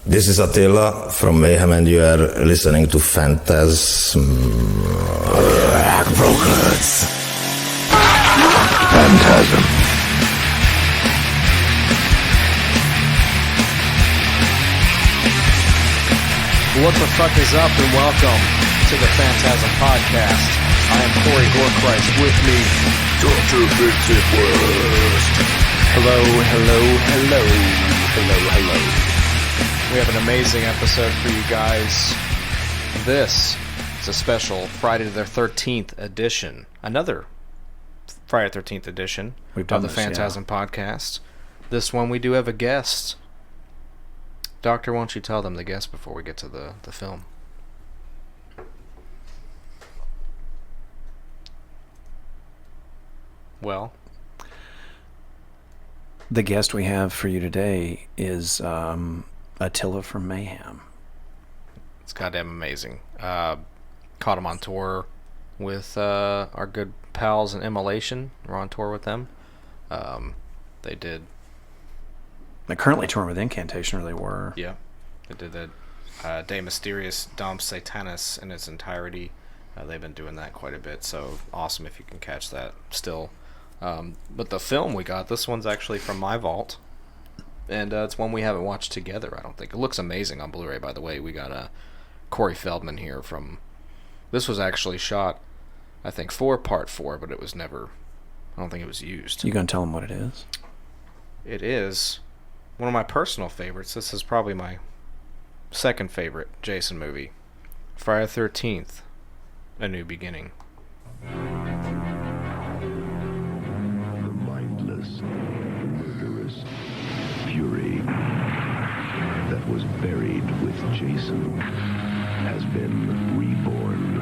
This is Attila from MAYHEM, and you are listening to FANTASM Podcast. Phantasm. What the fuck is up, and welcome to the Phantasm Podcast. I am Corey Gorchrist, with me, Dr. Vincent West. Hello. We have an amazing episode for you guys. This is a special Friday the 13th edition. Another Friday the 13th edition of the Phantasm Podcast. This one we do have a guest. Doctor, why don't you tell them the guest before we get to the film? Well, the guest we have for you today is Attila from MAYHEM. It's goddamn amazing. Caught him on tour with our good pals in Immolation. We're on tour with them. They did. They're currently touring with Incantation, or they were. Yeah. They did the De Mysterious Dom Satanis in its entirety. They've been doing that quite a bit, so awesome if you can catch that still. But the film we got, this one's actually from my vault. And it's one we haven't watched together, I don't think. It looks amazing on Blu-ray, by the way. We got Corey Feldman here from... This was actually shot, I think, for Part 4, but it was never... I don't think it was used. You gonna tell them what it is? It is one of my personal favorites. This is probably my second favorite Jason movie. Friday the 13th, A New Beginning. The mindless, murderous fury that was buried with Jason has been reborn.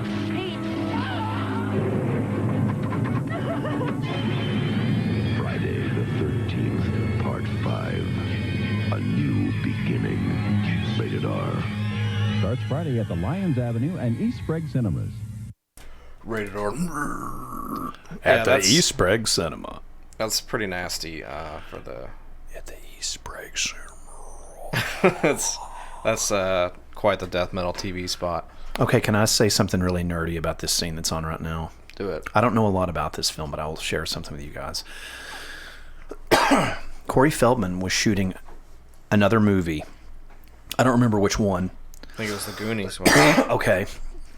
Friday the 13th, Part 5, A New Beginning. Rated R. Starts Friday at the Lyons Avenue and East Sprague Cinemas. Rated R. At the East Sprague Cinema. That's pretty nasty for the... At the East Sprague Cinema. that's quite the death metal TV spot. Okay, can I say something really nerdy about this scene that's on right now? Do it. I don't know a lot about this film, but I will share something with you guys. Corey Feldman was shooting another movie. I don't remember which one. I think it was the Goonies one. Okay,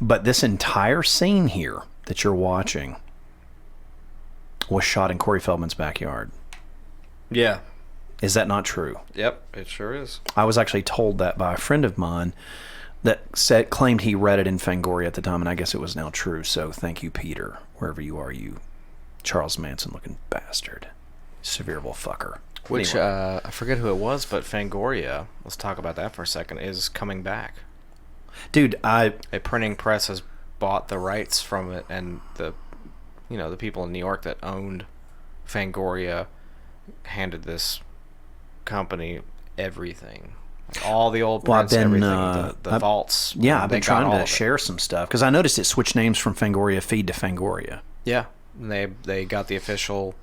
but this entire scene here that you're watching was shot in Corey Feldman's backyard. Yeah. Is that not true? Yep, it sure is. I was actually told that by a friend of mine that claimed he read it in Fangoria at the time, and I guess it was now true. So thank you, Peter, wherever you are, you Charles Manson-looking bastard. Severe-able fucker. Which, anyway. I forget who it was, but Fangoria, let's talk about that for a second, is coming back. Dude, A printing press has bought the rights from it, and the people in New York that owned Fangoria handed this company everything. Like all the old prints, everything, the vaults. Yeah, I've been trying to share some stuff, because I noticed it switched names from Fangoria Feed to Fangoria. Yeah, and they got the official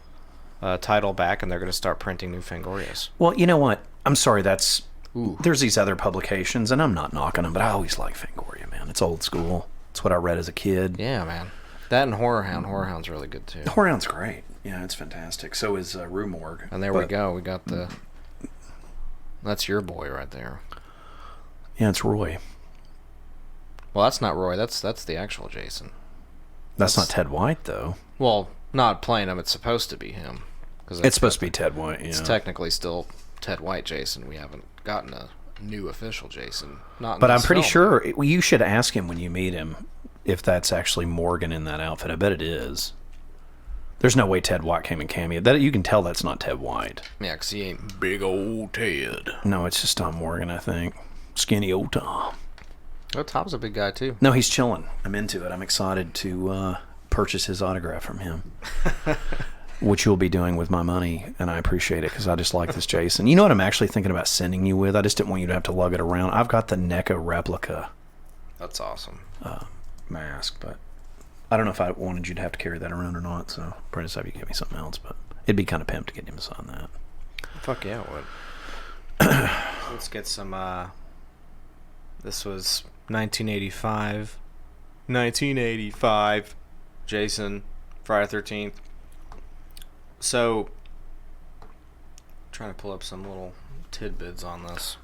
title back, and they're going to start printing new Fangorias. Well, you know what? I'm sorry, there's these other publications, and I'm not knocking them, but I always like Fangoria, man. It's old school. It's what I read as a kid. Yeah, man. That and Horror Hound. Horror Hound's really good, too. Horror Hound's great. Yeah, it's fantastic. So is Rue Morgue. And there we go. We got the... That's your boy right there. Yeah, it's Roy. Well, that's not Roy. That's the actual Jason. That's not Ted White, though. Well, not playing him. It's supposed to be him. It's supposed to be Ted White, yeah. It's technically still Ted White Jason. We haven't gotten a new official Jason. But I'm pretty sure you should ask him when you meet him if that's actually Morgan in that outfit. I bet it is. There's no way Ted White came in cameo. That you can tell that's not Ted White. Yeah, because he ain't big old Ted. No, it's just Tom Morgan, I think. Skinny old Tom. Oh, Tom's a big guy, too. No, he's chilling. I'm into it. I'm excited to purchase his autograph from him. Which you'll be doing with my money, and I appreciate it, because I just like this Jason. You know what I'm actually thinking about sending you with? I just didn't want you to have to lug it around. I've got the NECA replica. That's awesome. Mask, but I don't know if I wanted you to have to carry that around or not, so probably just have you give me something else, but it'd be kind of pimp to get him to sign that. Fuck yeah, it would. Let's get some. This was 1985. 1985. Jason, Friday 13th. So, trying to pull up some little tidbits on this.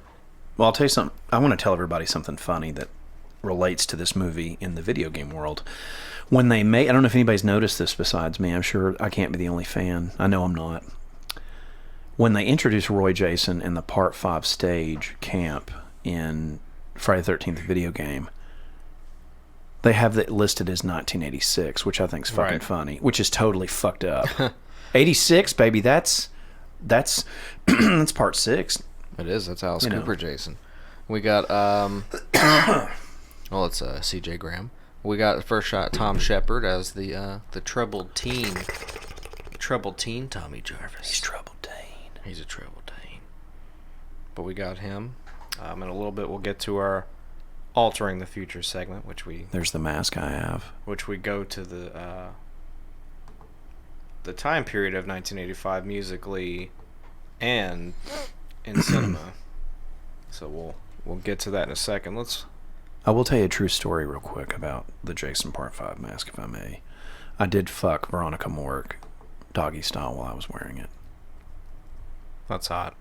Well, I'll tell you something. I want to tell everybody something funny that relates to this movie in the video game world. When they made, I don't know if anybody's noticed this besides me. I'm sure I can't be the only fan. I know I'm not. When they introduced Roy Jason in the Part 5 stage camp in Friday the 13th video game, they have it listed as 1986, which I think is fucking funny, which is totally fucked up. 86, baby, that's that's Part 6. It is. That's Alice Cooper, Jason. We got well, it's C.J. Graham. We got the first shot Tom Shepard as the troubled teen. Troubled teen Tommy Jarvis. He's troubled teen. He's a troubled teen. But we got him. In a little bit, we'll get to our altering the future segment, which we. There's the mask I have. Which we go to the time period of 1985 musically, and in cinema. So we'll get to that in a second. I will tell you a true story real quick about the Jason Part 5 mask, if I may. I did fuck Veronica Mork doggy style while I was wearing it. That's hot.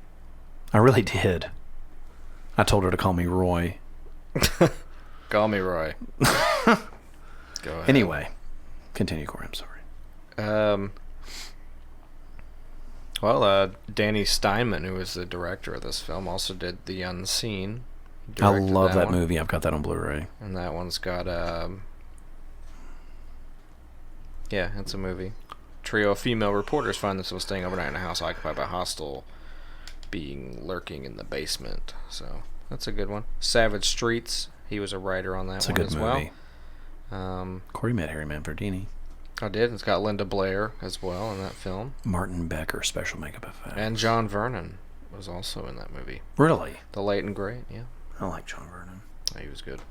I really did. I told her to call me Roy. Call me Roy. Go ahead. Anyway, continue, Corey. I'm sorry. Well, Danny Steinman, who was the director of this film, also did The Unseen. I love that movie. I've got that on Blu-ray. And that one's got, yeah, it's a movie. Trio of female reporters find themselves staying overnight in a house occupied by hostile being lurking in the basement. So, that's a good one. Savage Streets, he was a writer on that one as well. It's a good movie. Corey met Harry Manfredini. I did. It's got Linda Blair as well in that film. Martin Becker, special makeup effects. And John Vernon was also in that movie. Really? The Late and Great, yeah. I like John Vernon. He was good.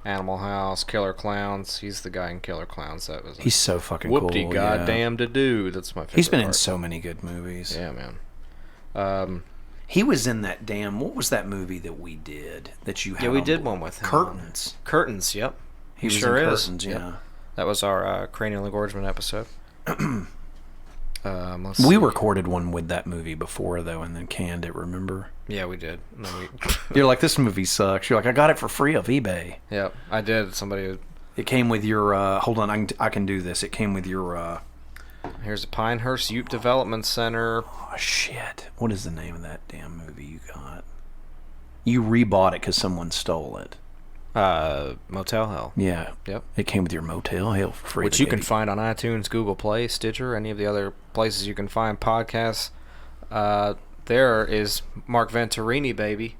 Animal House, Killer Clowns. He's the guy in Killer Clowns. That was. He's so fucking cool. Whoopty goddamn to do. That's my favorite. He's been part. in so many good movies. Yeah, man. He was in that damn. What was that movie that we did that you had? Yeah, we did one with him. Curtains. Curtains. Yep. He was sure in is. Curtains. Yeah. Yep. That was our cranial engorgement episode. We recorded one with that movie before, though, and then canned it, remember? Yeah, we did. And then You're like, this movie sucks. You're like, I got it for free off eBay. Yep, I did. Somebody. It came with your, hold on, I can do this. It came with your, Here's the Pinehurst Youth Development Center. Oh, shit. What is the name of that damn movie you got? You rebought it because someone stole it. Motel Hell. Yeah. Yep. It came with your Motel Hell for free. Which you can find on iTunes, Google Play, Stitcher, any of the other places you can find podcasts. There is Mark Venturini, baby.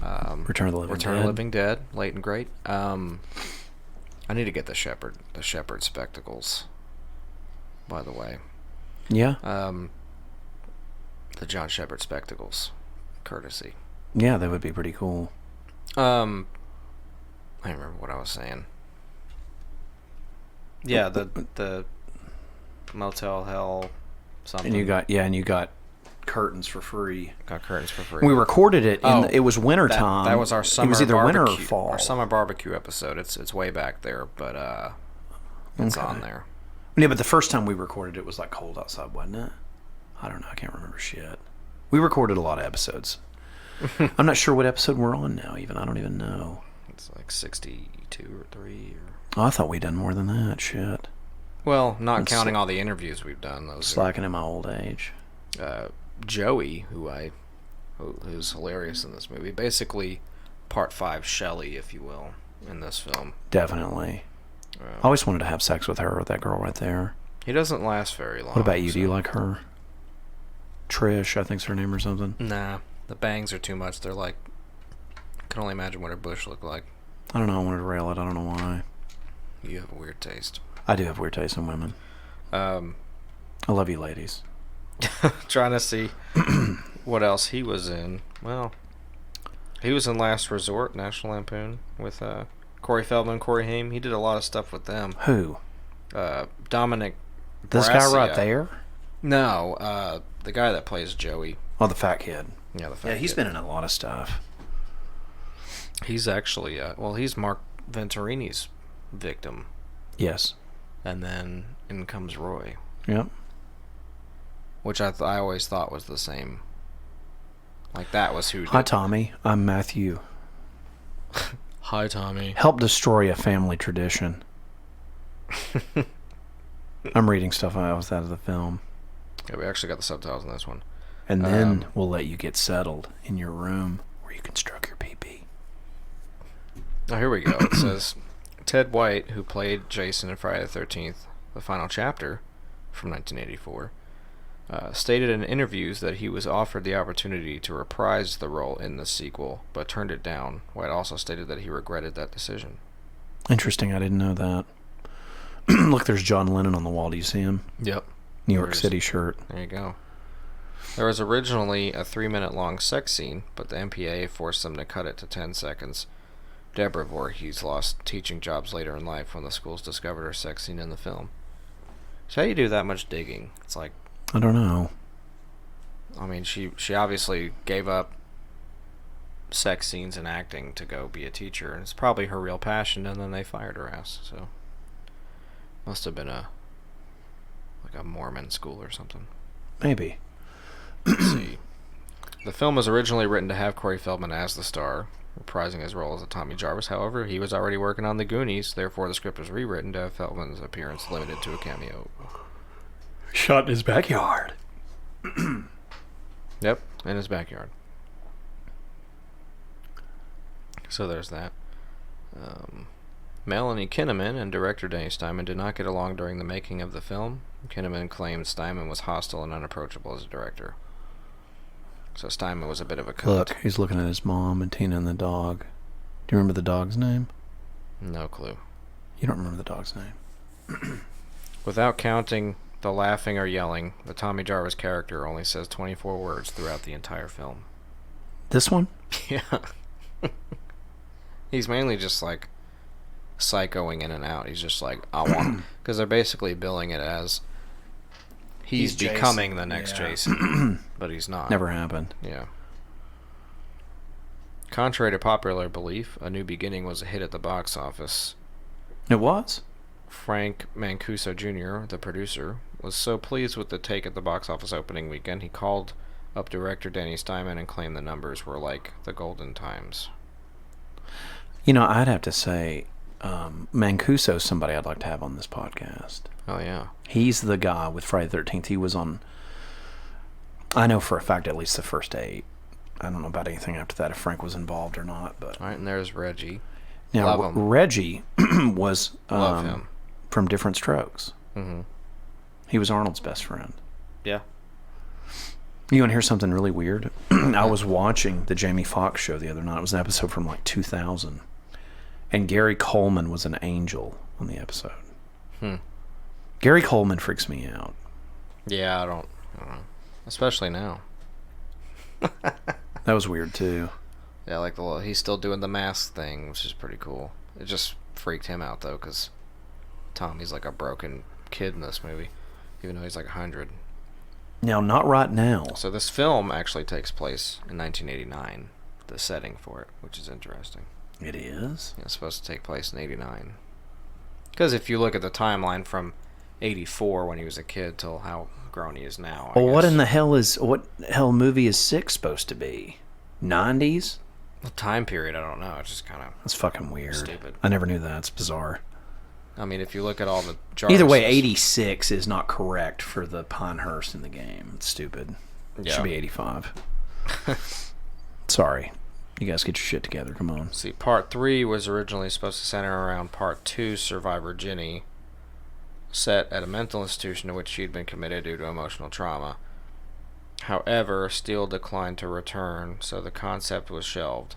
Return of the Living Dead, Late and Great. I need to get the Shepherd spectacles, by the way. Yeah. The John Shepherd spectacles, courtesy. Yeah, that would be pretty cool. I don't remember what I was saying. Yeah, the Motel Hell something. And you got curtains for free. Got curtains for free. We recorded it. It was wintertime. That was our summer. It was either barbecue, winter or fall. Our summer barbecue episode. It's way back there, but it's on there. Yeah, but the first time we recorded it was like cold outside, wasn't it? I don't know. I can't remember shit. We recorded a lot of episodes. I'm not sure what episode we're on now. Even I don't even know. It's like 62 or 3 or. Oh, I thought we'd done more than that. Shit. Well, not counting all the interviews we've done. Those slacking in my old age. Joey, who's hilarious in this movie, basically Part 5 Shelley, if you will, in this film. Definitely. I always wanted to have sex with her, that girl right there. He doesn't last very long. What about you? So. Do you like her? Trish, I think's her name or something. Nah, the bangs are too much. They're like, I can only imagine what her bush looked like. I don't know. I wanted to rail it. I don't know why. You have a weird taste. I do have weird taste in women. I love you, ladies. Trying to see what else he was in. Well, he was in Last Resort, National Lampoon, with Corey Feldman, Corey Haim. He did a lot of stuff with them. Who? Dominic. This Brassia. guy right there? No, the guy that plays Joey. Oh, the fat kid. Yeah, the Yeah, he's been in a lot of stuff. He's actually, he's Mark Venturini's victim. Yes. And then in comes Roy. Yep. Which I always thought was the same. Like, that was who did. Hi, Tommy. I'm Matthew. Hi, Tommy. Help destroy a family tradition. I'm reading stuff out of the film. Yeah, we actually got the subtitles in this one. And then we'll let you get settled in your room where you can stroke your pee-pee. Oh, here we go. It says, Ted White, who played Jason in Friday the 13th, the final chapter from 1984, stated in interviews that he was offered the opportunity to reprise the role in the sequel, but turned it down. White also stated that he regretted that decision. Interesting. I didn't know that. Look, there's John Lennon on the wall. Do you see him? Yep. New York City shirt. There you go. There was originally a 3-minute long sex scene, but the MPAA forced them to cut it to 10 seconds. Deborah Voorhees lost teaching jobs later in life when the schools discovered her sex scene in the film. So how do you do that much digging? It's like, I don't know. I mean, she obviously gave up sex scenes and acting to go be a teacher, and it's probably her real passion, and then they fired her ass, so must have been a Mormon school or something. Maybe. Let's see. The film was originally written to have Corey Feldman as the star, reprising his role as a Tommy Jarvis. However, he was already working on The Goonies, therefore the script was rewritten to have Feldman's appearance limited to a cameo. Shot in his backyard. Yep, in his backyard. So there's that. Melanie Kinnaman and director Danny Steinman did not get along during the making of the film. Kinnaman claimed Steinman was hostile and unapproachable as a director. So Steinman was a bit of a cunt. Look, he's looking at his mom and Tina and the dog. Do you remember the dog's name? No clue. You don't remember the dog's name? Without counting the laughing or yelling, the Tommy Jarvis character only says 24 words throughout the entire film. This one? Yeah. He's mainly just like psychoing in and out. He's just like, I want, because they're basically billing it as he's becoming the next Jason, but he's not. Never happened. Yeah. Contrary to popular belief, A New Beginning was a hit at the box office. It was? Frank Mancuso Jr., the producer, was so pleased with the take at the box office opening weekend, he called up director Danny Steinman and claimed the numbers were like the golden times. You know, I'd have to say, Mancuso's somebody I'd like to have on this podcast. Oh, yeah. He's the guy with Friday the 13th. He was on, I know for a fact, at least the first 8. I don't know about anything after that, if Frank was involved or not. But all right, and there's Reggie. now, Love him. Reggie was Love him. from Different Strokes. Mm-hmm. He was Arnold's best friend. Yeah. You want to hear something really weird? I was watching the Jamie Foxx show the other night. It was an episode from like 2000. And Gary Coleman was an angel on the episode. Gary Coleman freaks me out. Yeah, I don't know. Especially now. That was weird too. Yeah, like he's still doing the mask thing, which is pretty cool. It just freaked him out though, because Tommy's like a broken kid in this movie, even though he's like 100. Now, not right now. So this film actually takes place in 1989, the setting for it, which is interesting. It is? It's supposed to take place in 89. Because if you look at the timeline from 84 when he was a kid till how grown he is now. Well, what hell movie is 6 supposed to be? 90s? The time period, I don't know. It's just kind of That's fucking weird. stupid. I never knew that. It's bizarre. I mean, if you look at all the Jarvises, Either way, 86 is not correct for the Pinehurst in the game. It's stupid. It Yeah. should be 85. Sorry. You guys get your shit together. Come on. See, Part 3 was originally supposed to center around Part 2, Survivor Ginny, set at a mental institution to which she had been committed due to emotional trauma. However, Steele declined to return, so the concept was shelved.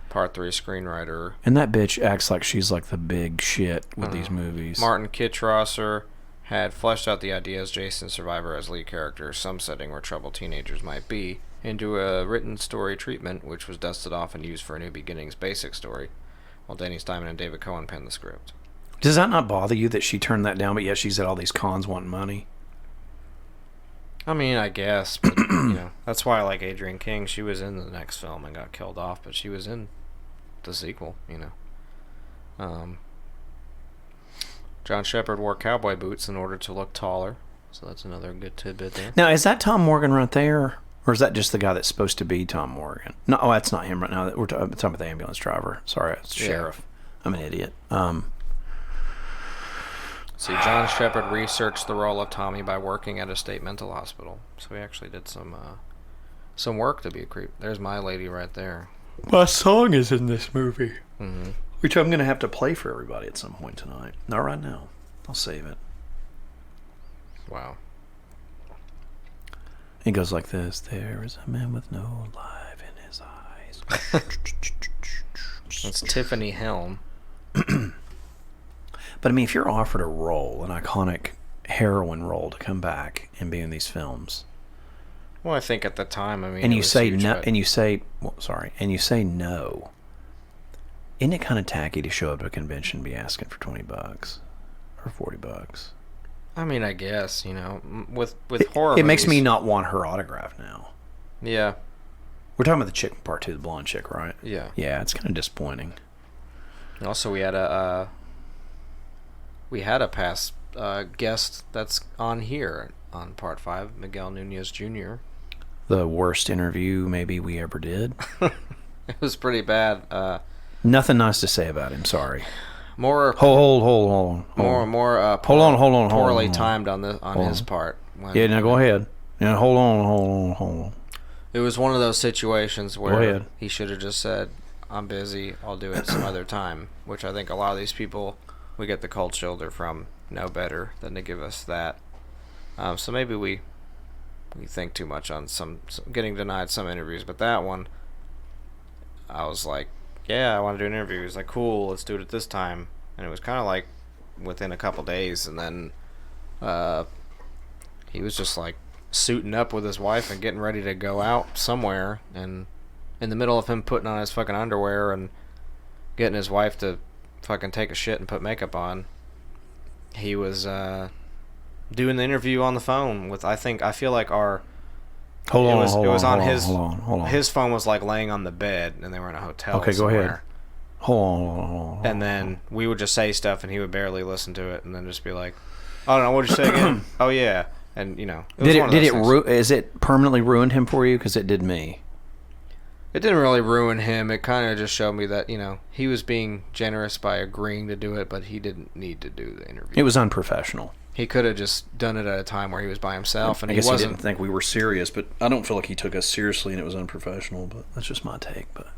Part 3 screenwriter And that bitch acts like she's like the big shit with these movies. Martin Kitrosser had fleshed out the idea as Jason Survivor as lead character, some setting where troubled teenagers might be, into a written story treatment, which was dusted off and used for A New Beginning's basic story, while Danny Steinman and David Cohen penned the script. Does that not bother you that she turned that down, but yet she's at all these cons wanting money? I mean, I guess, but you know, that's why I like Adrienne King. She was in the next film and got killed off, but she was in the sequel. You know, John Shepard wore cowboy boots in order to look taller, so that's another good tidbit there. Now, is that Tom Morgan right there, or is that just the guy that's supposed to be Tom Morgan? No, oh, that's not him right now. We're talking about the ambulance driver. Sorry, it's sheriff. I'm an idiot. See, John Shepard researched the role of Tommy by working at a state mental hospital. So he actually did some work to be a creep. There's my lady right there. My song is in this movie. Mm-hmm. Which I'm going to have to play for everybody at some point tonight. Not right now. I'll save it. Wow. It goes like this. There is a man with no life in his eyes. That's Tiffany Helm. But I mean, if you're offered a role, an iconic heroine role, to come back and be in these films, Well, I think at the time, I mean, and it you was say huge, no, but- and you say, well, sorry, and you say no, isn't it kind of tacky to show up to a convention and be asking for $20 or $40? I mean, I guess, you know, with horror It makes me movies- not want her autograph now. Yeah, We're talking about the chick in part 2, the blonde chick, right? yeah. Yeah, it's kind of disappointing. And also, we had a past guest that's on here on part 5, Miguel Nunez Jr. The worst interview maybe we ever did. It was pretty bad. Nothing nice to say about him. Sorry. More Hold on. Hold on. poorly timed on his part. When, Yeah, now go ahead. Yeah, hold on. It was one of those situations where ahead. he should have just said, "I'm busy. I'll do it some other time." Which I think a lot of these people we get the cold shoulder from know better than to give us that. So maybe we think too much on some getting denied some interviews, but that one, I was like, yeah, I want to do an interview. He's like, cool, let's do it at this time. And it was kind of like within a couple days, and then he was just like suiting up with his wife and getting ready to go out somewhere, and in the middle of him putting on his fucking underwear and getting his wife to fucking take a shit and put makeup on, he was doing the interview on the phone with, I feel like our Hold on. Hold on. His phone was like laying on the bed, and they were in a hotel. Okay, somewhere. go ahead. Hold on. And then we would just say stuff, and he would barely listen to it, and then just be like, "Oh no, what'd you say again?" "Oh yeah," and you know. Is it permanently ruined him for you? Because it did me. It didn't really ruin him. It kind of just showed me that, you know, he was being generous by agreeing to do it, but he didn't need to do the interview. It was unprofessional. He could have just done it at a time where he was by himself, and I guess he he wasn't. didn't think we were serious, but I don't feel like he took us seriously, and it was unprofessional. But that's just my take. But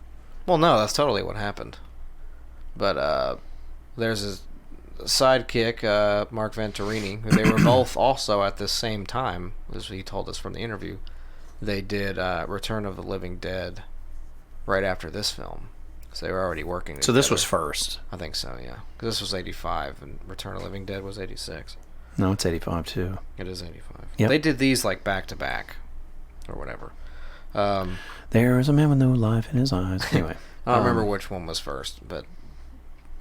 Well, no, that's totally what happened. But there's his sidekick, Mark Venturini, who they were both also at the same time, as he told us from the interview. They did Return of the Living Dead right after this film. So they were already working together. so this was first. I think so, yeah. Because this was 85, and Return of the Living Dead was 86. No, it's 85 too. It is 85. Yep. They did these like back to back, or whatever. There is a man with no life in his eyes. Anyway, I don't remember which one was first, but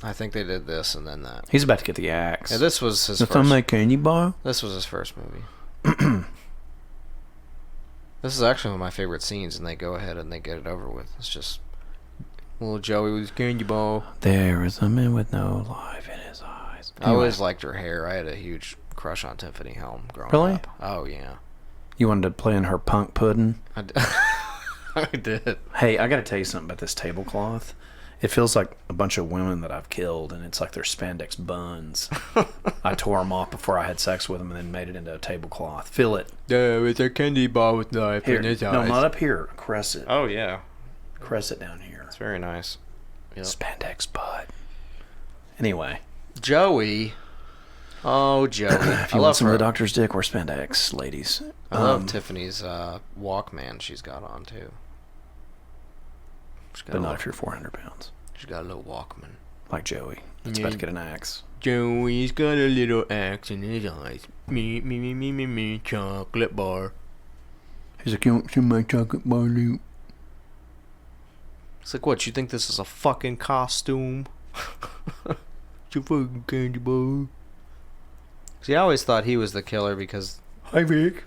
I think they did this and then that. he's about to get the axe. Yeah, this was his the first. thumb that candy bar. This was his first movie. This is actually one of my favorite scenes, and they go ahead and they get it over with. It's just little Joey with his candy ball. There is a man with no life in his eyes. I always liked her hair. I had a huge crush on Tiffany Helm growing Really? up. Oh yeah, You wanted to play in her punk pudding? I did. Hey, I got to tell you something about this tablecloth. It feels like a bunch of women that I've killed, and it's like their spandex buns. I tore them off before I had sex with them and then made it into a tablecloth. Feel it. Yeah, it's a candy bar with knife Here. in his eyes. No, not up here. Caress it. Oh yeah, Caress it down here. it's very nice. Yep. Spandex butt. Anyway. Joey. Oh, Joey. If you want some of the doctor's dick or spandex, ladies. I love Tiffany's Walkman she's got on, too. But not if you're 400 pounds. She's got a little Walkman. Like Joey. That's about to get an axe. Joey's got a little axe in his eyes. Me, chocolate bar. He's like, you want some of my chocolate bar, Luke? It's like, what, you think this is a fucking costume? It's a fucking candy bar. See, I always thought he was the killer because... Hi, Vic.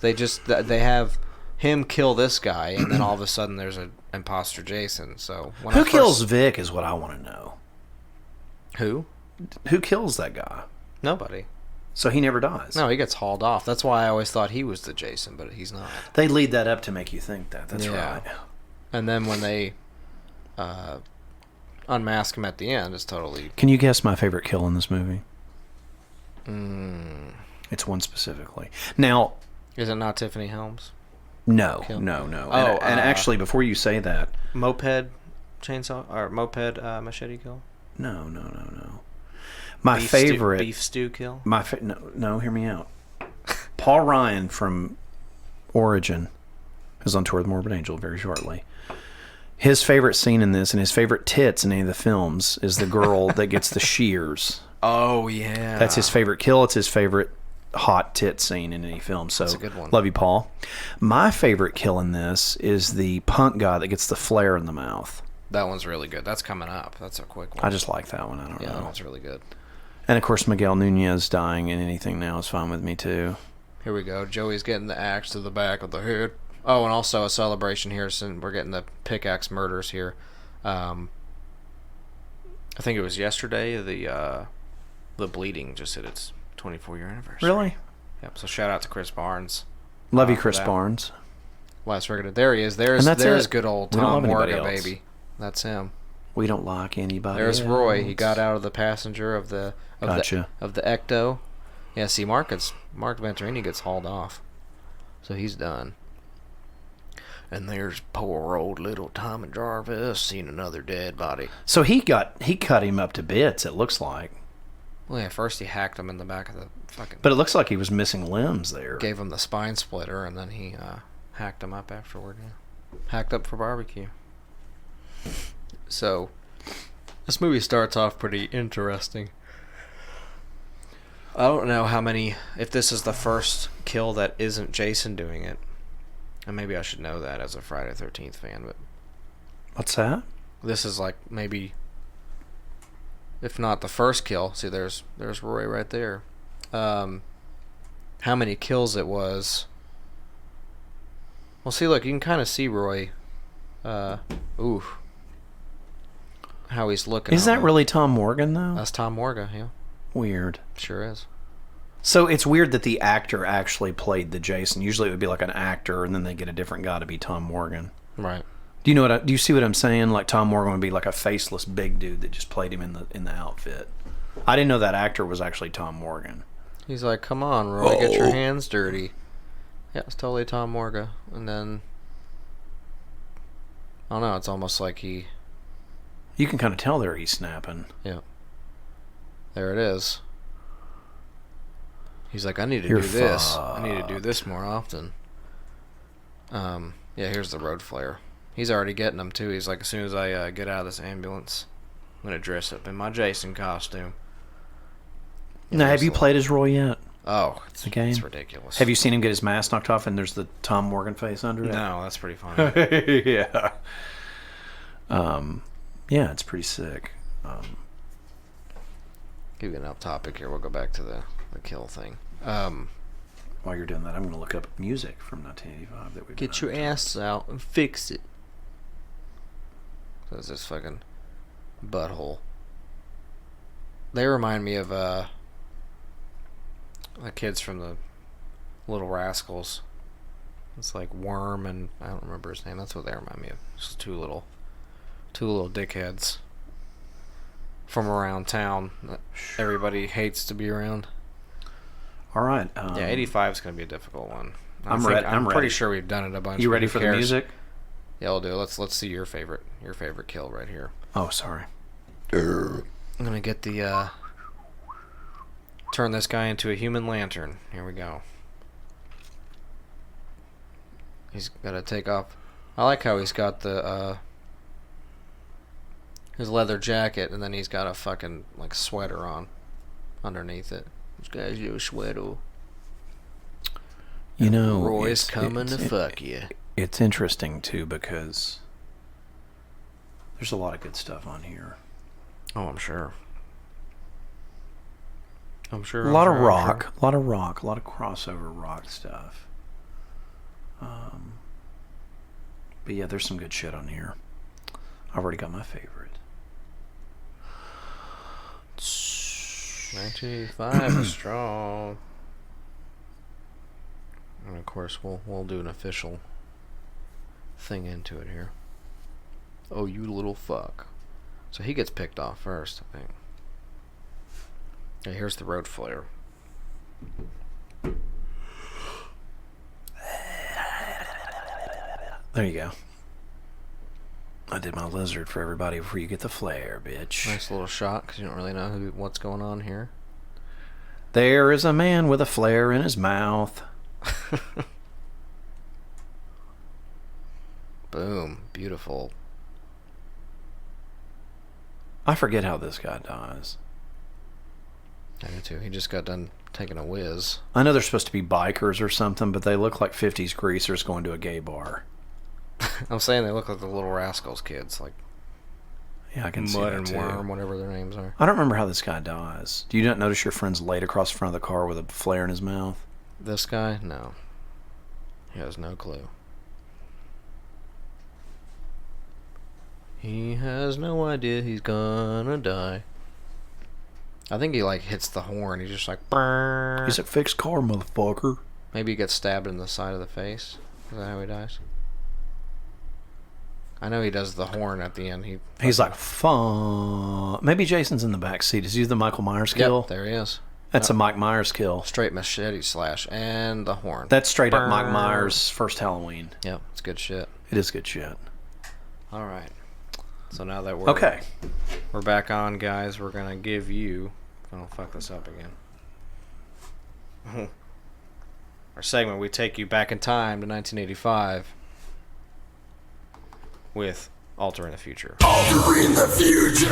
They have him kill this guy, and then all of a sudden there's an imposter Jason. So Who kills Vic is what I want to know. Who? Who kills that guy? Nobody. So he never dies. No, he gets hauled off. That's why I always thought he was the Jason, but he's not. They lead that up to make you think that. That's right. And then when they unmask him at the end, it's totally... Can you guess my favorite kill in this movie? Mm. It's one specifically. Now... Is it not Tiffany Helms? No. Kill? No. Oh, and actually, before you say that... Moped chainsaw? Or moped machete kill? No. My favorite... Beef stew kill? No, hear me out. Paul Ryan from Origin is on tour with Morbid Angel very shortly. His favorite scene in this and his favorite tits in any of the films is the girl that gets the shears. Oh, yeah. That's his favorite kill. It's his favorite hot tit scene in any film. So, that's a good one. Love you, Paul. My favorite kill in this is the punk guy that gets the flare in the mouth. That one's really good. That's coming up. That's a quick one. I just like that one. I don't know. That one's really good. And, of course, Miguel Nunez dying in anything now is fine with me, too. Here we go. Joey's getting the axe to the back of the head. Oh, and also a celebration here, since we're getting the pickaxe murders here. I think it was yesterday. The Bleeding just hit its 24-year anniversary. Really? Yep. So shout out to Chris Barnes. Love you, Chris Barnes. Last record. There he is. There's good old Tom Morgan, baby. That's him. We don't like anybody. There's else. Roy. He got out of the passenger of the Ecto. Yeah. See, Mark Venturini gets hauled off, so he's done. And there's poor old little Tommy Jarvis seen another dead body. So he cut him up to bits, it looks like. Well, yeah, first he hacked him in the back of the fucking... But it looks like he was missing limbs there. Gave him the spine splitter, and then he hacked him up afterward, yeah. Hacked up for barbecue. So, this movie starts off pretty interesting. I don't know if this is the first kill that isn't Jason doing it. And maybe I should know that as a Friday the 13th fan, but... What's that? This is like maybe... If not the first kill. See, there's Roy right there. How many kills it was... Well, see, look, you can kind of see Roy... How he's looking. Is that really Tom Morgan, though? That's Tom Morgan, yeah. Weird. Sure is. So it's weird that the actor actually played the Jason. Usually it would be like an actor, and then they get a different guy to be Tom Morgan. Right. Do you see what I'm saying? Like Tom Morgan would be like a faceless big dude that just played him in the outfit. I didn't know that actor was actually Tom Morgan. He's like, "Come on, Roy, get your hands dirty." Yeah, it's totally Tom Morgan. And then I don't know. It's almost like he. You can kind of tell there he's snapping. Yeah. There it is. He's like, I need to do this. I need to do this more often. Yeah, here's the road flare. He's already getting them, too. He's like, as soon as I get out of this ambulance, I'm going to dress up in my Jason costume. Now, have you played as Roy yet? Oh, it's ridiculous. Have you seen him get his mask knocked off and there's the Tom Morgan face under it? No, that's pretty funny. Yeah. Yeah, it's pretty sick. Give you an off topic here. We'll go back to the kill thing. While you're doing that, I'm going to look up music from 1985 that we get your ass out and fix it. There's this fucking butthole. They remind me of the kids from the Little Rascals. It's like Worm and I don't remember his name. That's what they remind me of. Just two little dickheads from around town that everybody hates to be around. All right. Yeah, 85 is going to be a difficult one. I'm ready. I'm pretty sure we've done it a bunch. You ready for the music? Yeah, I'll do. Let's see your favorite kill right here. Oh, sorry. I'm gonna get the turn this guy into a human lantern. Here we go. He's got to take off. I like how he's got the his leather jacket, and then he's got a fucking like sweater on underneath it. This guy's your sweater. You know, Roy's coming to fuck you. It's interesting too because there's a lot of good stuff on here. Oh, I'm sure. A lot of rock, a lot of crossover rock stuff. But yeah, there's some good shit on here. I've already got my favorite. 1985 is strong. And of course, we'll do an official thing into it here. Oh, you little fuck. So he gets picked off first, I think. Okay, here's the road flare. There you go. I did my lizard for everybody before you get the flare, bitch. Nice little shot, because you don't really know what's going on here. There is a man with a flare in his mouth. Boom. Beautiful. I forget how this guy dies. I do too. He just got done taking a whiz. I know they're supposed to be bikers or something, but they look like 50s greasers going to a gay bar. I'm saying they look like the Little Rascals kids, like Yeah, I can see Mud that and too. Worm, whatever their names are. I don't remember how this guy dies. Do you not notice your friend's laid across the front of the car with a flare in his mouth? This guy? No. He has no clue. He has no idea he's gonna die. I think he like hits the horn. He's just like, brrr. He's a fixed car, motherfucker. Maybe he gets stabbed in the side of the face. Is that how he dies? I know he does the horn at the end. He's like, fun. Maybe Jason's in the back seat. Is he the Michael Myers kill? Yep, there he is. That's a Mike Myers kill. Straight machete slash and the horn. That's straight up Mike Myers' first Halloween. Yep, it's good shit. It is good shit. All right. So now that we're back on, guys, we're gonna give you. I don't fuck this up again. Our segment, we take you back in time to 1985 with Alter in the Future. Alter in the Future!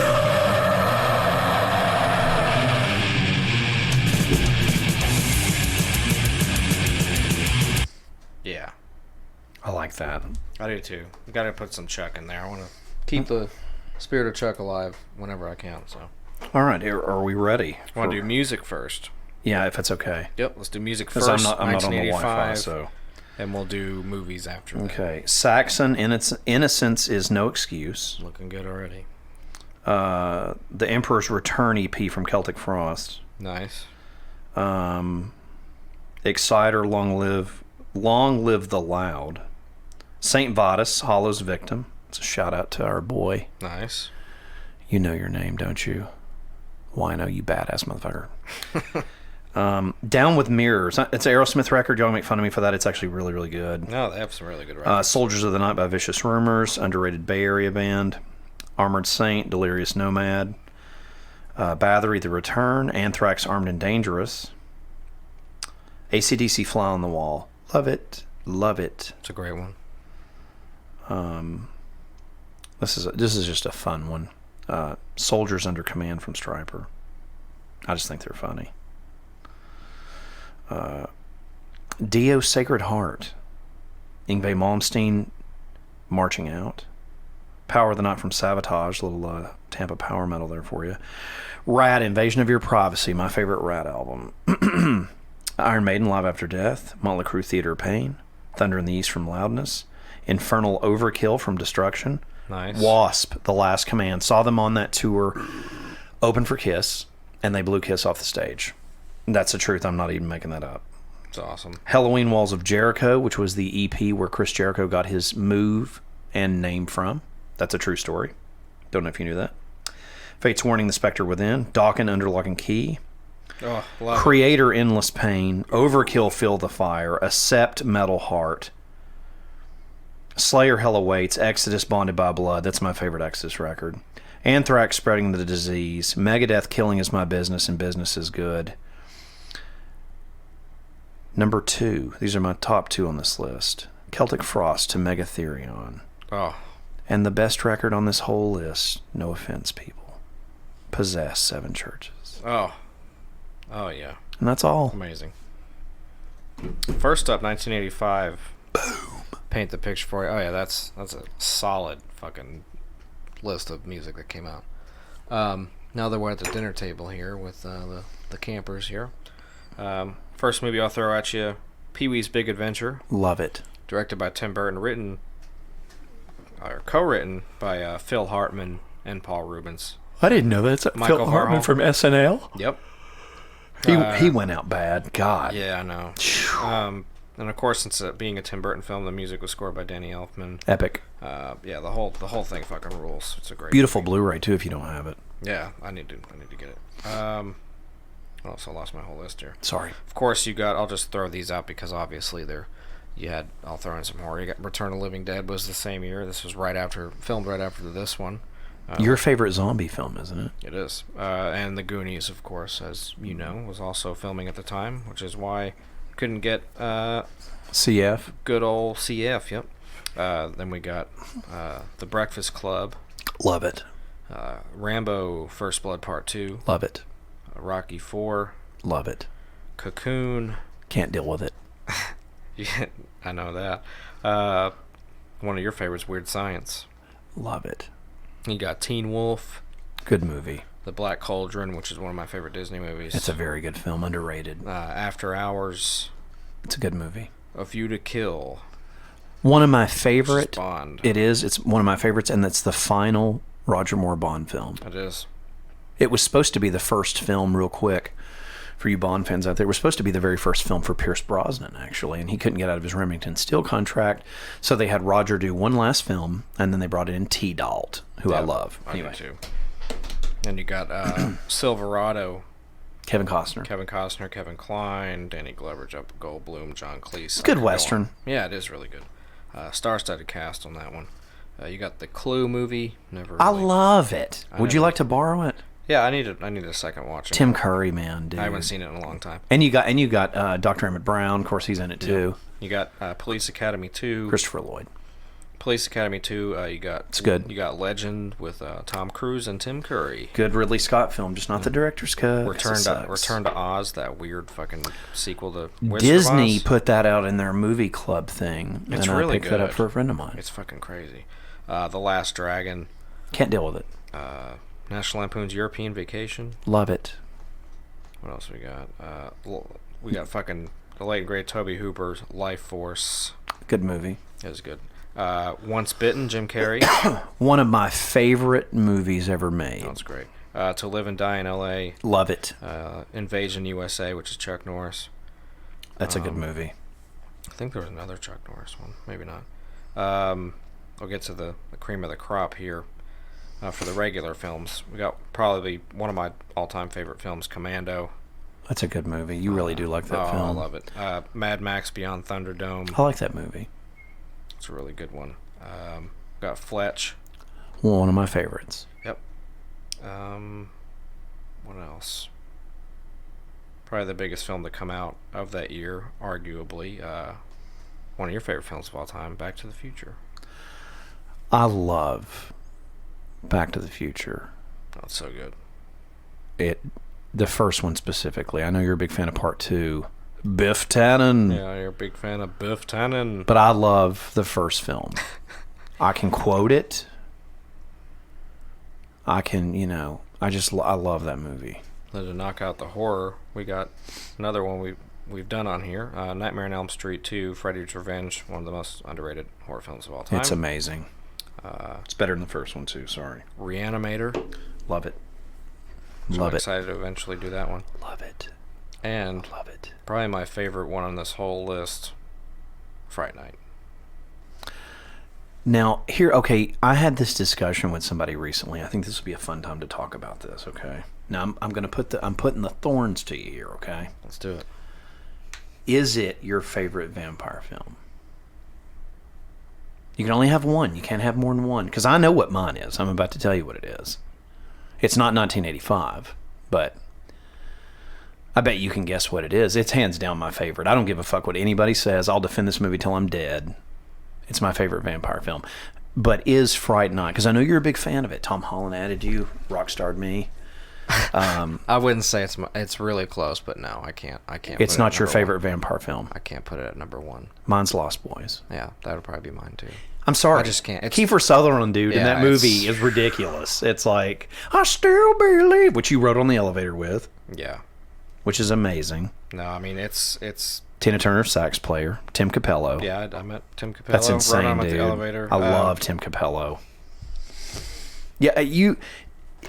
Yeah. I like that. I do too. We gotta put some Chuck in there. I want to keep the spirit of Chuck alive whenever I can. So. All right, are we ready? Want to do music first? Yeah, if it's okay. Yep, let's do music first. Because I'm not on the Wi-Fi, so. And we'll do movies after that. Okay. Saxon, Innocence is No Excuse. Looking good already. The Emperor's Return EP from Celtic Frost. Nice. Exciter, Long Live the Loud. Saint Vatus, Hollow's Victim. It's a shout out to our boy. Nice. You know your name, don't you? Wino, you badass motherfucker. Down with Mirrors. It's an Aerosmith record. Y'all make fun of me for that. It's actually really, really good. No, they have some really good records. Soldiers of the Night by Vicious Rumors. Underrated Bay Area band. Armored Saint, Delirious Nomad. Bathory, The Return. Anthrax, Armed and Dangerous. AC/DC, Fly on the Wall. Love it. Love it. It's a great one. This is just a fun one. Soldiers Under Command from Stryper. I just think they're funny. Dio, Sacred Heart. Yngwie Malmsteen, Marching Out. Power of the Night from Sabotage. Little Tampa power metal there for you. Rat, Invasion of Your Privacy. My favorite Rat album. Iron Maiden, Live After Death. Motley Crue, Theater of Pain. Thunder in the East from Loudness. Infernal Overkill from Destruction. Nice. Wasp, The Last Command. Saw them on that tour, open for Kiss, and they blew Kiss off the stage. That's the truth. I'm not even making that up. It's awesome. Halloween Walls of Jericho, which was the EP where Chris Jericho got his move and name from. That's a true story. Don't know if you knew that. Fate's Warning, The Spectre Within. Dawkins, Under Lock and Key. Oh, love Creator, Endless Pain. Overkill, Feel the Fire. Accept, Metal Heart. Slayer, Hell Awaits. Exodus, Bonded by Blood. That's my favorite Exodus record. Anthrax, Spreading the Disease. Megadeth, Killing Is My Business and Business Is Good. Number 2. These are my top 2 on this list. Celtic Frost to Megatherion. Oh. And the best record on this whole list, no offense, people, Possess, Seven Churches. Oh. Oh, yeah. And that's all. Amazing. First up, 1985. Boom. Paint the picture for you. Oh, yeah, that's a solid fucking list of music that came out. Now that we're at the dinner table here with the campers here. First movie I'll throw at you, Pee-wee's Big Adventure. Love it. directed by Tim Burton, co-written by Phil Hartman and Paul Rubens. I didn't know that. Michael Phil Hartman Verhoeven. from SNL? Yep. He went out bad. God. Yeah, I know. And of course, since being a Tim Burton film, the music was scored by Danny Elfman. Epic. Yeah, the whole thing fucking rules. It's a great Beautiful movie. Blu-ray too if you don't have it. Yeah, I need to get it. I also lost my whole list here. Sorry. Of course, you got. I'll just throw these out because obviously I'll throw in some more. You got Return of the Living Dead was the same year. This was filmed right after this one. Your favorite zombie film, isn't it? It is. And The Goonies, of course, as you know, was also filming at the time, which is why I couldn't get CF. good old CF. Yep. Then we got The Breakfast Club. Love it. Rambo: First Blood Part 2. Love it. Rocky 4. Love it. Cocoon. Can't deal with it. Yeah, I know that. One of your favorites, Weird Science. Love it. You got Teen Wolf. Good movie. The Black Cauldron, which is one of my favorite Disney movies. It's a very good film, underrated. After Hours. It's a good movie. A View to Kill. One of my favorite. Bond. It is. It's one of my favorites, and that's the final Roger Moore Bond film. It is. It was supposed to be the first film, real quick, for you Bond fans out there. It was supposed to be the very first film for Pierce Brosnan, actually, and he couldn't get out of his Remington Steele contract, so they had Roger do one last film, and then they brought in T-Dalt, who I love. I do too. And you got Silverado. Kevin Costner. Kevin Kline, Danny Glover, Jeff Goldblum, John Cleese. Good Western. Yeah, it is really good. Star-studded cast on that one. You got the Clue movie. I love it. Would you like to borrow it? Yeah, I need a second watch. Tim Curry, man, dude. I haven't seen it in a long time. And you got Dr. Emmett Brown. Of course, he's in it too. You got Police Academy 2. Christopher Lloyd. Police Academy 2. It's good. You got Legend with Tom Cruise and Tim Curry. Good Ridley Scott film, just not the director's cut. Return to Oz, that weird fucking sequel to Wizard Disney of Oz. put that out in their movie club thing. It's and really I picked that good. up for a friend of mine. It's fucking crazy. The Last Dragon. Can't deal with it. National Lampoon's European Vacation. Love it. What else we got? We got fucking the late and great Tobe Hooper's Life Force. Good movie. It was good. Once Bitten, Jim Carrey. One of my favorite movies ever made. That's great. To Live and Die in L.A. Love it. Invasion USA, which is Chuck Norris. That's a good movie. I think there was another Chuck Norris one. Maybe not. I'll get to the cream of the crop here. For the regular films, we got probably one of my all-time favorite films, Commando. That's a good movie. You really do like that film. I love it. Mad Max Beyond Thunderdome. I like that movie. It's a really good one. Got Fletch. One of my favorites. Yep. What else? Probably the biggest film to come out of that year, arguably. One of your favorite films of all time, Back to the Future. I love Back to the Future. Oh, it's so good. The first one specifically. I know you're a big fan of part 2. Biff Tannen. Yeah, you're a big fan of Biff Tannen. But I love the first film. I can quote it. I can, I love that movie. Then to knock out the horror, we got another one we've done on here. Nightmare on Elm Street 2, Freddy's Revenge, one of the most underrated horror films of all time. It's amazing. It's better than the first one too, sorry. Reanimator. Love it. So Love I'm it. excited to eventually do that one. Love it. And Love it. probably my favorite one on this whole list, Fright Night. Now, I had this discussion with somebody recently. I think this would be a fun time to talk about this, okay? Now, I'm putting the thorns to you here, okay? Let's do it. Is it your favorite vampire film? You can only have one. You can't have more than one. Because I know what mine is. I'm about to tell you what it is. It's not 1985, but I bet you can guess what it is. It's hands down my favorite. I don't give a fuck what anybody says. I'll defend this movie till I'm dead. It's my favorite vampire film. But is Fright Night, because I know you're a big fan of it. Tom Holland added you, rock-starred me. I wouldn't say it's really close, but no, I can't. It's put it not at your number favorite one. vampire film. I can't put it at number 1. Mine's Lost Boys. Yeah, that would probably be mine too. I'm sorry. I just can't. Kiefer Sutherland, dude, in Yeah, that movie is ridiculous. It's like, I still believe, which you rode on the elevator with, Yeah. which is amazing. No, I mean it's Tina Turner, sax player. Tim Capello. Yeah, I met Tim Capello. That's insane, Rode him dude. at the elevator. I love Tim Capello. Yeah,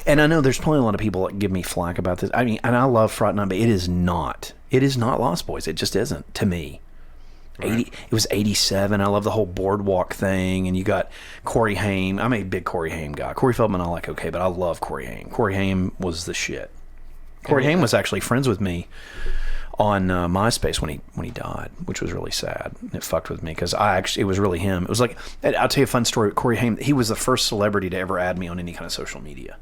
and I know there's probably a lot of people that give me flack about this. I mean, and I love Fright Night, but it is not Lost Boys. It just isn't to me. Right. It was 87. I love the whole boardwalk thing, and you got Corey Haim. I'm a big Corey Haim guy. Corey Feldman I like okay, but I love Corey Haim. Corey Haim was the shit. Corey Haim was actually friends with me on MySpace when he died, which was really sad. It fucked with me because it was really him. It was like, I'll tell you a fun story. Corey Haim, he was the first celebrity to ever add me on any kind of social media.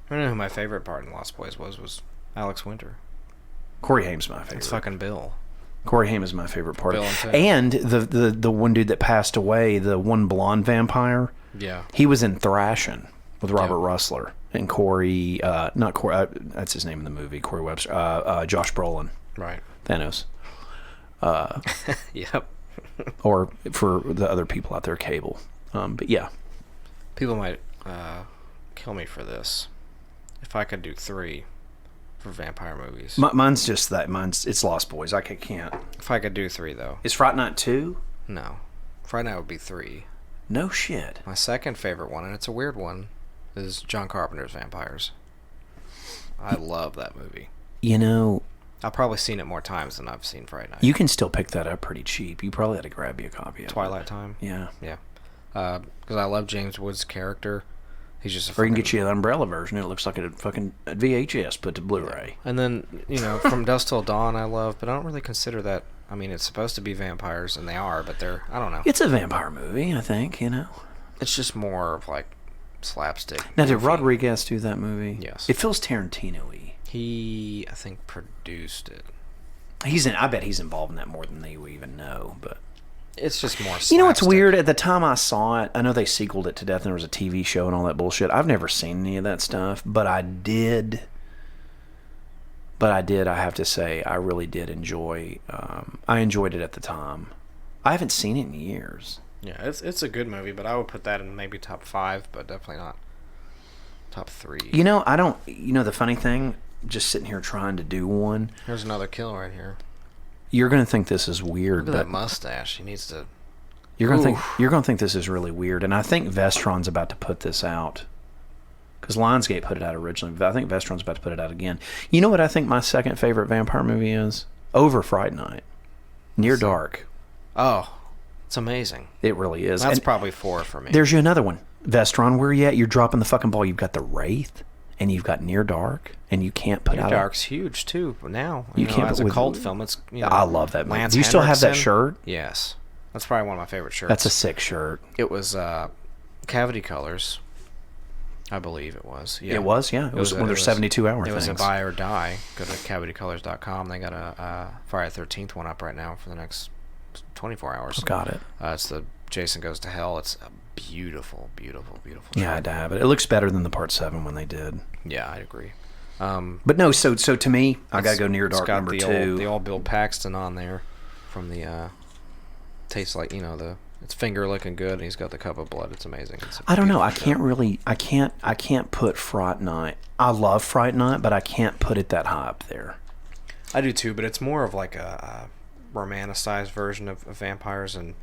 I don't know who my favorite part in Lost Boys was Alex Winter. Corey Haim's my favorite. It's fucking Bill. Corey Haim is my favorite part. Bill and the one dude that passed away, the one blonde vampire. Yeah. He was in Thrashing with Robert Russler and Corey, not Corey, that's his name in the movie, Corey Webster, Josh Brolin. Right. Thanos. Yep. Or for the other people out there, Cable. But yeah. People might kill me for this. If I could do 3 for vampire movies. Mine's just that. It's Lost Boys. I can't. If I could do 3, though. Is Fright Night 2? No. Fright Night would be 3. No shit. My second favorite one, and it's a weird one, is John Carpenter's Vampires. I love that movie. You know, I've probably seen it more times than I've seen Fright Night. you can still pick that up pretty cheap. You probably had to grab you a copy of Twilight Time? Yeah. Yeah. Because I love James Woods' character. He's just Or you can get you an umbrella version. It looks like a fucking VHS put to Blu-ray. And then, From Dusk Till Dawn I love, but I don't really consider that. I mean, it's supposed to be vampires, and they are, but I don't know. It's a vampire movie, I think, It's just more of like slapstick. Now, did movie. Rodriguez do that movie? Yes. It feels Tarantino-y. He, I think, produced it. I bet he's involved in that more than they even know, but... It's just more slapstick. You know what's weird? At the time I saw it, I know they sequeled it to death and there was a TV show and all that bullshit. I've never seen any of that stuff, but I did, I have to say, I really did enjoy, I enjoyed it at the time. I haven't seen it in years. Yeah, it's a good movie, but I would put that in maybe top 5, but definitely not top 3. The funny thing, just sitting here trying to do one. Here's another kill right here. You're going to think this is weird. Look at that mustache. He needs to... You're going to think this is really weird, and I think Vestron's about to put this out. Because Lionsgate put it out originally, but I think Vestron's about to put it out again. You know what I think my second favorite vampire movie is? Over Fright Night. Near Dark. Oh, it's amazing. It really is. That's and probably 4 for me. There's you another one. Vestron, where you at? You're dropping the fucking ball. You've got The Wraith, and you've got Near Dark, and you can't put Near out... Dark's huge, too, now. You can't as put a with- cult film, it's... I love that movie. Lance Do you still have that Henriksen. shirt? Yes. That's probably one of my favorite shirts. That's a sick shirt. It was Cavity Colors, I believe it was. Yeah. It was, yeah. It was one of their 72-hour things. It was a things. buy or die. Go to cavitycolors.com. They got a Friday the 13th one up right now for the next 24 hours. Got it. It's the Jason Goes to Hell. It's a beautiful, beautiful, beautiful Yeah, I shirt. had to have it. It looks better than the Part 7 when they did. Yeah, I agree. But no, so to me, I got to go Near Dark it's got number the 2. the old Bill Paxton on there from the tastes like, it's finger looking good, and he's got the cup of blood. It's amazing. It's a I don't know. I beautiful can't show. I can't put Fright Night. I love Fright Night, but I can't put it that high up there. I do too, but it's more of like a romanticized version of vampires, and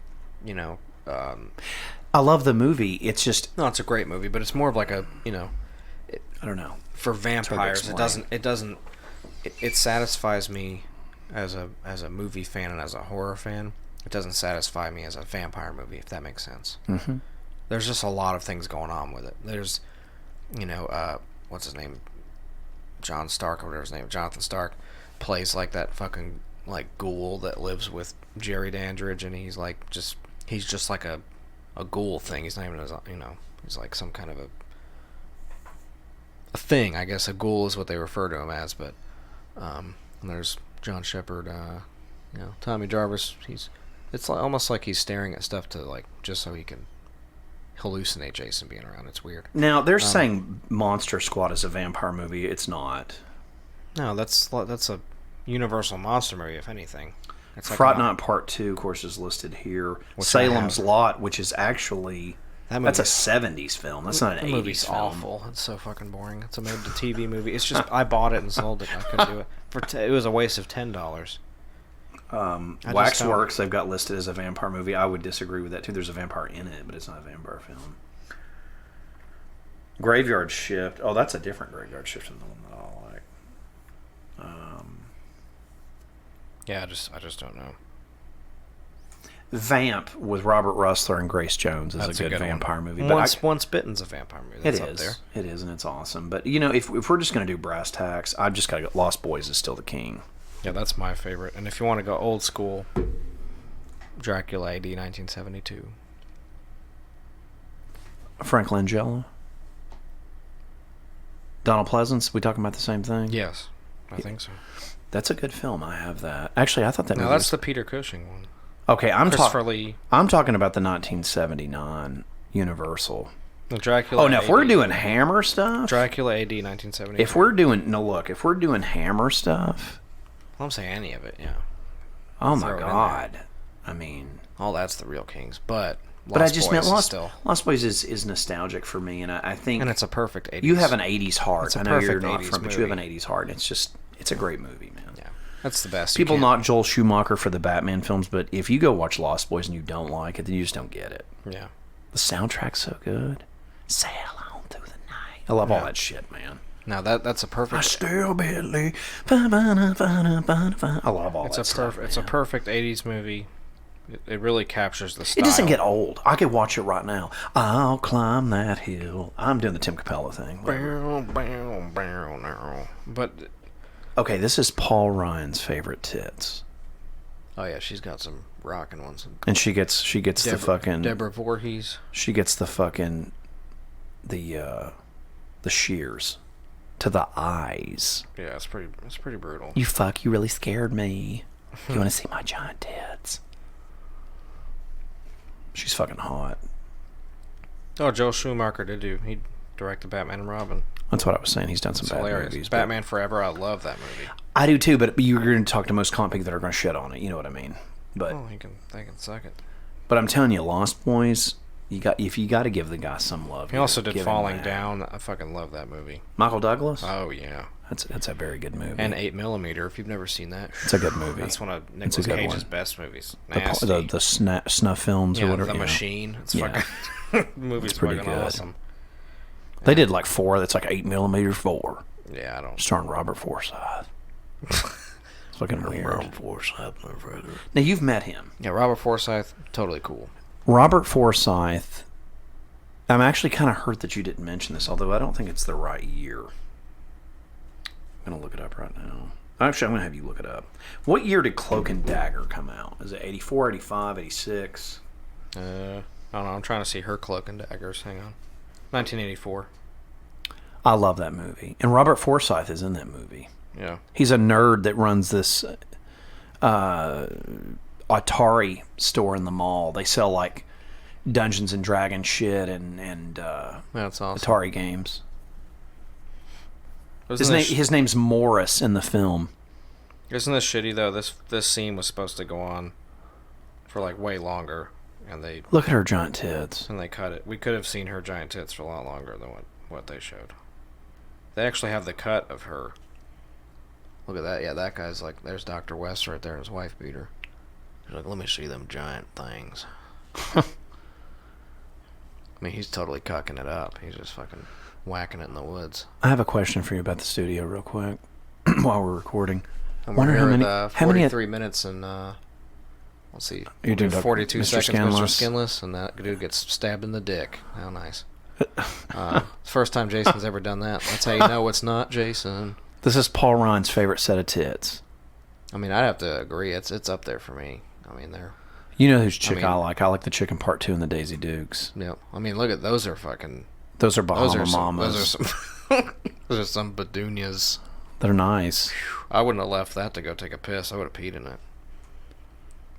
I love the movie. It's just no, it's a great movie, but it's more of like a I don't know. for vampires. explain. It satisfies me as a movie fan and as a horror fan. It doesn't satisfy me as a vampire movie, if that makes sense. Mm-hmm. There's just a lot of things going on with it. There's, what's his name? John Stark, or whatever his name, Jonathan Stark, plays like that fucking like ghoul that lives with Jerry Dandridge, and he's just like a ghoul thing. He's not even he's like some kind of a thing. I guess a ghoul is what they refer to him as. But and there's John Shepherd, Tommy Jarvis. It's almost like he's staring at stuff to like just so he can hallucinate Jason being around. It's weird. Now they're saying Monster Squad is a vampire movie. It's not. No, that's a Universal monster movie, if anything. It's like Fright Night Part 2, of course, is listed here. Which Salem's I have. Lot, which is actually that's a 70s film. That's not an 80s movie's film. awful. It's so fucking boring. It's a made-to-TV movie. It's just I bought it and sold it. I couldn't do it. It was a waste of $10. Waxworks, they've got listed as a vampire movie. I would disagree with that too. There's a vampire in it, but it's not a vampire film. Graveyard Shift. Oh, that's a different Graveyard Shift than the one that I like. Yeah, I just don't know. Vamp with Robert Russler and Grace Jones is That's a good vampire one. movie. Once Bitten's a vampire movie. That's up there. It is, and it's awesome. But, you know, if we're just going to do brass tacks, I've just got to go. Lost Boys is still the king. Yeah, that's my favorite. And if you want to go old school, Dracula AD 1972. Frank Langella. Donald Pleasance. We talking about the same thing? Yes, I think so. That's a good film. I have that. Actually, I thought that No, movie that's was... the Peter Cushing one. Okay, Christopher Lee. I'm talking about the 1979 Universal. The Dracula. Oh, now, if AD. we're doing Hammer stuff... Dracula AD 1972. If we're doing... No, look, if we're doing Hammer stuff... I don't say any of it, yeah. Oh, Throw my it in God. I mean... Oh, that's the real Kings. But I just meant still. Lost Boys is nostalgic for me, and I think... And it's a perfect 80s. You have an 80s heart. It's a I know you're perfect not 80s from, but you have an movie. 80s heart, and it's a great movie, man. Yeah, that's the best. People you knock Joel Schumacher for the Batman films, but if you go watch Lost Boys and you don't like it, then you just don't get it. Yeah. The soundtrack's so good. Sail on through the night. I love all that shit, man. Now that's a perfect. I still believe. I love all that stuff. It's a perfect 80s movie. It really captures the style. It doesn't get old. I could watch it right now. I'll climb that hill. I'm doing the Tim Capella thing. But Okay, this is Paul Ryan's favorite tits, oh yeah, she's got some rocking ones. and she gets the fucking Deborah Voorhees. she gets the fucking the shears to the eyes. Yeah, it's pretty brutal. You fuck, you really scared me. You want to see my giant tits? She's fucking hot. Oh, Joel Schumacher he directed Batman and Robin. That's what I was saying. He's done some It's bad hilarious. movies. but- Batman Forever, I love that movie. I do too, but you're going to talk to most comic people that are going to shit on it. You know what I mean? But Oh, they can suck it. but I'm telling you, Lost Boys. You got to give the guy some love. He also did give him Falling that. Down. I fucking love that movie. Michael Douglas. Oh yeah. That's a very good movie. And 8mm. If you've never seen that, it's a good movie. that's one of It's a Nicolas good Cage's one. best movies. the Nasty. snuff films or Yeah, whatever. The yeah. Machine. It's Yeah. fucking movie's pretty fucking good. awesome. They did like 4. That's like 8mm 4, Yeah, I don't. starring Robert Forsythe. It's fucking weird. Robert Forsythe, my brother. Now you've met him, Yeah, Robert Forsythe, totally cool. Robert Forsythe. I'm actually kind of hurt that you didn't mention this, although I don't think it's the right year. I'm gonna look it up right now. Actually, I'm gonna have you look it up. What year did Cloak and Dagger come out? Is it 84, 85, 86? I don't know. I'm trying to see her Cloak and Daggers. Hang on. 1984. I love that movie, and Robert Forsythe is in that movie. Yeah. He's a nerd that runs this Atari store in the mall. They sell like Dungeons and Dragons shit and That's awesome. Atari games. Isn't His name's Morris in the film. Isn't this shitty though? This scene was supposed to go on for like way longer, and they Look at her giant tits. cut it. We could have seen her giant tits for a lot longer than what they showed. They actually have the cut of her. Look at that. Yeah, that guy's like, there's Dr. West right there, and his wife beater. He's like, let me see them giant things. I mean, he's totally cucking it up. He's just fucking whacking it in the woods. I have a question for you about the studio real quick while we're recording. And Wonder we're how here many- at how many- 43 minutes and, let's see. You're doing 42 Mr. seconds, Skinless. Mr. Skinless, and that dude gets stabbed in the dick. How nice. First time Jason's ever done that. That's how you know it's not Jason. This is Paul Ryan's favorite set of tits. I mean, I'd have to agree. It's up there for me. I mean, they're... You know whose chick I mean- like? I like the chick in Part 2 and the Daisy Dukes. Yeah. I mean, look at those are fucking... Those are Bahama Those are Mamas. some... those are some bedunias. They're nice. I wouldn't have left that to go take a piss. I would have peed in it.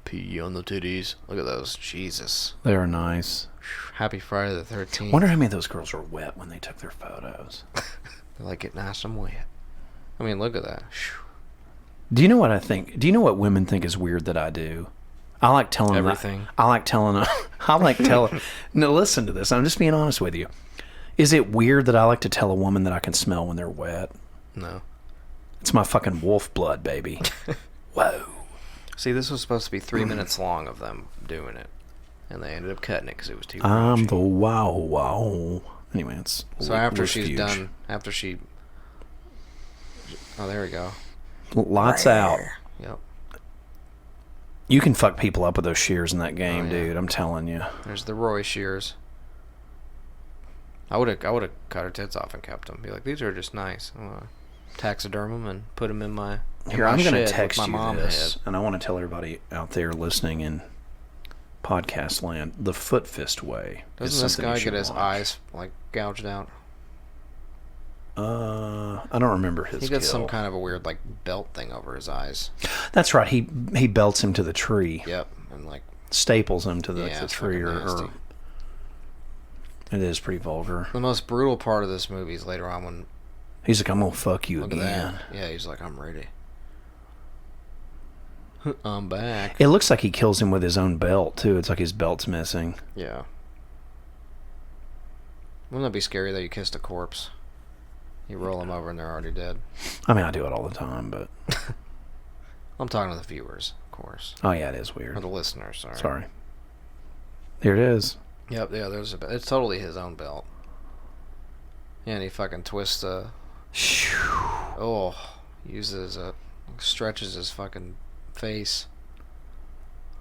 Pee on the titties. Look at those. Jesus. They are nice. Happy Friday the 13th. Wonder how many of those girls were wet when they took their photos. They like it nice and wet. I mean, look at that. Do you know what I think? Do you know what women think is weird that I do? I like telling them. Everything. I like telling them. I like telling. No, listen to this. I'm just being honest with you. Is it weird that I like to tell a woman that I can smell when they're wet? No. It's my fucking wolf blood, baby. Whoa. See, this was supposed to be 3 minutes long of them doing it, and they ended up cutting it because it was too. I'm raunchy. the wow. Anyway, it's So after she's huge. done, oh, there we go. Lights out. Yep. You can fuck people up with those shears in that game, Oh, yeah. dude. I'm telling you. There's the Roy shears. I would have cut her tits off and kept them. Be like, these are just nice. I'm gonna taxiderm them and put them in my. Here, I'm going going to to text my you mom this, head. and I want to tell everybody out there listening in podcast land, the foot fist way. is Doesn't this something you guy should get his watch. eyes like gouged out? I don't remember his He gets some kill. kind of a weird like belt thing over his eyes. That's right. He belts him to the tree. Yep, and like Staples him to the it's tree, fucking nasty. or it is pretty vulgar. The most brutal part of this movie is later on when He's like, I'm gonna fuck you look again. at that. Yeah, he's like, I'm ready. I'm back. It looks like he kills him with his own belt too. It's like his belt's missing. Yeah. Wouldn't that be scary though? You kissed a corpse. You roll them over and they're already dead. I mean, I do it all the time, but I'm talking to the viewers, of course. oh yeah, it is weird. Or the listeners, sorry. Sorry. Here it is. Yep, yeah, there's a it's totally his own belt. Yeah, and he fucking twists uses stretches his fucking face.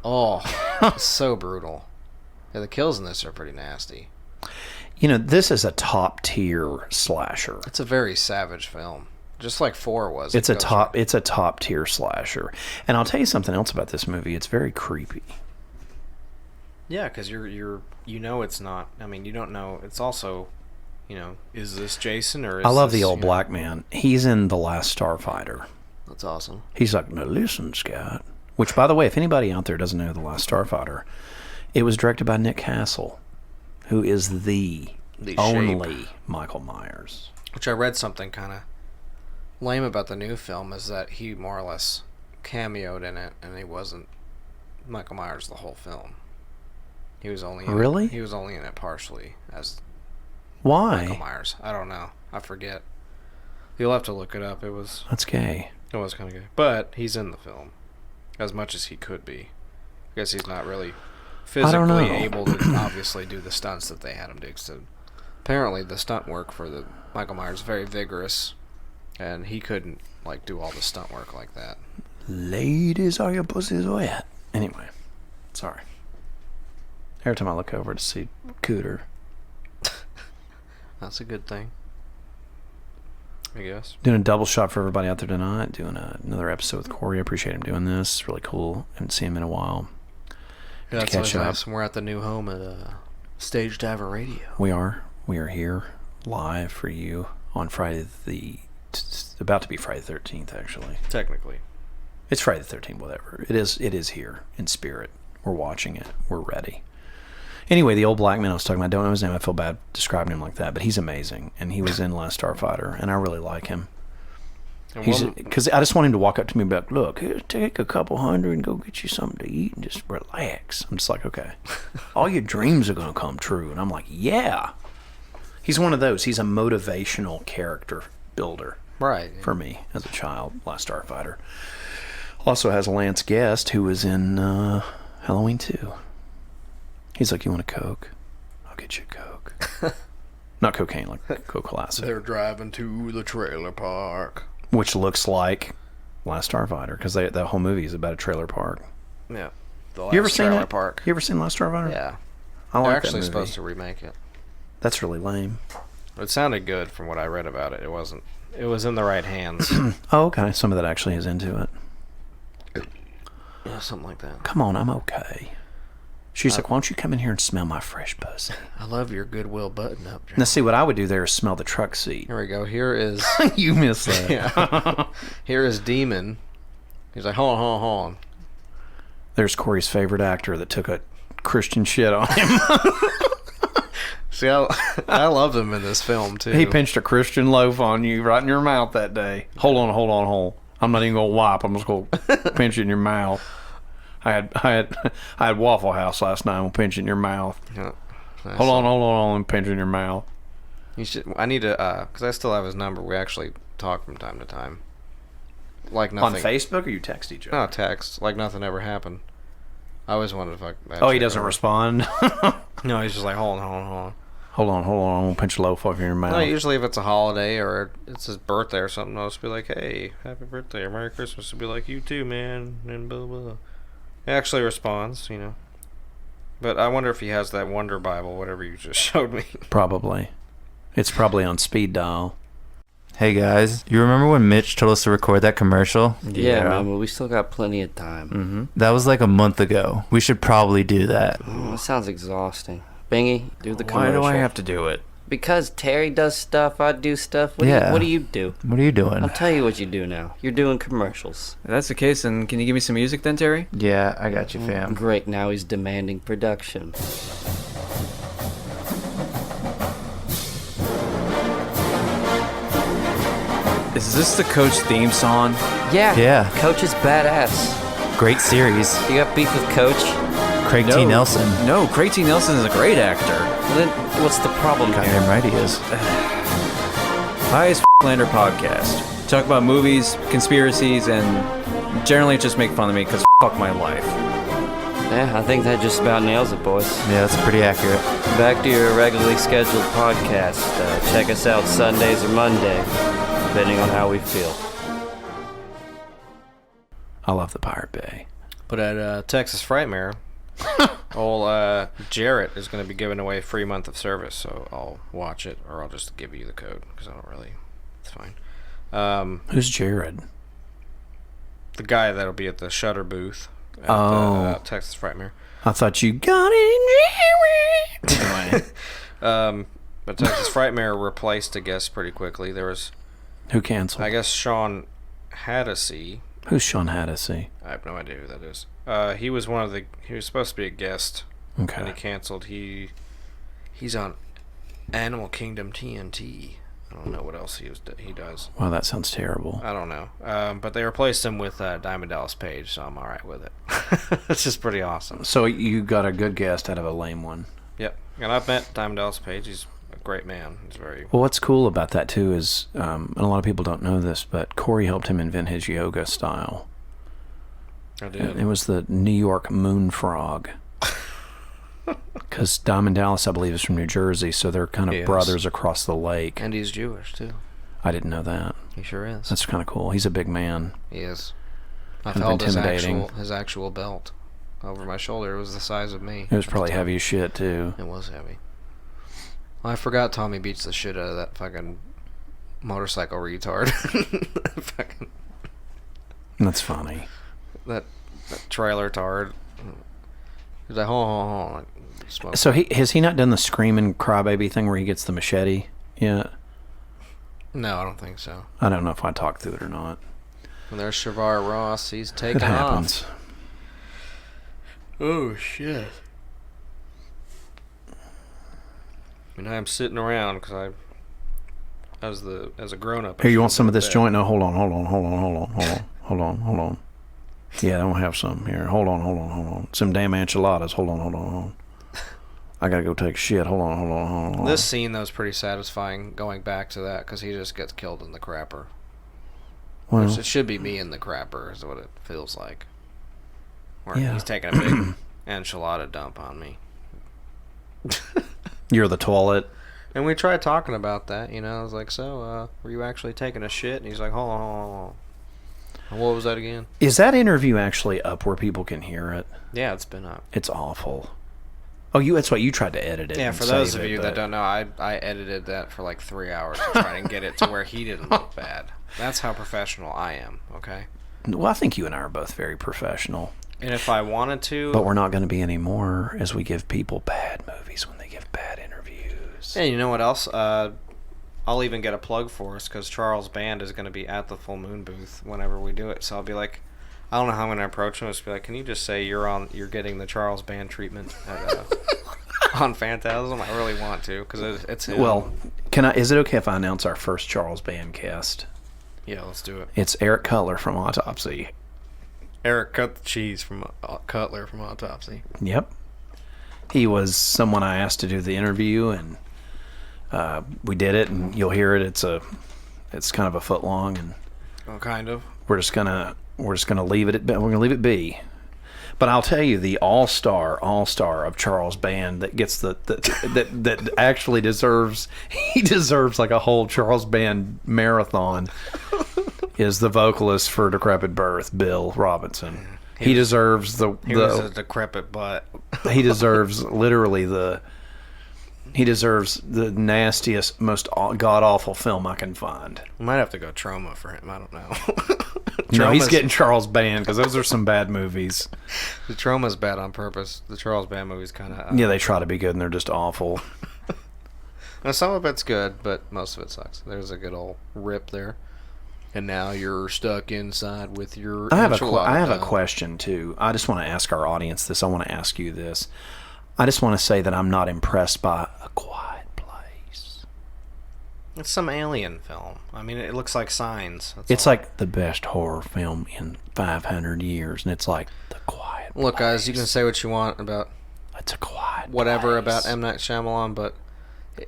Oh, it's so brutal. Yeah, the kills in this are pretty nasty. You know, this is a top tier slasher. It's a very savage film, just like 4 was. It's It a goes top. It's a top tier slasher. And I'll tell you something else about this movie. It's very creepy. Yeah, because you know it's not. I mean, you don't know. It's also, is this Jason or? Is I love this, the old black man. He's in The Last Starfighter. That's awesome. He's like, now listen, Scott. Which, by the way, if anybody out there doesn't know The Last Starfighter, it was directed by Nick Castle, who is the only Michael Myers. Which I read something kind of lame about the new film is that he more or less cameoed in it, and he wasn't Michael Myers the whole film. He was only Really? He was only in it partially as Why? Michael Myers. I don't know. I forget. You'll have to look it up. It was That's gay. kind of good, but he's in the film as much as he could be. I guess he's not really don't know. physically able to obviously do the stunts that they had him do. So apparently, the stunt work for the Michael Myers is very vigorous, and he couldn't like do all the stunt work like that. Ladies, are your pussies wet? Anyway, sorry. Every time I look over to see Cooter. That's a good thing, I guess. Doing a double shot for everybody out there tonight. Doing another episode with Corey. I appreciate him doing this. It's really cool. Haven't seen him in a while. Yeah, that's catch always up. nice. We're at the new home at Stage Diver Radio. We are here live for you on Friday about to be Friday the 13th, actually. Technically, It's Friday the 13th, whatever. It is here in spirit. We're watching it. We're ready. Anyway, the old black man I was talking about, I don't know his name. I feel bad describing him like that, but he's amazing. And he was in Last Starfighter, and I really like him. Because I just want him to walk up to me and be like, look, here, take a couple $100 and go get you something to eat and just relax. I'm just like, okay. All your dreams are going to come true. And I'm like, yeah. He's one of those. He's a motivational character builder. right? For me as a child. Last Starfighter. Also has Lance Guest, who was in Halloween 2. He's like, you want a Coke? I'll get you a Coke. Not cocaine, like Coke Classic. They're driving to the trailer park. Which looks like Last Starfighter, because that whole movie is about a trailer park. Yeah. You ever seen trailer that? park? You ever seen Last Starfighter? Yeah. I They're like actually that movie. supposed to remake it. That's really lame. It sounded good from what I read about it. It wasn't. It was in the right hands. Oh, okay. Some of that actually is into it. Yeah, something like that. Come on, I'm okay. She's like, why don't you come in here and smell my fresh pussy? I love your Goodwill button-up, John. Now, see, what I would do there is smell the truck seat. Here we go. Here is... You missed that. yeah. Here is Demon. He's like, hold on. There's Corey's favorite actor that took a Christian shit on him. See, I love him in this film, too. He pinched a Christian loaf on you right in your mouth that day. Hold on. I'm not even going to wipe. I'm just going to pinch it in your mouth. I had Waffle House last night. I'm pinching your mouth. Yeah. Hold on. I'm pinching your mouth. You should. I need to, because I still have his number. We actually talk from time to time. like nothing. On Facebook, or you text each other? No, text. Like nothing ever happened. I always wondered if I... Oh, he doesn't respond? No, he's just like, hold on. Hold on. I'm going to pinch a loaf off your mouth. No, usually if it's a holiday or it's his birthday or something, I'll just be like, hey, happy birthday or Merry Christmas. He'll be like, you too, man, and blah, blah. He actually responds, But I wonder if he has that Wonder Bible, whatever you just showed me. Probably. It's probably on speed dial. Hey guys, you remember when Mitch told us to record that commercial? Yeah, man, but we still got plenty of time. Mm-hmm. That was like a month ago. We should probably do that. Oh, that sounds exhausting. Bingy, do the commercial. Why do I have to do it? Because Terry does stuff, I do stuff. What do you do? What are you doing? I'll tell you what you do now. You're doing commercials. If that's the case, then can you give me some music then, Terry? Yeah, I got you, fam. Great, now he's demanding production. Is this the Coach theme song? Yeah. Coach is badass. Great series. You got beef with Coach? Craig T. Nelson. No, Craig T. Nelson is a great actor. Well, then what's the problem here? Goddamn right he is. Highest Lander podcast. Talk about movies, conspiracies, and generally just make fun of me because fuck my life. Yeah, I think that just about nails it, boys. Yeah, that's pretty accurate. Back to your regularly scheduled podcast. Check us out Sundays or Monday, depending on how we feel. I love the Pirate Bay. But at Texas Frightmare, old Jarrett is going to be giving away a free month of service, so I'll watch it, or I'll just give you the code, because I don't really... It's fine. Who's Jared? The guy that'll be at the Shutter booth at Texas Frightmare. I thought you got it, Jared. Anyway. But Texas Frightmare replaced a guest pretty quickly. There was... Who canceled? I guess Sean Hattasey. Who's Sean Hattasey? I have no idea who that is. He was he was supposed to be a guest. Okay. And he canceled. He's on Animal Kingdom TNT. I don't know what else he does. Wow, that sounds terrible. I don't know. But they replaced him with Diamond Dallas Page, so I'm all right with it. It's just pretty awesome. So you got a good guest out of a lame one. Yep. And I've met Diamond Dallas Page. He's a great man. He's very... Well, what's cool about that, too, is, and a lot of people don't know this, but Corey helped him invent his yoga style. I did. It was the New York Moon Frog. Because Diamond Dallas, I believe, is from New Jersey, so they're kind of brothers across the lake. And he's Jewish, too. I didn't know that. He sure is. That's kind of cool. He's a big man. He is. I Kind of felt intimidating. his actual belt over my shoulder. It was the size of me. It was probably heavy as shit, too. It was heavy. I forgot Tommy beats the shit out of that fucking motorcycle retard. Fucking That's funny. that trailer tard. He's like, hold on. Like, smoke. So has he not done the screaming crybaby thing where he gets the machete yet? No, I don't think so. I don't know if I talked through it or not. And there's Shavar Ross. He's taking It happens. off. Oh, shit. I mean, I'm sitting around because as a grown-up. Here, you want some of this joint? No, hold on. Yeah, I don't have some here. Hold on. Some damn enchiladas. Hold on. I gotta go take a shit. Hold on. This scene, though, is pretty satisfying going back to that because he just gets killed in the crapper. Well, Which it should be me in the crapper is what it feels like. Where Yeah. he's taking a big enchilada dump on me. you're the toilet. And we tried talking about that, I was like, so, were you actually taking a shit? And he's like, hold on. And what was that again? Is that interview actually up where people can hear it? Yeah, it's been up. It's awful. Oh, that's what you tried to edit it. Yeah, and for those save of it, you but- that don't know, I edited that for like 3 hours to try and get it to where he didn't look bad. That's how professional I am, okay? Well, I think you and I are both very professional. And if I wanted to... But we're not going to be anymore as we give people bad movies when they give bad interviews. Hey, you know what else? I'll even get a plug for us because Charles Band is going to be at the Full Moon booth whenever we do it. So I'll be like, I don't know how I'm going to approach him. I'll just be like, can you just say you're getting the Charles Band treatment on Phantasm? I really want to because it's him. Well, is it okay if I announce our first Charles Band cast? Yeah, let's do it. It's Eric Cutler from Autopsy. Eric cut the cheese from Cutler from Autopsy. Yep. He was someone I asked to do the interview, and we did it, and you'll hear it. It's kind of a foot long, and kind of. We're just gonna leave it at we're gonna leave it be. But I'll tell you, the all-star of Charles Band that gets that actually deserves like a whole Charles Band marathon is the vocalist for Decrepit Birth, Bill Robinson. He deserves the was a decrepit butt. He deserves literally he deserves the nastiest, most god-awful film I can find. We might have to go Trauma for him. I don't know. No, he's getting Charles Band because those are some bad movies. The Trauma's bad on purpose. The Charles Band movie's kind of... yeah, they try to be good and they're just awful. Now, some of it's good, but most of it sucks. There's a good old rip there. And now you're stuck inside with your... I have a question, too. I just want to ask our audience this. I want to ask you this. I just want to say that I'm not impressed by A Quiet Place. It's some alien film. I mean, it looks like Signs. It's like the best horror film in 500 years, and it's like The Quiet Place. Look, guys, you can say what you want about... It's a quiet whatever place. about M. Night Shyamalan, but...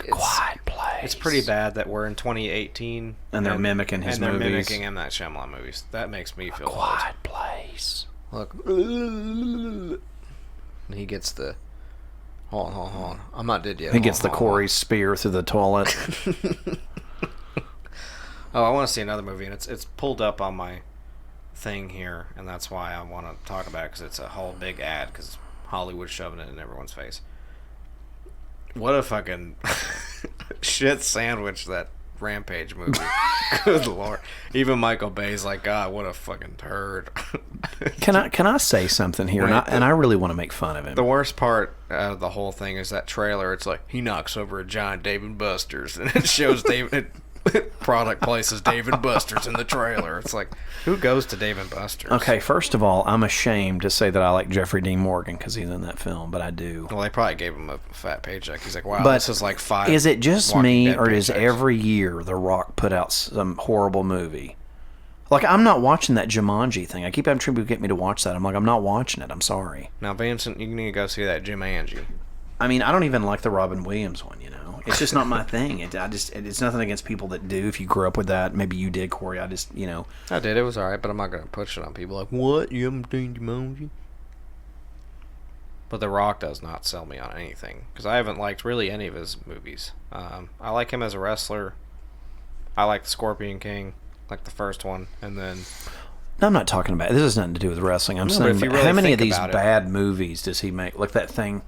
Quiet Place. It's pretty bad that we're in 2018 and they're mimicking his movies. And they're mimicking M. Night Shyamalan movies. That makes me feel Quiet Place. Look. And he gets the... Hold on. I'm not dead yet. He gets the Corey spear through the toilet. Oh, I want to see another movie, and it's pulled up on my thing here, and that's why I want to talk about it, because it's a whole big ad, because Hollywood's shoving it in everyone's face. What a fucking shit sandwich that Rampage movie. Good lord. Even Michael Bay's like, God, what a fucking turd. Can I say something here? And I really want to make fun of him. The worst part of the whole thing is that trailer. It's like, he knocks over a giant Dave & Buster's, and it shows product places Dave & Buster's in the trailer. It's like, who goes to Dave & Buster's? Okay, first of all, I'm ashamed to say that I like Jeffrey Dean Morgan because he's in that film, but I do. Well, they probably gave him a fat paycheck. He's like, wow, but this is like 5. Is it just me, or does paychecks. every year The Rock put out some horrible movie? Like, I'm not watching that Jumanji thing. I keep having people get me to watch that. I'm like, I'm not watching it. I'm sorry. Now, Vincent, you need to go see that Jumanji. I mean, I don't even like the Robin Williams one, you know. It's just not my thing. It's nothing against people that do. If you grew up with that, maybe you did, Corey. I just, you know. I did. It was all right, but I'm not going to push it on people. Like, what? You haven't seen Jumanji? But The Rock does not sell me on anything, because I haven't liked really any of his movies. I like him as a wrestler. I like The Scorpion King, like the first one, and then... No, I'm not talking about... This has nothing to do with wrestling. I'm saying, really how many of these bad movies does he make? Like that thing...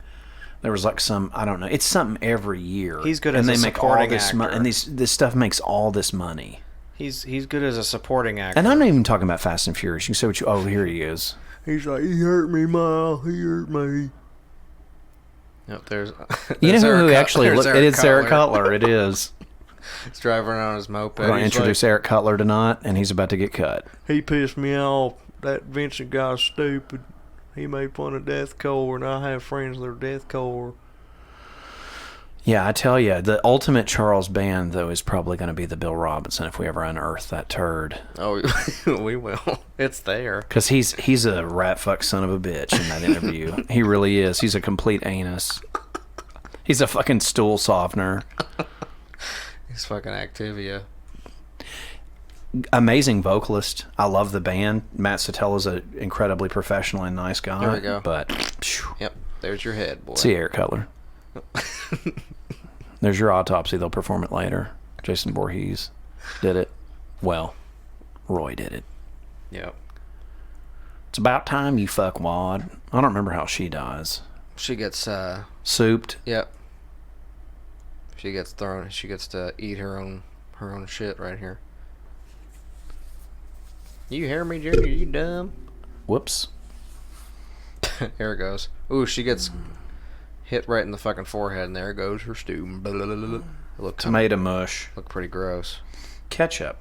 There was like some, I don't know. It's something every year. He's good as a supporting actor. And this stuff makes all this money. He's good as a supporting actor. And I'm not even talking about Fast and Furious. You can say what you... Oh, here he is. He's like, he hurt me, Ma. He hurt me. Yep, there's you know who actually... It's Eric Cutler. It is. He's driving around on his moped. We're going to introduce Eric Cutler tonight, and he's about to get cut. He pissed me off. That Vincent guy's stupid. He made fun of deathcore, and I have friends that are deathcore. Yeah, I tell you, the ultimate Charles Band, though, is probably going to be the Bill Robinson if we ever unearth that turd. Oh, we will. It's there. Because he's a rat fuck son of a bitch in that interview. He really is. He's a complete anus. He's a fucking stool softener. He's fucking Activia. Amazing vocalist. I love the band. Matt Satella's an incredibly professional and nice guy. There we go. But yep, there's your head, boy. See Eric Cutler. There's your autopsy. They'll perform it later. Jason Voorhees did it. Well, Roy did it. Yep. It's about time you fuck wad. I don't remember how she dies. She gets souped. Yep. She gets thrown. She gets to eat her own shit right here. You hear me, Junior? You dumb? Whoops. There it goes. Ooh, she gets hit right in the fucking forehead, and there goes her stew. Look, tomato mush. Look pretty gross. Ketchup.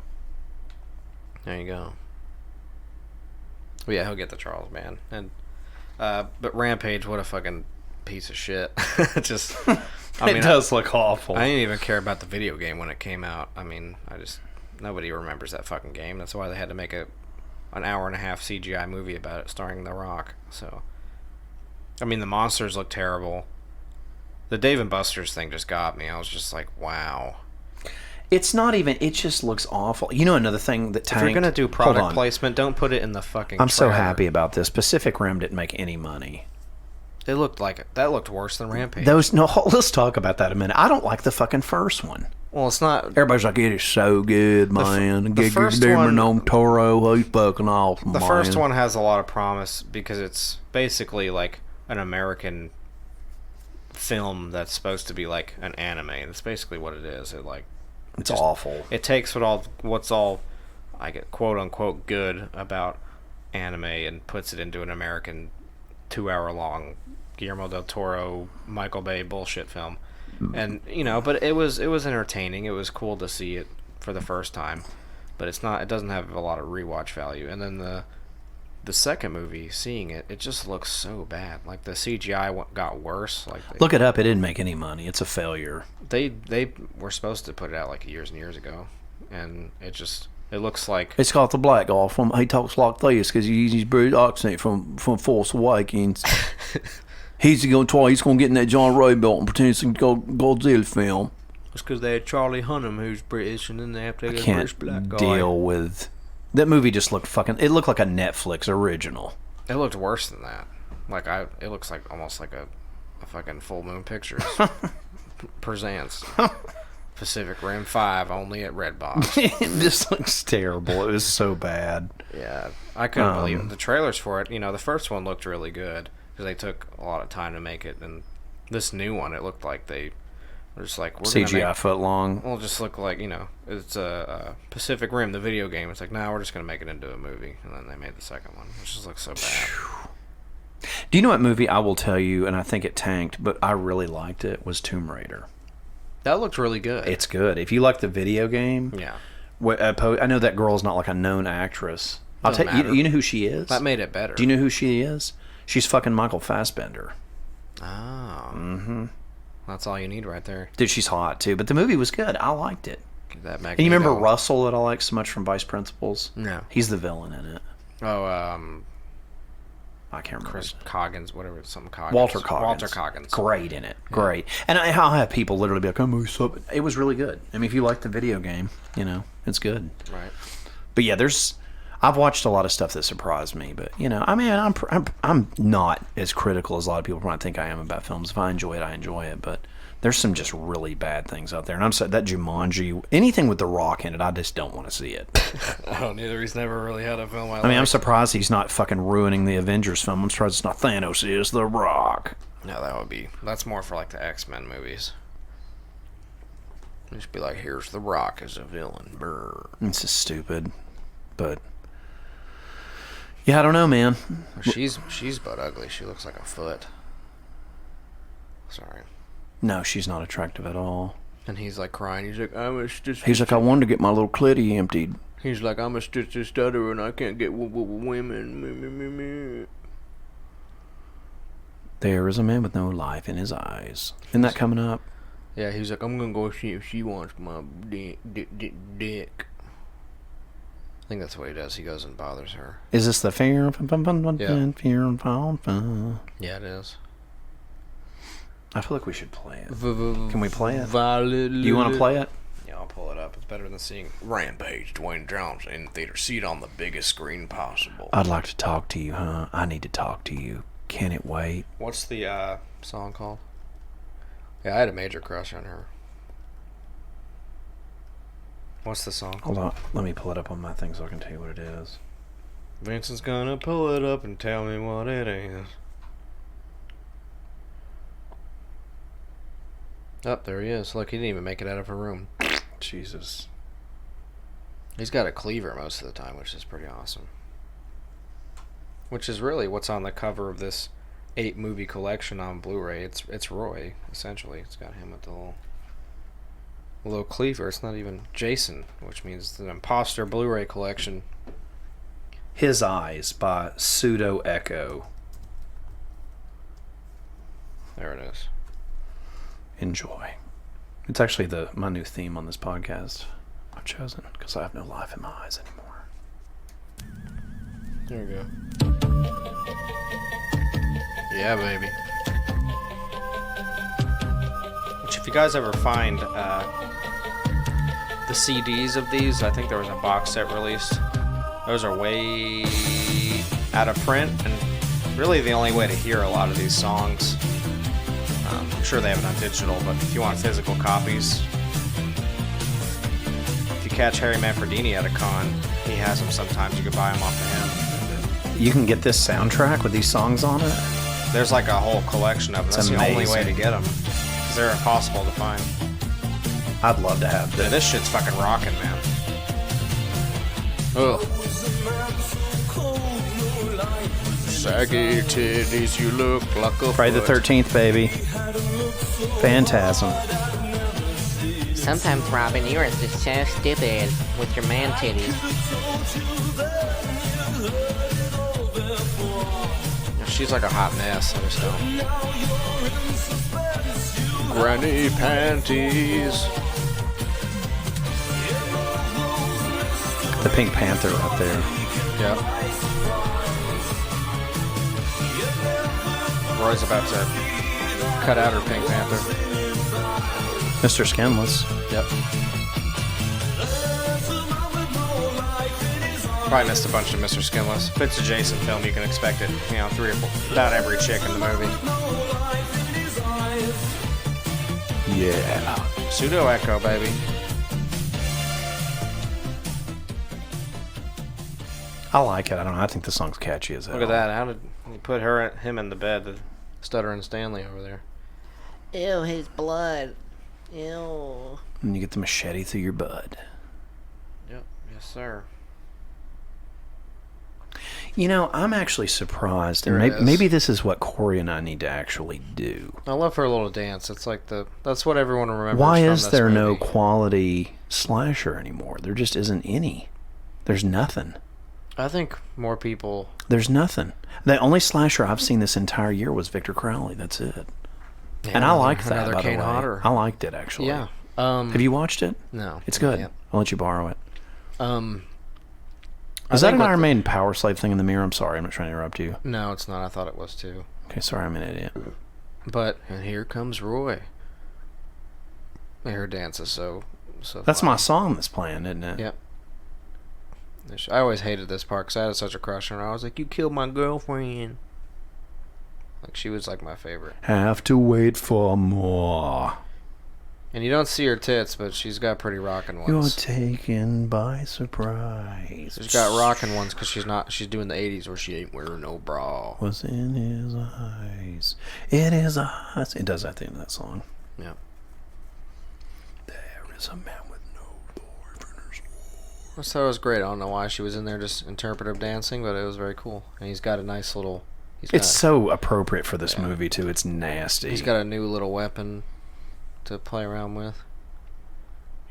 There you go. Well, yeah, he'll get the Charles man. And but Rampage, what a fucking piece of shit. Just, I mean, it does look awful. I didn't even care about the video game when it came out. I mean, nobody remembers that fucking game. That's why they had to make an hour and a half CGI movie about it starring The Rock. So, I mean, the monsters look terrible. The Dave & Buster's thing just got me. I was just like, wow. It's not even. It just looks awful. You know, another thing that tanked. If you're gonna do product placement, don't put it in the fucking. I'm so trailer. happy about this. Pacific Rim didn't make any money. It looked like that looked worse than Rampage. Let's talk about that a minute. I don't like the fucking first one. Well, it's not. Everybody's like, it is so good, man. The first one, Toro, he's fucking awesome. The first one has a lot of promise because it's basically like an American film that's supposed to be like an anime. That's basically what it is. It's awful. It takes what's all I get quote unquote good about anime and puts it into an American 2-hour long Guillermo del Toro, Michael Bay bullshit film. And but it was entertaining. It was cool to see it for the first time, but it doesn't have a lot of rewatch value. And then the second movie, seeing it just looks so bad. Like the CGI got worse. Look it up. It didn't make any money. It's a failure. They were supposed to put it out like years and years ago, and it looks like it's got the black guy he talks like this because he uses his British accent from Force Awakens. He's gonna get in that John Ray belt and pretend it's a Godzilla film. It's because they had Charlie Hunnam, who's British, and then they have to get a British black guy. Deal with that movie. Just looked it looked like a Netflix original. It looked worse than that. It looks like almost like a fucking Full Moon Pictures presents Pacific Rim 5 only at Redbox. It just looks terrible. It was so bad. Yeah, I couldn't believe it. The trailers for it. The first one looked really good because they took a lot of time to make it, and this new one, it looked like they were just like, we're CGI foot long. Well, just look like it's a Pacific Rim, the video game. It's like, we're just gonna make it into a movie, and then they made the second one, which just looks so bad. Do you know what movie I will tell you, and I think it tanked, but I really liked it, was Tomb Raider. That looked really good. It's good. If you like the video game, yeah. I know that girl's not like a known actress. I'll tell you. You know who she is? That made it better. Do you know who she is? She's fucking Michael Fassbender. Oh. Mm-hmm. That's all you need right there. Dude, she's hot too. But the movie was good. I liked it. And you remember Russell that I like so much from Vice Principals? No. He's the villain in it. Oh, I can't remember. Chris Coggins, whatever, something Coggins. Walter Coggins. Walter Coggins. Great in it. Great. And I'll have people literally be like, it was really good. I mean, if you like the video game, it's good. Right. But yeah, I've watched a lot of stuff that surprised me, but I mean, I'm not as critical as a lot of people might think I am about films. If I enjoy it, I enjoy it. But there's some just really bad things out there, and I'm sorry, that Jumanji, anything with The Rock in it, I just don't want to see it. I don't either. He's never really had a film I mean, I'm surprised he's not fucking ruining the Avengers film. I'm surprised it's not Thanos. It's The Rock. No, that's more for like the X-Men movies. Just be like, here's The Rock as a villain. Brr. It's just stupid, but. Yeah, I don't know, man. She's butt ugly. She looks like a foot. Sorry. No, she's not attractive at all. And he's like crying. He's like, I wanted to get my little clitty emptied. He's like, I'm a stutterer and I can't get women. There is a man with no life in his eyes. Isn't that coming up? Yeah, he's like, I'm gonna go see if she wants my dick. I think that's what he does. He goes and bothers her. Is this the fear? Yeah, it is. I feel like we should play it. Can we play it? Do you want to play it? Yeah, I'll pull it up. It's better than seeing Rampage, Dwayne Johnson in the theater. See it on the biggest screen possible. I'd like to talk to you, huh? I need to talk to you. Can it wait? What's the song called? Yeah, I had a major crush on her. What's the song? Hold on. Let me pull it up on my thing so I can tell you what it is. Vincent's gonna pull it up and tell me what it is. Oh, there he is. Look, he didn't even make it out of her room. Jesus. He's got a cleaver most of the time, which is pretty awesome. Which is really what's on the cover of this 8-movie collection on Blu-ray. It's Roy, essentially. It's got him with the little cleaver. It's not even Jason, which means it's an imposter Blu-ray collection. His Eyes by Pseudo Echo. There it is. Enjoy. It's actually my new theme on this podcast I've chosen because I have no life in my eyes anymore. There we go. Yeah, baby. Which, if you guys ever find the the CDs of these. I think there was a box set released. Those are way out of print, and really the only way to hear a lot of these songs. I'm sure they have it on digital, but if you want physical copies, if you catch Harry Manfredini at a con, he has them sometimes. You can buy them off of him. You can get this soundtrack with these songs on it? There's like a whole collection of them. That's the only way to get them, because they're impossible to find. I'd love to have this. Yeah, this shit's fucking rocking, man. Ugh. Saggy titties, you look like a Friday the 13th, baby. Phantasm. Sometimes, Robin, you are just so stupid with your man titties. She's like a hot mess, I just don't. Granny panties. The Pink Panther up there. Yep. Roy's about to cut out her Pink Panther. Mr. Skinless. Yep. Probably missed a bunch of Mr. Skinless. If it's a Jason film, you can expect it. You know, 3 or 4, about every chick in the movie. Yeah. Pseudo Echo, baby. I like it. I don't know. I think the song's catchy as hell. Look at that. How did he put him in the bed? The Stuttering Stanley over there. Ew, his blood. Ew. And you get the machete through your bud. Yep. Yes, sir. You know, I'm actually surprised, and maybe this is what Corey and I need to actually do. I love her little dance. It's like that's what everyone remembers. Why from is this there movie. no quality slasher anymore? There just isn't any. There's nothing. I think more people. There's nothing. The only slasher I've seen this entire year was Victor Crowley. That's it. Yeah, and I like that. Another by Kane the way. Hodder. I liked it actually. Yeah. Have you watched it? No. It's good. Yeah. I'll let you borrow it. I Is that think an Iron Maiden Power Slave thing in the mirror? I'm sorry, I'm not trying to interrupt you. No, it's not. I thought it was too. Okay, sorry, I'm an idiot. But and here comes Roy. Her dance is so. That's funny. my song that's playing, isn't it? Yep. I always hated this part because I had such a crush on her. I was like, "You killed my girlfriend." Like she was like my favorite. Have to wait for more. And you don't see her tits, but she's got pretty rocking ones. You're taken by surprise. She's got rocking ones because she's doing the 80s where she ain't wearing no bra. Was in his eyes. In his eyes. It does that at the end of that song. Yeah. There is a man with no boyfriend. I thought it was great. I don't know why she was in there just interpretive dancing, but it was very cool. And he's got a nice little... It's so appropriate for this movie, too. It's nasty. He's got a new little weapon to play around with.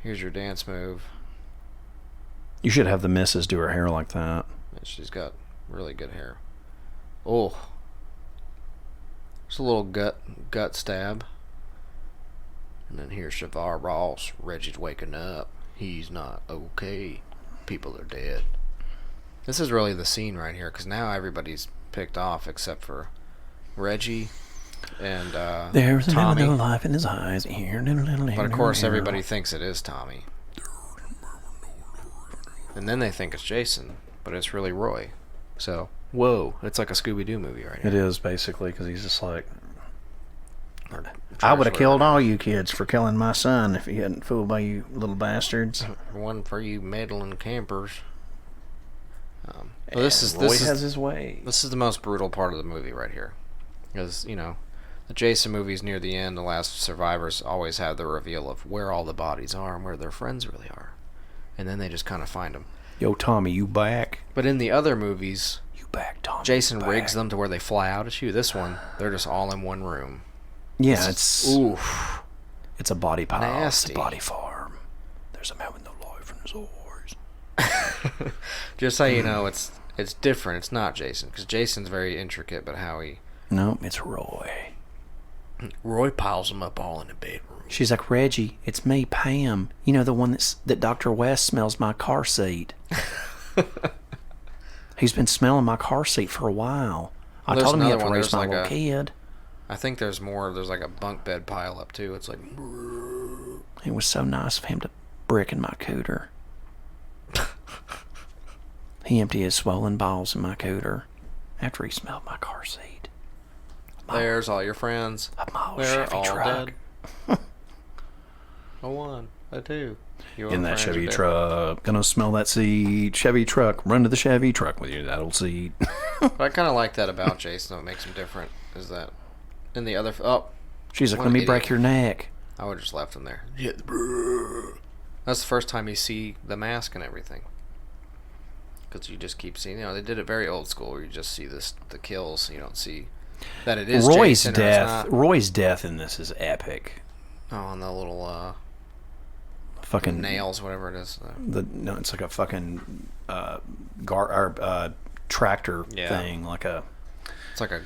Here's your dance move. You should have the missus do her hair like that. And she's got really good hair. Oh. Just a little gut stab. And then here's Shavar Ross. Reggie's waking up. He's not okay. People are dead. This is really the scene right here, because now everybody's picked off except for Reggie and There's Tommy. no life in his eyes. But of course everybody thinks it is Tommy. And then they think it's Jason, but it's really Roy. So, whoa, it's like a Scooby-Doo movie right here. It is, basically, because he's just like... I would have killed all you kids for killing my son if you hadn't fooled by you little bastards. One for you meddling campers. Roy has his way. This is the most brutal part of the movie right here. Because, you know, the Jason movies near the end, the last survivors always have the reveal of where all the bodies are and where their friends really are. And then they just kind of find them. Yo, Tommy, you back? But in the other movies, You back, Tommy. Jason you rigs back. them to where they fly out at you. This one, they're just all in one room. Yeah, it's... Oof. It's a body pile. Nasty. It's a body farm. There's a man with no life in his eyes. Just so you know, it's different. It's not Jason, because Jason's very intricate, but how he... No, it's Roy. Roy piles them up all in the bedroom. She's like, Reggie, it's me, Pam. You know, the one that Dr. West smells my car seat. He's been smelling my car seat for a while. I told him he had to raise my little kid. I think there's more. There's like a bunk bed pile up, too. It's like... It was so nice of him to brick in my cooter. He emptied his swollen balls in my cooter after he smelled my car seat. There's all your friends. They're They're all truck. dead. A 1, a 2. Your In that friends are Chevy dead. truck, gonna smell that seat. Chevy truck, run to the Chevy truck with you, that old seat. But I kind of like that about Jason. What makes him different is that in the other... She's like, what let an me idiot. break your neck. I would have just left him there. That's the first time you see the mask and everything. Because you just keep seeing... they did it very old school where you just see the kills. You don't see that it is Roy's Jason death. or it's not. Roy's death in this is epic. Oh, and the little... Fucking nails, whatever it is. No, it's like a fucking tractor thing, like a. It's like a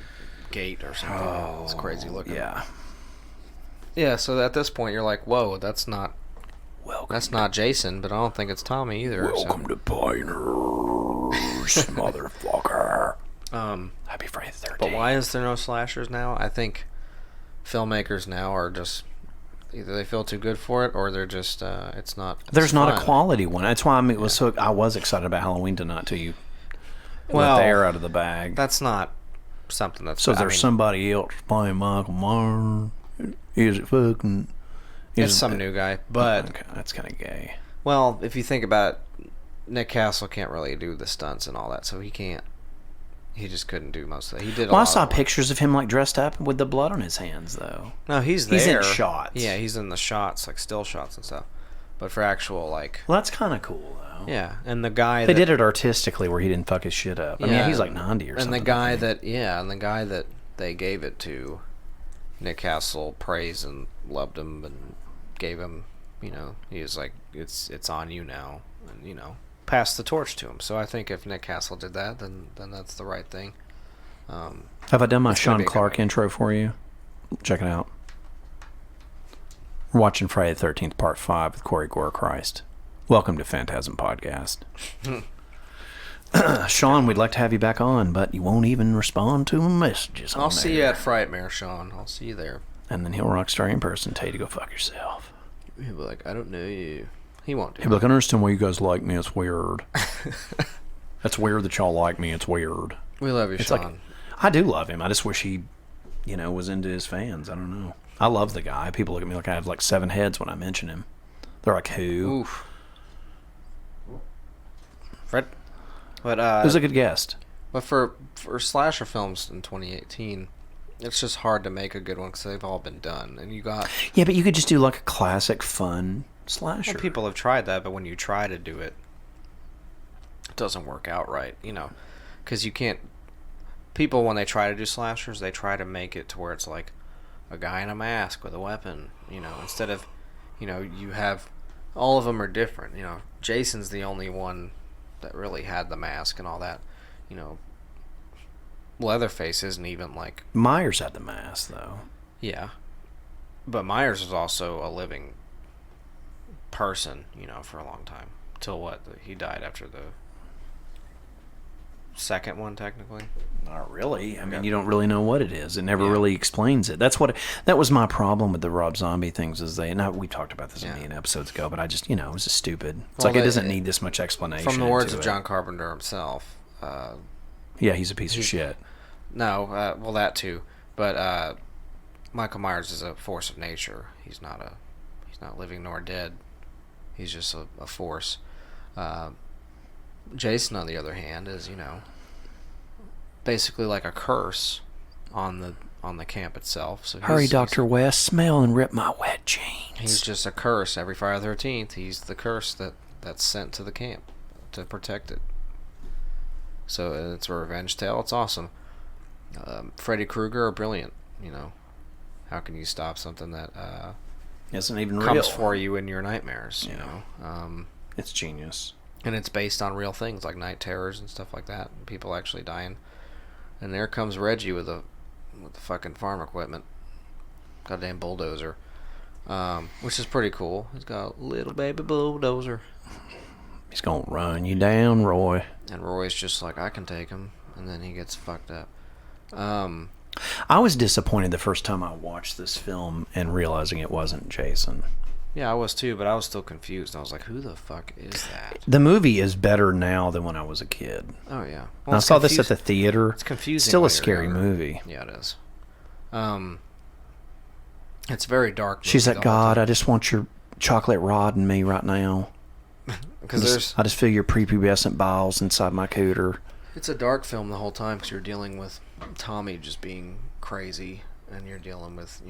gate or something. It's crazy looking. Yeah. Yeah. So at this point, you're like, "Whoa, that's not Jason," but I don't think it's Tommy either. Welcome to Pinehurst, motherfucker. Happy Friday the 13th. But why is there no slashers now? I think filmmakers now are just. Either they feel too good for it, or they're just it's not. There's not fun. a quality one. That's why I was excited about Halloween tonight till you Well, let the air out of the bag. That's not something that's. So there's somebody else playing Michael Myers. Is it fucking? It's some new guy, but okay, that's kind of gay. Well, if you think about it, Nick Castle can't really do the stunts and all that, so he can't. He just couldn't do most of that. He did. Well, I saw pictures of him like dressed up with the blood on his hands, though. No, he's there. He's in shots. Yeah, he's in the shots, like still shots and stuff. But for actual, like... Well, that's kind of cool, though. Yeah, and the guy They did it artistically where he didn't fuck his shit up. I mean, he's like 90 or something. And the guy that... Yeah, and the guy that they gave it to, Nick Castle praised and loved him and gave him, he was like, it's on you now. And, passed the torch to him. So I think if Nick Castle did that, then that's the right thing. Have I done my Sean Clark intro for you? Check it out. We're watching Friday the 13th, Part 5 with Corey Gore-Christ. Welcome to Phantasm Podcast. Sean, we'd like to have you back on, but you won't even respond to messages. I'll see you at Frightmare, Sean. I'll see you there. And then he'll rockstar in person, tell you to go fuck yourself. He'll be like, I don't know you. He won't do He'll be like, I understand why you guys like me. It's weird. That's weird that y'all like me. It's weird. We love you, Sean. Like, I do love him. I just wish he, was into his fans. I don't know. I love the guy. People look at me like I have like 7 heads when I mention him. They're like, who? Oof. Fred? But, he was a good guest. But for slasher films in 2018, it's just hard to make a good one because they've all been done. And you got... Yeah, but you could just do like a classic, fun slasher. Well, people have tried that, but when you try to do it, it doesn't work out right, because you can't... People, when they try to do slashers, they try to make it to where it's like a guy in a mask with a weapon, instead of, you have... All of them are different, Jason's the only one that really had the mask and all that, Leatherface isn't even like... Myers had the mask, though. Yeah. But Myers was also a living person, for a long time. Till what? He died after the second one, technically? Not really. I mean, you don't really know what it is. It never really explains it. That was my problem with the Rob Zombie things. We talked about this a million episodes ago, but I just, it was just stupid. It's it doesn't need this much explanation. From the words of John Carpenter himself. Yeah, he's a piece of shit. No, well, that too. But Michael Myers is a force of nature. He's not living nor dead. He's just a force. Jason, on the other hand, is basically like a curse on the camp itself. So hurry, Dr. West, smell and rip my wet jeans. He's just a curse. Every Friday the 13th, he's the curse that's sent to the camp to protect it. So it's a revenge tale. It's awesome. Freddy Krueger are brilliant. How can you stop something that isn't even comes real for you in your nightmares? It's genius. And it's based on real things like night terrors and stuff like that. And people actually dying. And there comes Reggie with the fucking farm equipment, goddamn bulldozer, which is pretty cool. He's got a little baby bulldozer. He's gonna run you down, Roy. And Roy's just like, I can take him, and then he gets fucked up. I was disappointed the first time I watched this film and realizing it wasn't Jason. Yeah, I was too, but I was still confused. I was like, who the fuck is that? The movie is better now than when I was a kid. Oh, yeah. Well, I saw this at the theater. It's confusing. Still a scary movie. Yeah, it is. It's very dark. She's like, God, I just want your chocolate rod in me right now. Because I just feel your prepubescent bowels inside my cooter. It's a dark film the whole time because you're dealing with Tommy just being crazy, and you're dealing with,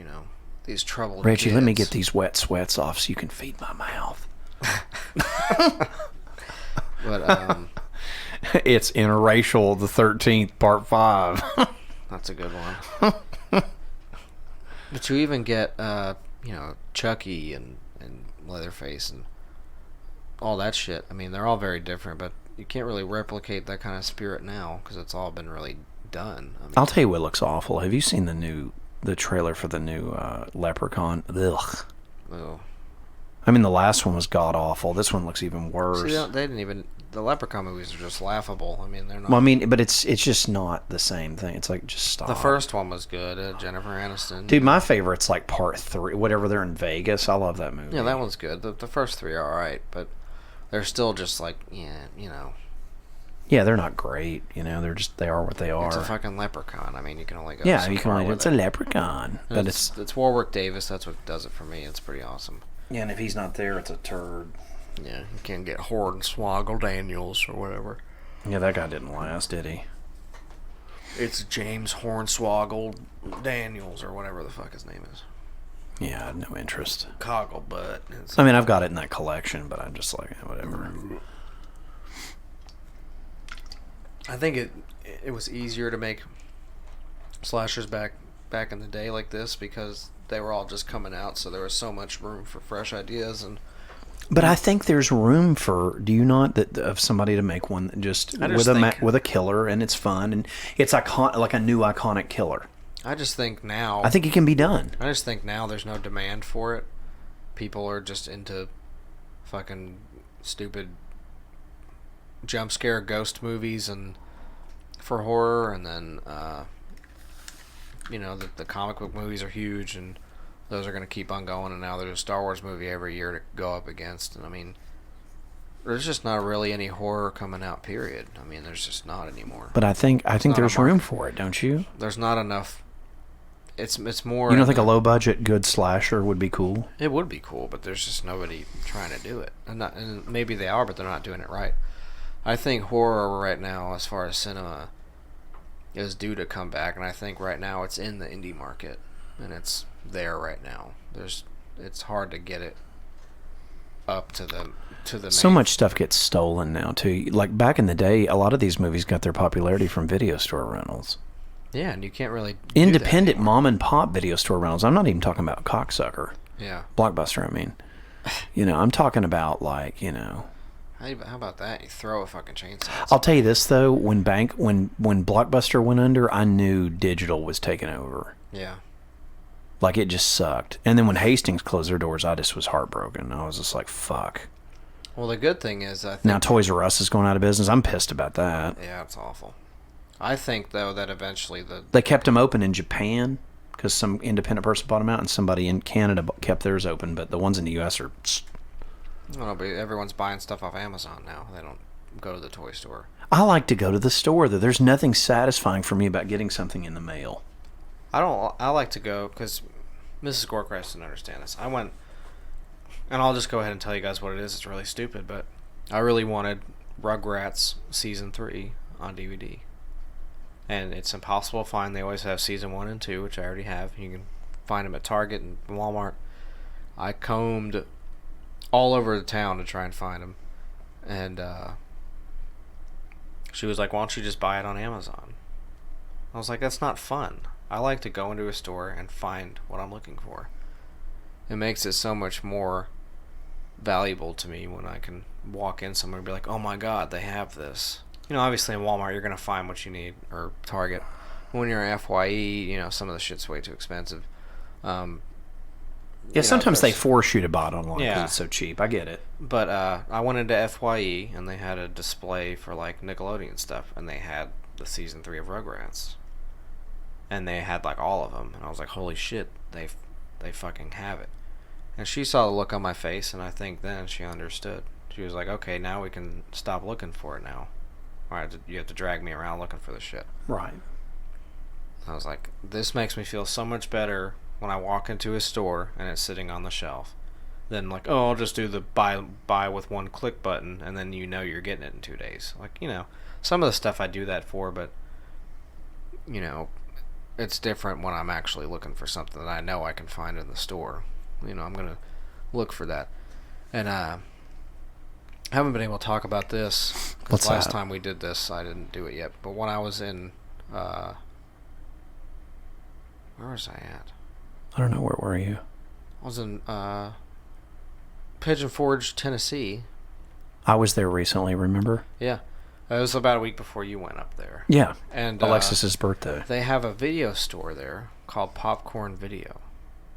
these troubled Reggie, kids. let me get these wet sweats off so you can feed my mouth. But it's Interracial the 13th, Part 5. That's a good one. But you even get, Chucky and Leatherface and all that shit. I mean, they're all very different, but you can't really replicate that kind of spirit now because it's all been really done. I mean, I'll tell you what looks awful. Have you seen the trailer for the new Leprechaun? Ugh. Oh. I mean, the last one was god-awful. This one looks even worse. See, they didn't even... The Leprechaun movies are just laughable. I mean, they're not... Well, I mean, but it's just not the same thing. It's like, just stop. The first one was good. Jennifer Aniston. Dude, my favorite's like Part 3. Whatever, they're in Vegas. I love that movie. Yeah, that one's good. The first three are alright, but they're still just like, Yeah, they're not great. They are what they are. It's a fucking leprechaun. I mean, you can only go Yeah, you can only... It's a leprechaun. And But it's Warwick Davis. That's what does it for me. It's pretty awesome. Yeah, and if he's not there, it's a turd. Yeah, you can't get Hornswoggle Daniels or whatever. Yeah, that guy didn't last, did he? It's James Hornswoggle Daniels or whatever the fuck his name is. Yeah, I had no interest. Cogglebutt. I mean, I've got it in that collection, but I'm just like, whatever. I think it was easier to make slashers back in the day like this because they were all just coming out, so there was so much room for fresh ideas. But I think there's room for, do you not, of somebody to make one just with a killer, and it's fun, and it's like a new iconic killer. I just think now... I think it can be done. I just think now there's no demand for it. People are just into fucking stupid jump scare ghost movies and for horror, and then the comic book movies are huge, and those are going to keep on going, and now there's a Star Wars movie every year to go up against, and I mean, there's just not really any horror coming out, period. I mean, there's just not anymore. But I think there's room for it, don't you? There's not enough. It's more... You don't think a low-budget, good slasher would be cool? It would be cool, but there's just nobody trying to do it. And maybe they are, but they're not doing it right. I think horror right now, as far as cinema, is due to come back, and I think right now it's in the indie market, and it's there right now. It's hard to get it up to the so much stuff gets stolen now too. Like back in the day, a lot of these movies got their popularity from video store rentals. Yeah, and you can't really independent mom and pop video store rentals. I'm not even talking about Cocksucker. Yeah. Blockbuster, I mean. I'm talking about like, How about that? You throw a fucking chainsaw. I'll tell you this though, when Blockbuster went under, I knew digital was taking over. Yeah. Like it just sucked. And then when Hastings closed their doors, I just was heartbroken. I was just like, fuck. Well, the good thing is, I think now Toys R Us is going out of business. I'm pissed about that. Yeah, it's awful. I think though that eventually they kept them open in Japan because some independent person bought them out, and somebody in Canada kept theirs open. But the ones in the U.S. are. No, but everyone's buying stuff off Amazon now. They don't go to the toy store. I like to go to the store though. There's nothing satisfying for me about getting something in the mail. I like to go because Mrs. Gorkrest doesn't understand this. I went, and I'll just go ahead and tell you guys what it is. It's really stupid, but I really wanted Rugrats Season 3 on DVD. And it's impossible to find. They always have Season 1 and 2, which I already have. You can find them at Target and Walmart. I combed all over the town to try and find them. And she was like, why don't you just buy it on Amazon? I was like, that's not fun. I like to go into a store and find what I'm looking for. It makes it so much more valuable to me when I can walk in somewhere and be like, oh my god, they have this. Obviously in Walmart you're going to find what you need, or Target. When you're at FYE, some of the shit's way too expensive. Sometimes they force you to buy it online because it's so cheap. I get it. But I went into FYE and they had a display for like Nickelodeon stuff, and they had the Season 3 of Rugrats. And they had like all of them, and I was like, holy shit, they fucking have it. And she saw the look on my face, and I think then she understood. She was like, okay, now we can stop looking for it now. All right, you have to drag me around looking for the shit. Right. I was like, this makes me feel so much better when I walk into a store and it's sitting on the shelf than like, oh, I'll just do the buy with one click button, and then you know you're getting it in 2 days. Like, you know, some of the stuff I do that for, but, you know, it's different when I'm actually looking for something that I know I can find in the store. You know, I'm going to look for that. And I haven't been able to talk about this because last time we did this, I didn't do it yet. But when I was in, where was I at? I don't know, where were you? I was in Pigeon Forge, Tennessee. I was there recently, remember? Yeah. It was about a week before you went up there. Yeah. And Alexis's birthday. They have a video store there called Popcorn Video.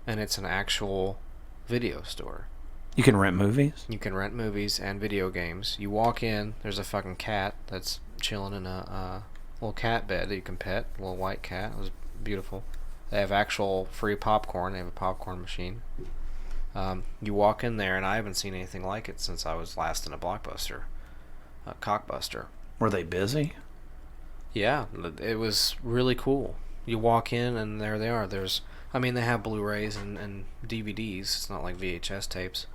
And it's an actual video store. You can rent movies? You can rent movies and video games. You walk in, there's a fucking cat that's chilling in a little cat bed that you can pet. A little white cat. It was beautiful. They have actual free popcorn. They have a popcorn machine. You walk in there, and I haven't seen anything like it since I was last in a Blockbuster. A Cockbuster. Were they busy? Yeah, it was really cool. You walk in, and there they are. They have Blu-rays and DVDs. It's not like VHS tapes.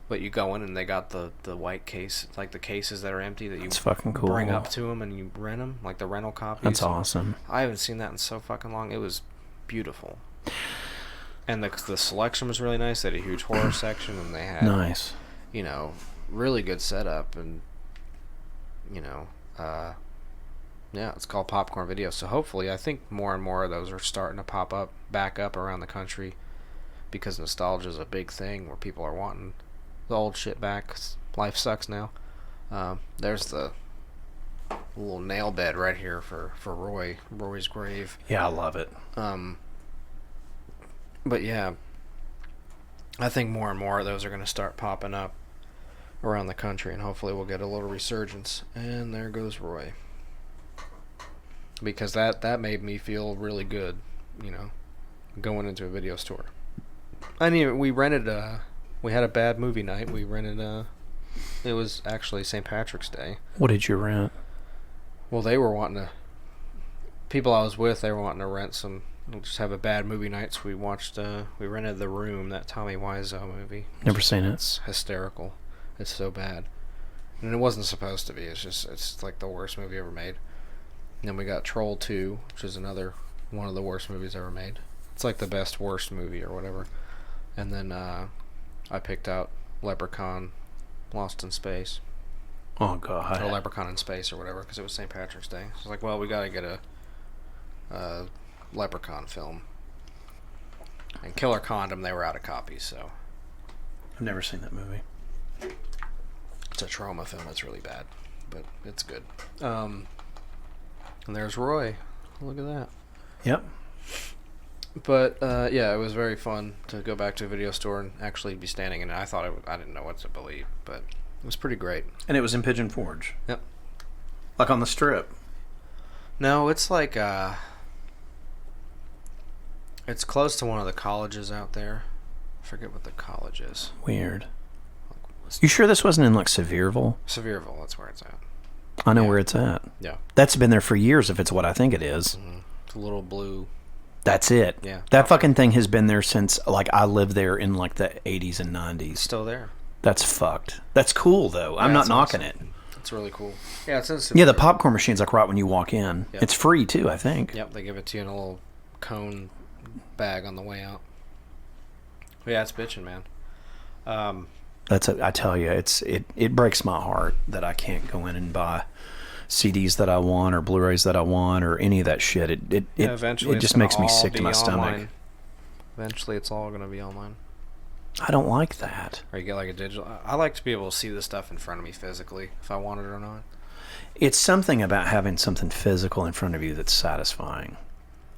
But you go in, and they got the white case, like the cases that are empty that you fucking cool. Bring up to them, and you rent them, like the rental copies. That's awesome. I haven't seen that in so fucking long. It was beautiful. And the selection was really nice. They had a huge horror section, and they had nice, you know, really good setup, and you know, yeah, it's called Popcorn Video. So hopefully, I think more and more of those are starting to pop up back up around the country because nostalgia is a big thing where people are wanting the old shit back. Life sucks now. There's the little nail bed right here for Roy's grave. Yeah, I love it. But yeah, I think more and more of those are going to start popping up around the country, and hopefully we'll get a little resurgence. And there goes Roy. Because that made me feel really good, you know, going into a video store. We rented we had a bad movie night. We rented it was actually St. Patrick's Day. What did you rent? Well, they were wanting to, people I was with, they were wanting to rent some, just have a bad movie night, so we watched, we rented The Room, that Tommy Wiseau movie. Never seen it. It's hysterical. It's so bad. And it wasn't supposed to be. It's like the worst movie ever made. And then we got Troll 2, which is another one of the worst movies ever made. It's like the best worst movie or whatever. And then I picked out Leprechaun Lost in Space. Oh, God. Or Leprechaun in Space or whatever, because it was St. Patrick's Day. So I was like, well, we got to get a Leprechaun film. And Killer Condom, they were out of copies, so. I've never seen that movie. It's a trauma film. It's really bad, but it's good. And there's Roy. Look at that. Yep. But yeah, it was very fun to go back to a video store and actually be standing in it. I didn't know what to believe, but it was pretty great. And it was in Pigeon Forge. Yep. Like on the Strip. No, it's like it's close to one of the colleges out there. I forget what the college is. Weird. You sure this wasn't in like Sevierville? Sevierville, that's where it's at. I know where it's at. Yeah. That's been there for years if it's what I think it is. Mm-hmm. It's a little blue. That's it. Yeah. That fucking thing has been there since like I lived there in like the 80s and 90s. It's still there. That's fucked. That's cool though. Yeah, I'm not knocking awesome. it. It's really cool. Yeah, it's in Yeah, the popcorn machine's like right when you walk in. Yep. It's free too, I think. Yep, they give it to you in a little cone bag on the way out. But yeah, it's bitching, man. I tell you, it breaks my heart that I can't go in and buy CDs that I want or Blu-rays that I want or any of that shit. It just makes me sick to my stomach. Eventually, it's all going to be online. I don't like that. Or you get like a digital. I like to be able to see the stuff in front of me physically, if I want it or not. It's something about having something physical in front of you that's satisfying.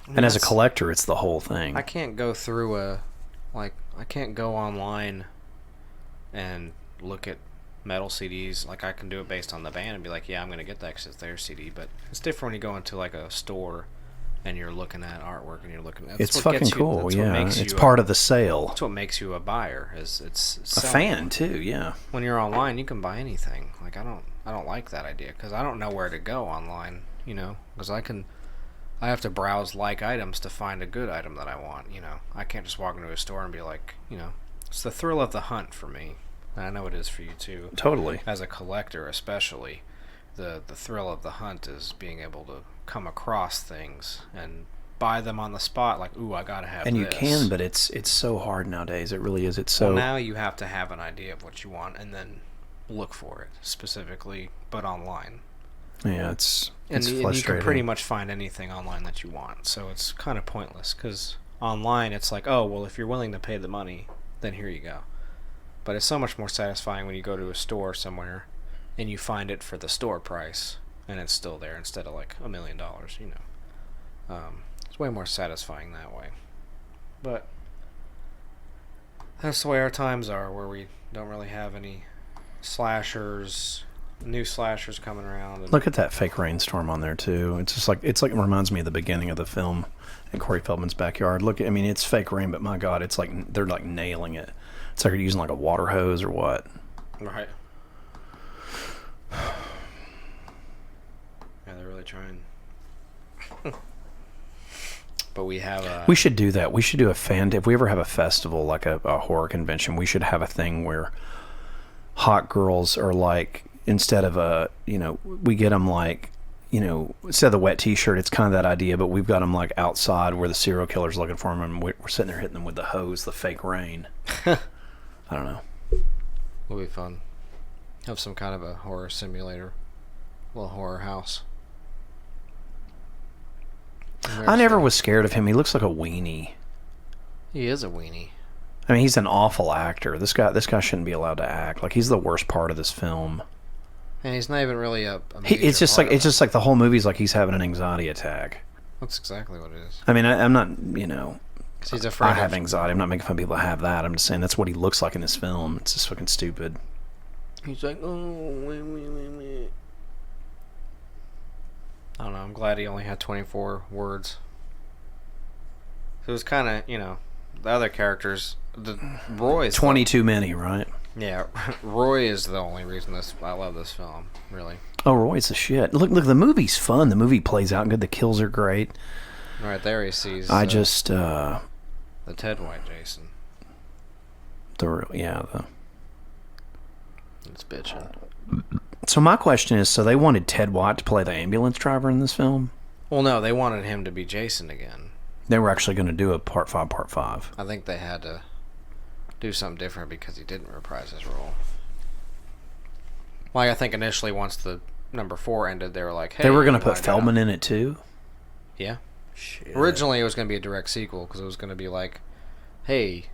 And as a collector, it's the whole thing. I can't go through I can't go online and look at metal CDs. Like, I can do it based on the band and be like, yeah, I'm going to get that because it's their CD. But it's different when you go into like a store and you're looking at artwork and you're looking at it's fucking cool. Yeah, it's part of the sale. That's what makes you a buyer. Is it's a fan too. Yeah. When you're online, you can buy anything. Like I don't like that idea because I don't know where to go online. You know, because I have to browse like items to find a good item that I want. You know, I can't just walk into a store and be like, you know, it's the thrill of the hunt for me. And I know it is for you too. Totally. As a collector, especially, the thrill of the hunt is being able to come across things and buy them on the spot. Like, ooh, I gotta have. And this. you can, but it's so hard nowadays. It really is. It's so. Well, now you have to have an idea of what you want and then look for it specifically, but online. Yeah, it's frustrating. And you can pretty much find anything online that you want. So it's kind of pointless because online it's like, oh, well, if you're willing to pay the money, then here you go. But it's so much more satisfying when you go to a store somewhere and you find it for the store price and it's still there instead of like $1 million, you know. It's way more satisfying that way. But that's the way our times are, where we don't really have any new slashers coming around. And look at that fake rainstorm on there too. It's just like it reminds me of the beginning of the film in Corey Feldman's backyard. Look, I mean, it's fake rain, but my God, it's like they're like nailing it. It's like they're using like a water hose or what. Right. Yeah, they're really trying. But we have we should do that. We should do if we ever have a festival, like a horror convention, we should have a thing where hot girls are like, instead of we get them like, you know, instead of the wet t-shirt, it's kind of that idea, but we've got them like outside where the serial killer's looking for them, and we're sitting there hitting them with the hose, the fake rain. I don't know. It'll be fun. Have some kind of a horror simulator, little horror house. I never was scared of him. He looks like a weenie. He is a weenie. I mean, he's an awful actor. This guy shouldn't be allowed to act. Like, he's the worst part of this film. And he's not even really it's just like the whole movie's like he's having an anxiety attack. That's exactly what it is. I mean, I'm not, you know, 'cause he's afraid I have anxiety. I'm not making fun of people that have that. I'm just saying that's what he looks like in this film. It's just fucking stupid. He's like, oh, wait. I don't know. I'm glad he only had 24 words. So it was kind of, you know, the other characters. Roy's 22 many, right? Yeah, Roy is the only reason I love this film, really. Oh, Roy's the shit. Look, the movie's fun. The movie plays out good. The kills are great. Right there, he sees. The Ted White Jason. It's bitching. So my question is, so they wanted Ted White to play the ambulance driver in this film? Well, no, they wanted him to be Jason again. They were actually going to do a part 5. I think they had to do something different because he didn't reprise his role. Like, I think initially once the number 4 ended, they were like, hey... They were going to put Feldman in it too? Yeah. Shit. Originally, it was going to be a direct sequel because it was going to be like, hey,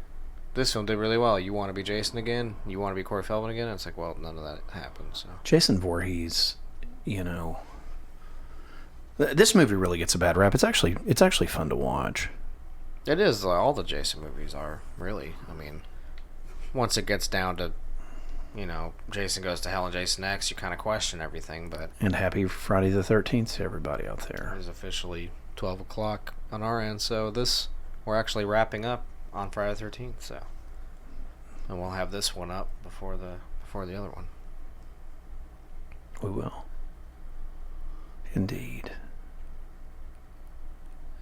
this film did really well. You want to be Jason again? You want to be Corey Feldman again? And it's like, well, none of that happened. So Jason Voorhees, you know... This movie really gets a bad rap. It's actually fun to watch. It is. All the Jason movies are, really. I mean, once it gets down to, you know, Jason Goes to Hell and Jason X, you kind of question everything, but... And happy Friday the 13th to everybody out there. It is officially 12 o'clock on our end, so we're actually wrapping up on Friday the 13th, so... And we'll have this one up before the other one. We will. Indeed.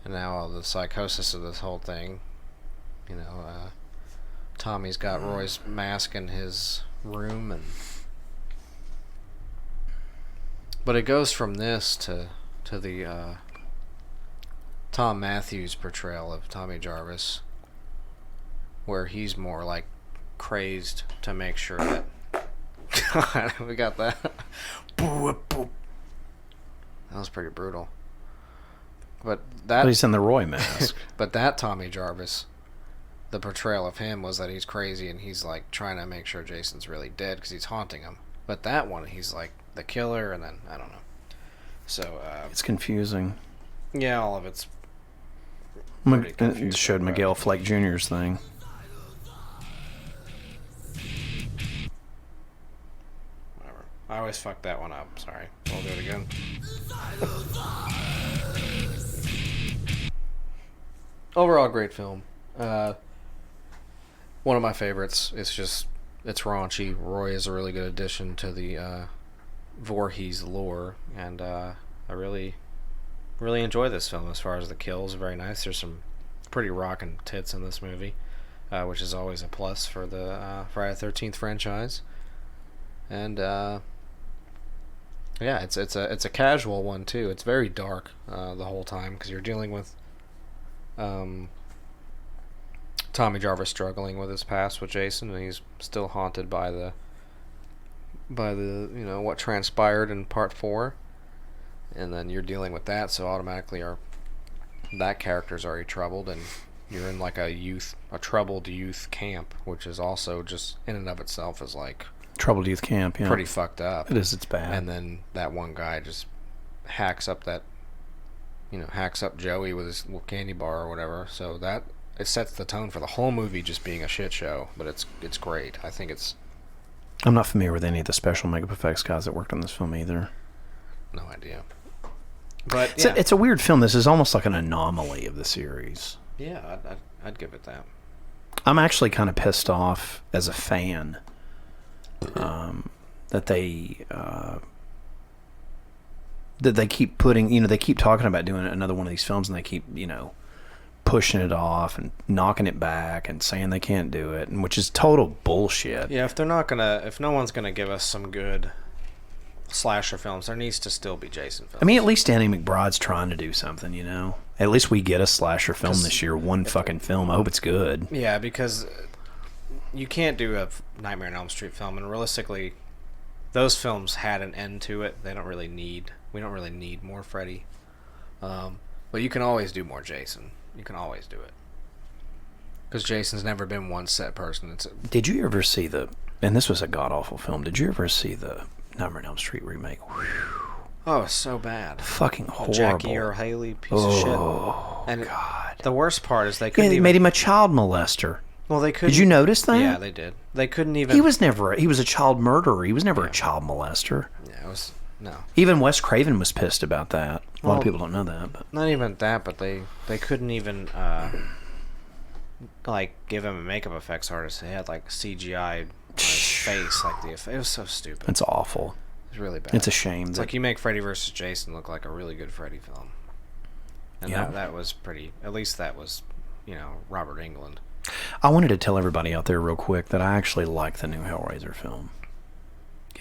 And now the psychosis of this whole thing, you know, Tommy's got Roy's mask in his room, but it goes from this to the Tom Matthews portrayal of Tommy Jarvis, where he's more like crazed to make sure that God, we got that. That was pretty brutal. But he's in the Roy mask. But that Tommy Jarvis, the portrayal of him was that he's crazy and he's like trying to make sure Jason's really dead because he's haunting him. But that one, he's like the killer, and then I don't know. So it's confusing. Yeah, all of it's. It showed Miguel Flake Jr.'s thing. Whatever. I always fuck that one up. Sorry. We'll do it again. overall, great film. One of my favorites. It's raunchy. Roy is a really good addition to the Voorhees lore, and I really enjoy this film. As far as the kills, very nice. There's some pretty rockin' tits in this movie, which is always a plus for the Friday the 13th franchise. And yeah, it's a casual one too. It's very dark the whole time because you're dealing with Tommy Jarvis struggling with his past with Jason, and he's still haunted by the what transpired in part 4, and then you're dealing with that, so automatically that character's already troubled, and you're in like a troubled youth camp, which is also just in and of itself is like troubled youth camp, yeah, pretty fucked up. It is. It's bad. And then that one guy just hacks up Joey with his candy bar or whatever, so that it sets the tone for the whole movie just being a shit show, but it's great. I think it's... I'm not familiar with any of the special makeup effects guys that worked on this film either. No idea. But it's a weird film. This is almost like an anomaly of the series. Yeah, I'd give it that. I'm actually kind of pissed off as a fan that they keep putting, they keep talking about doing another one of these films, and they keep, pushing it off and knocking it back and saying they can't do it, and which is total bullshit. Yeah, if no one's gonna give us some good slasher films, there needs to still be Jason films. I mean, at least Danny McBride's trying to do something, At least we get a slasher film this year, one fucking film. I hope it's good. Yeah, because you can't do a Nightmare on Elm Street film, and realistically, those films had an end to it. We don't really need more Freddy. But you can always do more Jason. You can always do it. Because Jason's never been one set person. Did you ever see and this was a god-awful film, did you ever see the Nightmare on Elm Street remake? Whew. Oh, it's so bad. Fucking horrible. Jackie Earle Haley piece of shit. And God. The worst part is they made him a child molester. Well, they couldn't... Did you notice that? Yeah, they did. They couldn't even... He was a child murderer. He was never a child molester. Yeah, it was... No. Even Wes Craven was pissed about that. A lot of people don't know that. But. Not even that, but they couldn't even give him a makeup effects artist. They had like CGI on his face, it was so stupid. It's awful. It's really bad. It's a shame. It's like you make Freddy vs. Jason look like a really good Freddy film. And that was pretty... At least that was, Robert Englund. I wanted to tell everybody out there real quick that I actually like the new Hellraiser film.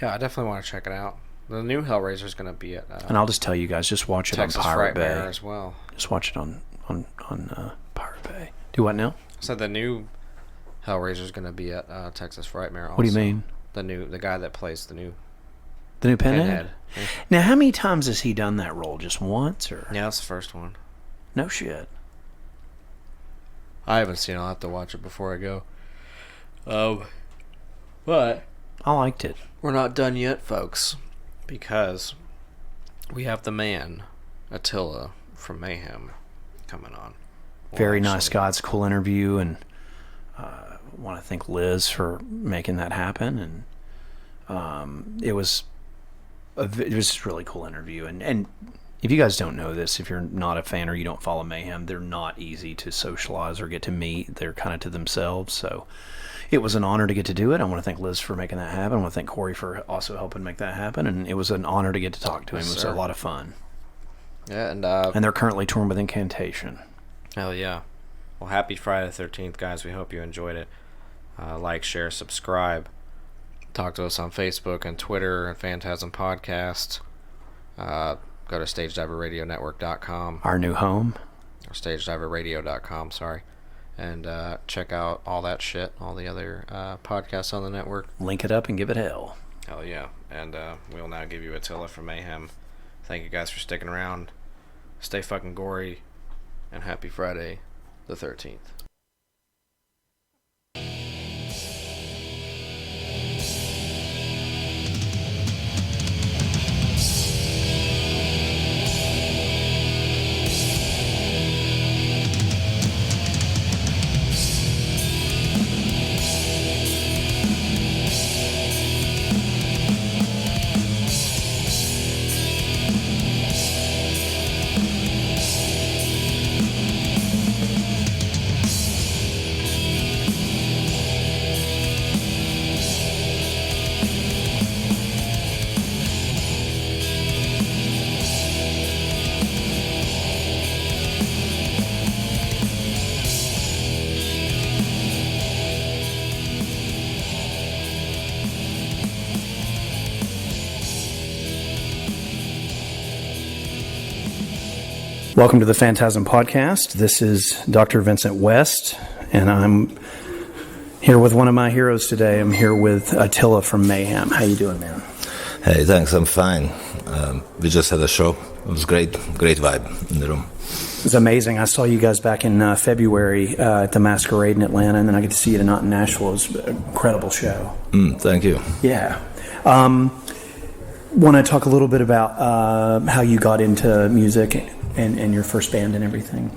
Yeah, I definitely want to check it out. The new Hellraiser is going to be at... and I'll just tell you guys, just watch it Texas on Pirate Bay. As well. Just watch it on Pirate Bay. Do what now? So the new Hellraiser is going to be at Texas Frightmare also. What do you mean? The guy that plays the new Pinhead? Yeah. Now, how many times has he done that role? Just once? Or? Yeah, that's the first one. No shit. I haven't seen it. I'll have to watch it before I go. But... I liked it. We're not done yet, folks. Because we have the man, Attila, from Mayhem, coming on. Very nice guy. It's a cool interview, and want to thank Liz for making that happen. And it was a really cool interview. And if you guys don't know this, if you're not a fan or you don't follow Mayhem, they're not easy to socialize or get to meet. They're kind of to themselves, so... It was an honor to get to do it. I want to thank Liz for making that happen. I want to thank Corey for also helping make that happen. And it was an honor to get to talk to him. It was a lot of fun. Yeah, and they're currently touring with Incantation. Hell yeah. Well, happy Friday the 13th, guys. We hope you enjoyed it. Like, share, subscribe. Talk to us on Facebook and Twitter and Phantasm Podcast. Go to StagediverRadioNetwork.com. Our new home. Or StagediverRadio.com, sorry. And check out all that shit, all the other podcasts on the network. Link it up and give it hell. Hell yeah. And we'll now give you Attila from Mayhem. Thank you guys for sticking around. Stay fucking gory. And happy Friday the 13th. Welcome to the Phantasm Podcast. This is Dr. Vincent West, and I'm here with one of my heroes today. I'm here with Attila from Mayhem. How you doing, man? Hey, thanks, I'm fine. We just had a show. It was great vibe in the room. It's amazing. I saw you guys back in February at the Masquerade in Atlanta, and then I get to see you tonight in Nashville. It was an incredible show. Thank you. Yeah. Want to talk a little bit about how you got into music and your first band and everything?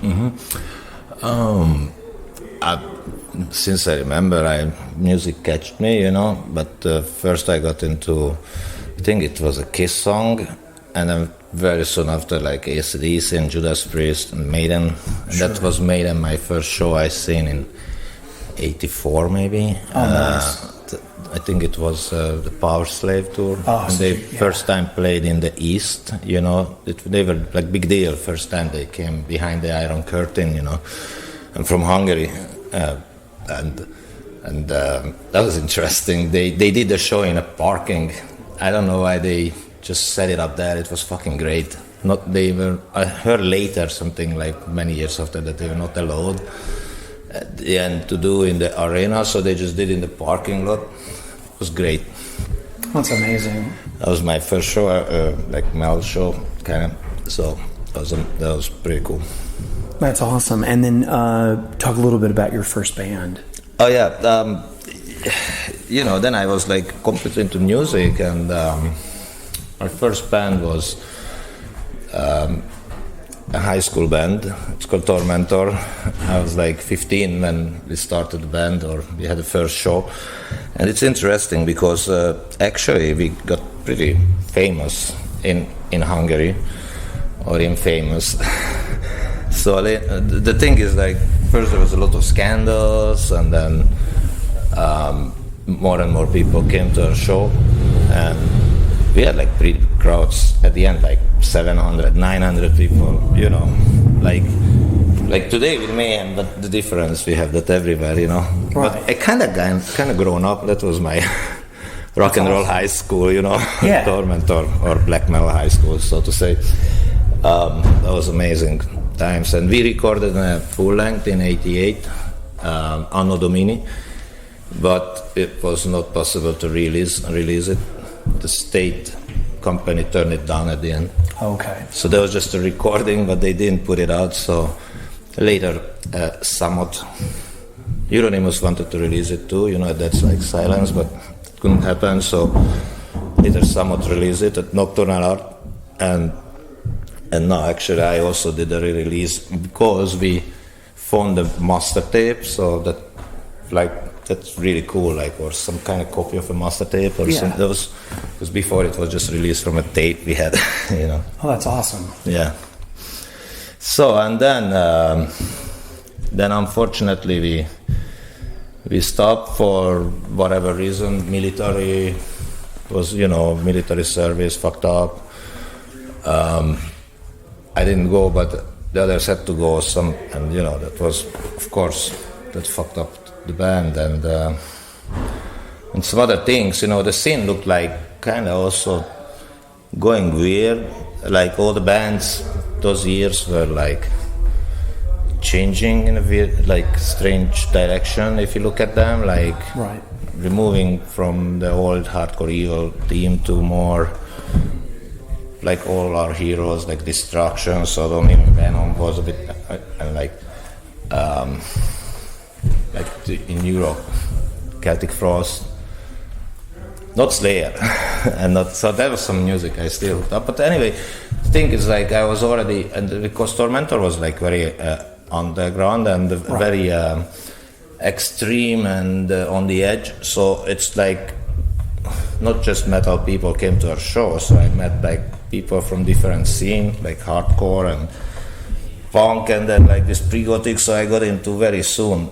Since I remember, music catched me, but first I got into, I think it was a Kiss song, and then very soon after, like AC/DC and Judas Priest and Maiden. And Sure. That was Maiden, my first show I seen in 84 maybe. Oh, nice. I think it was the Power Slave tour. Oh, and they first time played in the East, they were like big deal. First time they came behind the Iron Curtain, I'm from Hungary, and that was interesting. They did the show in a parking. I don't know why they just set it up there. It was fucking great. I heard later something like many years after that they were not allowed at the end to do in the arena, so they just did in the parking lot. It was great. That's amazing. That was my first show, like Mel show, kind of. So that was pretty cool. That's awesome. And then talk a little bit about your first band. Oh yeah, then I was like completely into music, and my first band was a high school band. It's called Tormentor. I was like 15 when we started the band, or we had the first show. And it's interesting because actually we got pretty famous in Hungary, or infamous. So the thing is, like, first there was a lot of scandals, and then more and more people came to our show, and we had like pretty crowds at the end, like 700, 900 people, like today with Mayhem, but the difference we have that everywhere, Right. But I kind of grown up. That was my rock and roll high school, Yeah. Tormentor, or black metal high school, so to say. That was amazing times, and we recorded a full length in '88, Anno Domini, but it was not possible to release it. The state company turned it down at the end. Okay. So there was just a recording, but they didn't put it out. So later, somewhat, Euronymous wanted to release it too. That's like Silence, but it couldn't happen. So later, somewhat released it at Nocturnal Art, and now actually I also did a re-release because we found the master tape. So that's really cool, or some kind of copy of a master tape or something. Because before it was just released from a tape we had, Oh, that's awesome. Yeah. So, and then unfortunately we stopped for whatever reason. Military service fucked up. I didn't go, but the others had to go. And that was, of course, that fucked up the band, and some other things. The scene looked like kind of also going weird. Like all the bands those years were like changing in a weird, like strange direction. If you look at them, like Right. removing from the old hardcore evil theme to more like all our heroes, like Destruction, Sodom, even Venom was a bit, and like in Europe, Celtic Frost, not Slayer, and not, so there was some music I still hooked up. But anyway, the thing is, like, I was already, and because Tormentor was like very underground and very extreme and on the edge, so it's like not just metal people came to our show, so I met like people from different scenes, like hardcore and punk, and then like this pre-gothic, so I got into very soon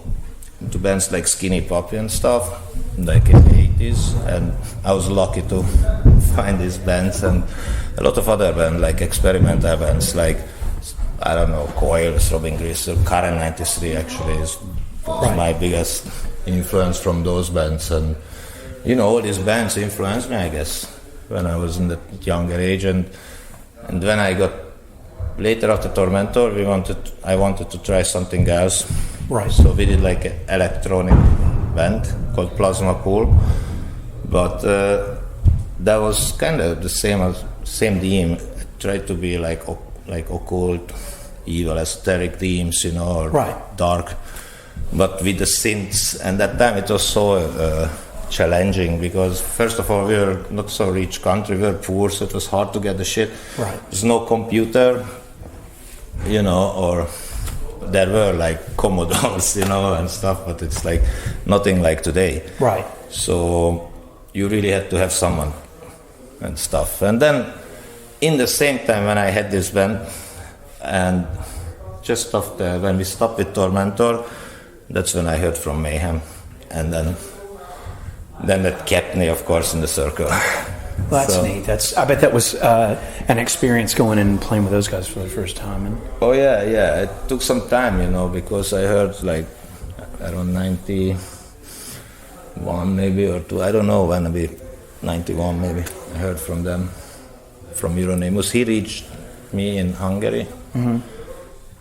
into bands like Skinny Puppy and stuff, like in the 80s, and I was lucky to find these bands and a lot of other bands, like experimental bands, like, I don't know, Coil, Throbbing Gristle, Karen 93 actually was my biggest influence from those bands, and all these bands influenced me, I guess, when I was in the younger age, and when I got later after Tormentor, I wanted to try something else. Right. So we did like an electronic band called Plasma Pool, but that was kind of the same theme. I tried to be like occult, evil, esoteric themes, or dark, but with the synths. And that time it was so challenging because first of all we were not so rich country, we were poor, so it was hard to get the shit. Right. There's no computer, or there were like Commodores, and stuff, but it's like nothing like today. Right. So you really had to have someone and stuff. And then in the same time when I had this band, and just after when we stopped with Tormentor, that's when I heard from Mayhem, and then that kept me, of course, in the circle. Well, that's neat. I bet that was an experience going in and playing with those guys for the first time. And oh yeah, it took some time, because I heard like around 91 maybe or 2. I don't know when, maybe 91 maybe. I heard from them, from Euronymous. He reached me in Hungary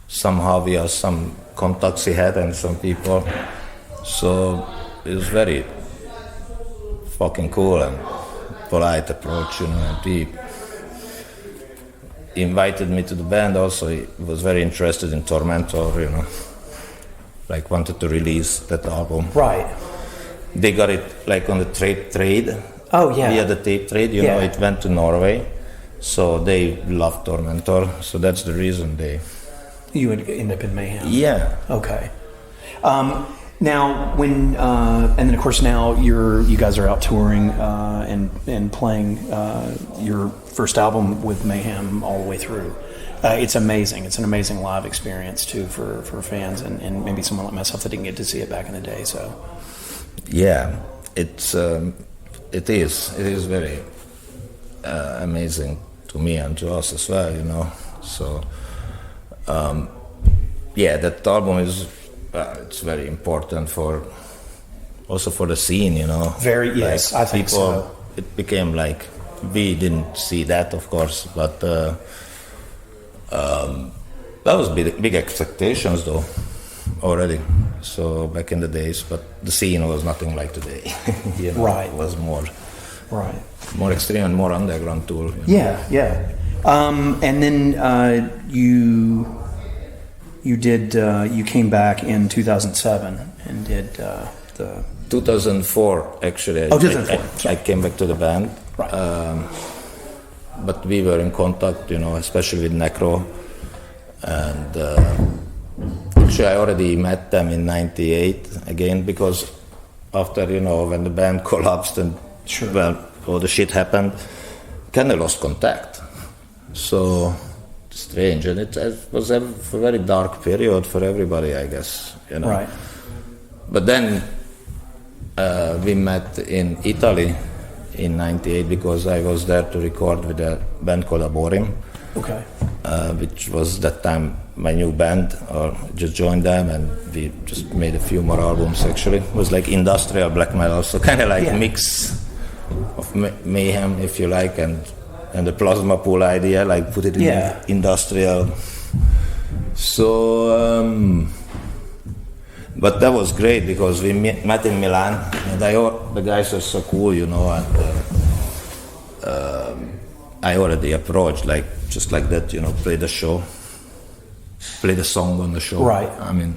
somehow via some contacts he had and some people. So it was very fucking cool and polite approach, and he invited me to the band also. He was very interested in Tormentor, like wanted to release that album. Right. They got it like on the trade. Oh yeah. Via the tape trade, it went to Norway. So they loved Tormentor, so that's the reason You would end up in Mayhem. Yeah. Okay. Now, when and then of course now you guys are out touring and playing your first album with Mayhem all the way through. It's amazing. It's an amazing live experience too for fans and maybe someone like myself that didn't get to see it back in the day. So. Yeah, it is very amazing to me and to us as well. So. That album is. It's very important also for the scene, Very, yes, I think people, so. It became like, we didn't see that, of course, but that was big expectations, though, already. So back in the days, but the scene was nothing like today. Right. It was more extreme and more underground tool. Yeah. And then you came back in 2007 and did the 2004 actually. 2004. I came back to the band, right. But we were in contact, especially with Necro, and actually I already met them in '98 again, because after when the band collapsed and all the shit happened, kind of lost contact. So. Strange, and it was a very dark period for everybody, I guess. Right. But then we met in Italy in '98 because I was there to record with a band called Aborim. Okay. Which was that time my new band, or just joined them, and we just made a few more albums. Actually, it was like industrial black metal, so kind of like a mix of Mayhem, if you like, and the Plasma Pool idea, like put it in industrial. So, but that was great because we met in Milan, and the guys are so cool, and I already approached, like just like that, play the song on the show. Right. I mean,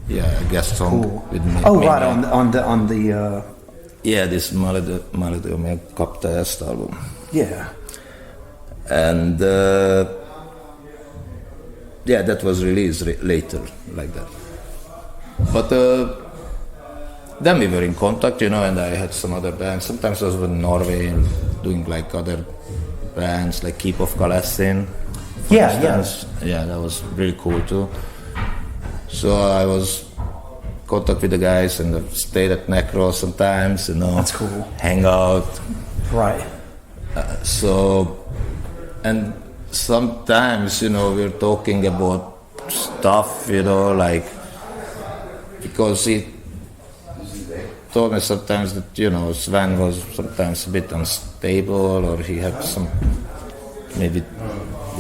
a guest song with me. Oh, right, on the. Yeah, this Malade Omega Kapta Est album. Yeah. And that was released later, like that. But then we were in contact, and I had some other bands. Sometimes I was in Norway and doing like other bands, like Keep of Kalessin. Yeah, that was really cool too. So I was in contact with the guys and I stayed at Necro sometimes, That's cool. Hang out. Right. And sometimes, we're talking about stuff, like, because he told me sometimes that, Sven was sometimes a bit unstable, or he had some maybe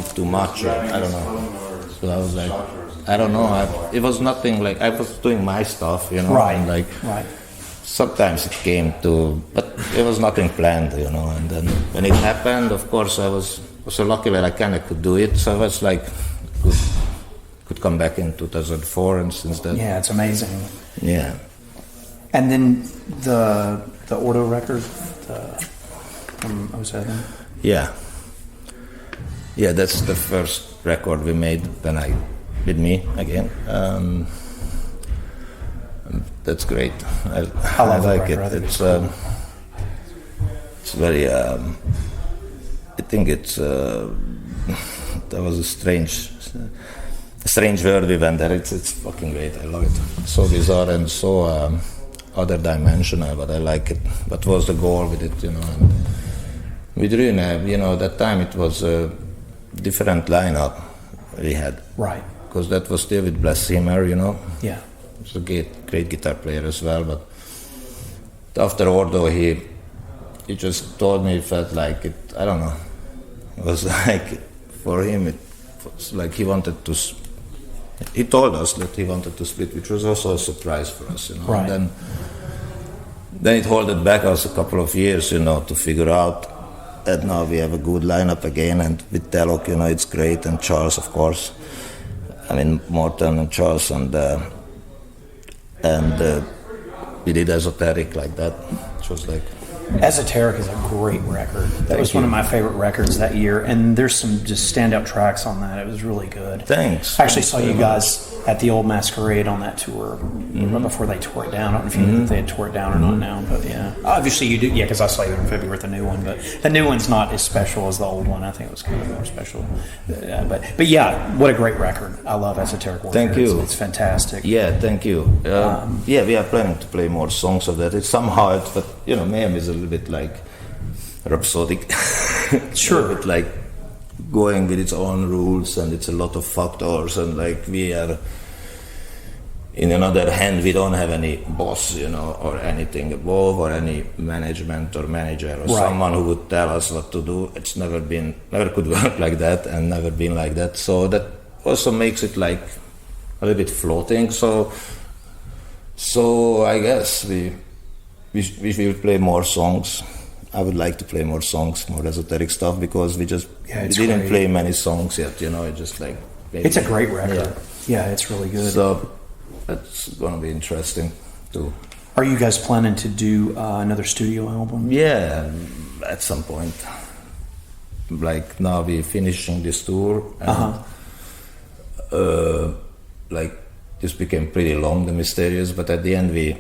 bit too much, or I don't know. So I was like, I don't know. It was nothing like I was doing my stuff, you know. Right. And like, right. Sometimes it came to, but it was nothing planned, you know. And then when it happened, of course, I was so lucky that I kind of could do it. So I was like, could come back in 2004, and since then. Yeah, it's amazing. Yeah. And then the Ordo record from 07? Yeah. Yeah, that's the first record we made with me again. That's great. I like it. It's cool. It's very. I think it's. That was a strange word we went there. It's fucking great. I love it. So bizarre and so other dimensional, but I like it. What was the goal with it, you know? And with Rune, you know, that time it was a different lineup we had. Right. Because that was still with Blasphemer, you know. Yeah. He's a great guitar player as well, but after Ordo, he just told me he felt like it. I don't know. It was like for him, it was like he wanted to. He told us that he wanted to split, which was also a surprise for us, you know. Right. And then it holded back us a couple of years, you know, to figure out that now we have a good lineup again, and with Telok, you know, it's great, and Charles, of course. I mean, Morten and Charles, and we did Esoteric like that, which was like... Esoteric is a great record. That was one of my favorite records that year, and there's some just standout tracks on that. It was really good. Thanks. I actually saw you guys at the old Masquerade on that tour before they tore it down. I don't know if you knew if they had tore it down or not now, but yeah. Obviously you do, yeah, because I saw you in February with the new one, but the new one's not as special as the old one. I think it was kind of more special. But yeah, what a great record. I love Esoteric Warfare. Thank you. It's fantastic. Yeah, thank you. Yeah, we are planning to play more songs of that. It's somehow, but you know, Mayhem is a little bit like rhapsodic. Sure. A little bit like going with its own rules, and it's a lot of factors, and like we are, in another hand, we don't have any boss, you know, or anything above, or any management or manager, or someone who would tell us what to do. It's never could work like that, and never been like that. So that also makes it like a little bit floating. So I guess we will play more songs. I would like to play more songs, more esoteric stuff, because we didn't play many songs yet, you know. It's just like it's a great record. Yeah, it's really good. So that's going to be interesting too. Are you guys planning to do another studio album? Yeah, at some point. Like now we're finishing this tour, and like this became pretty long, the Mysterious, but at the end we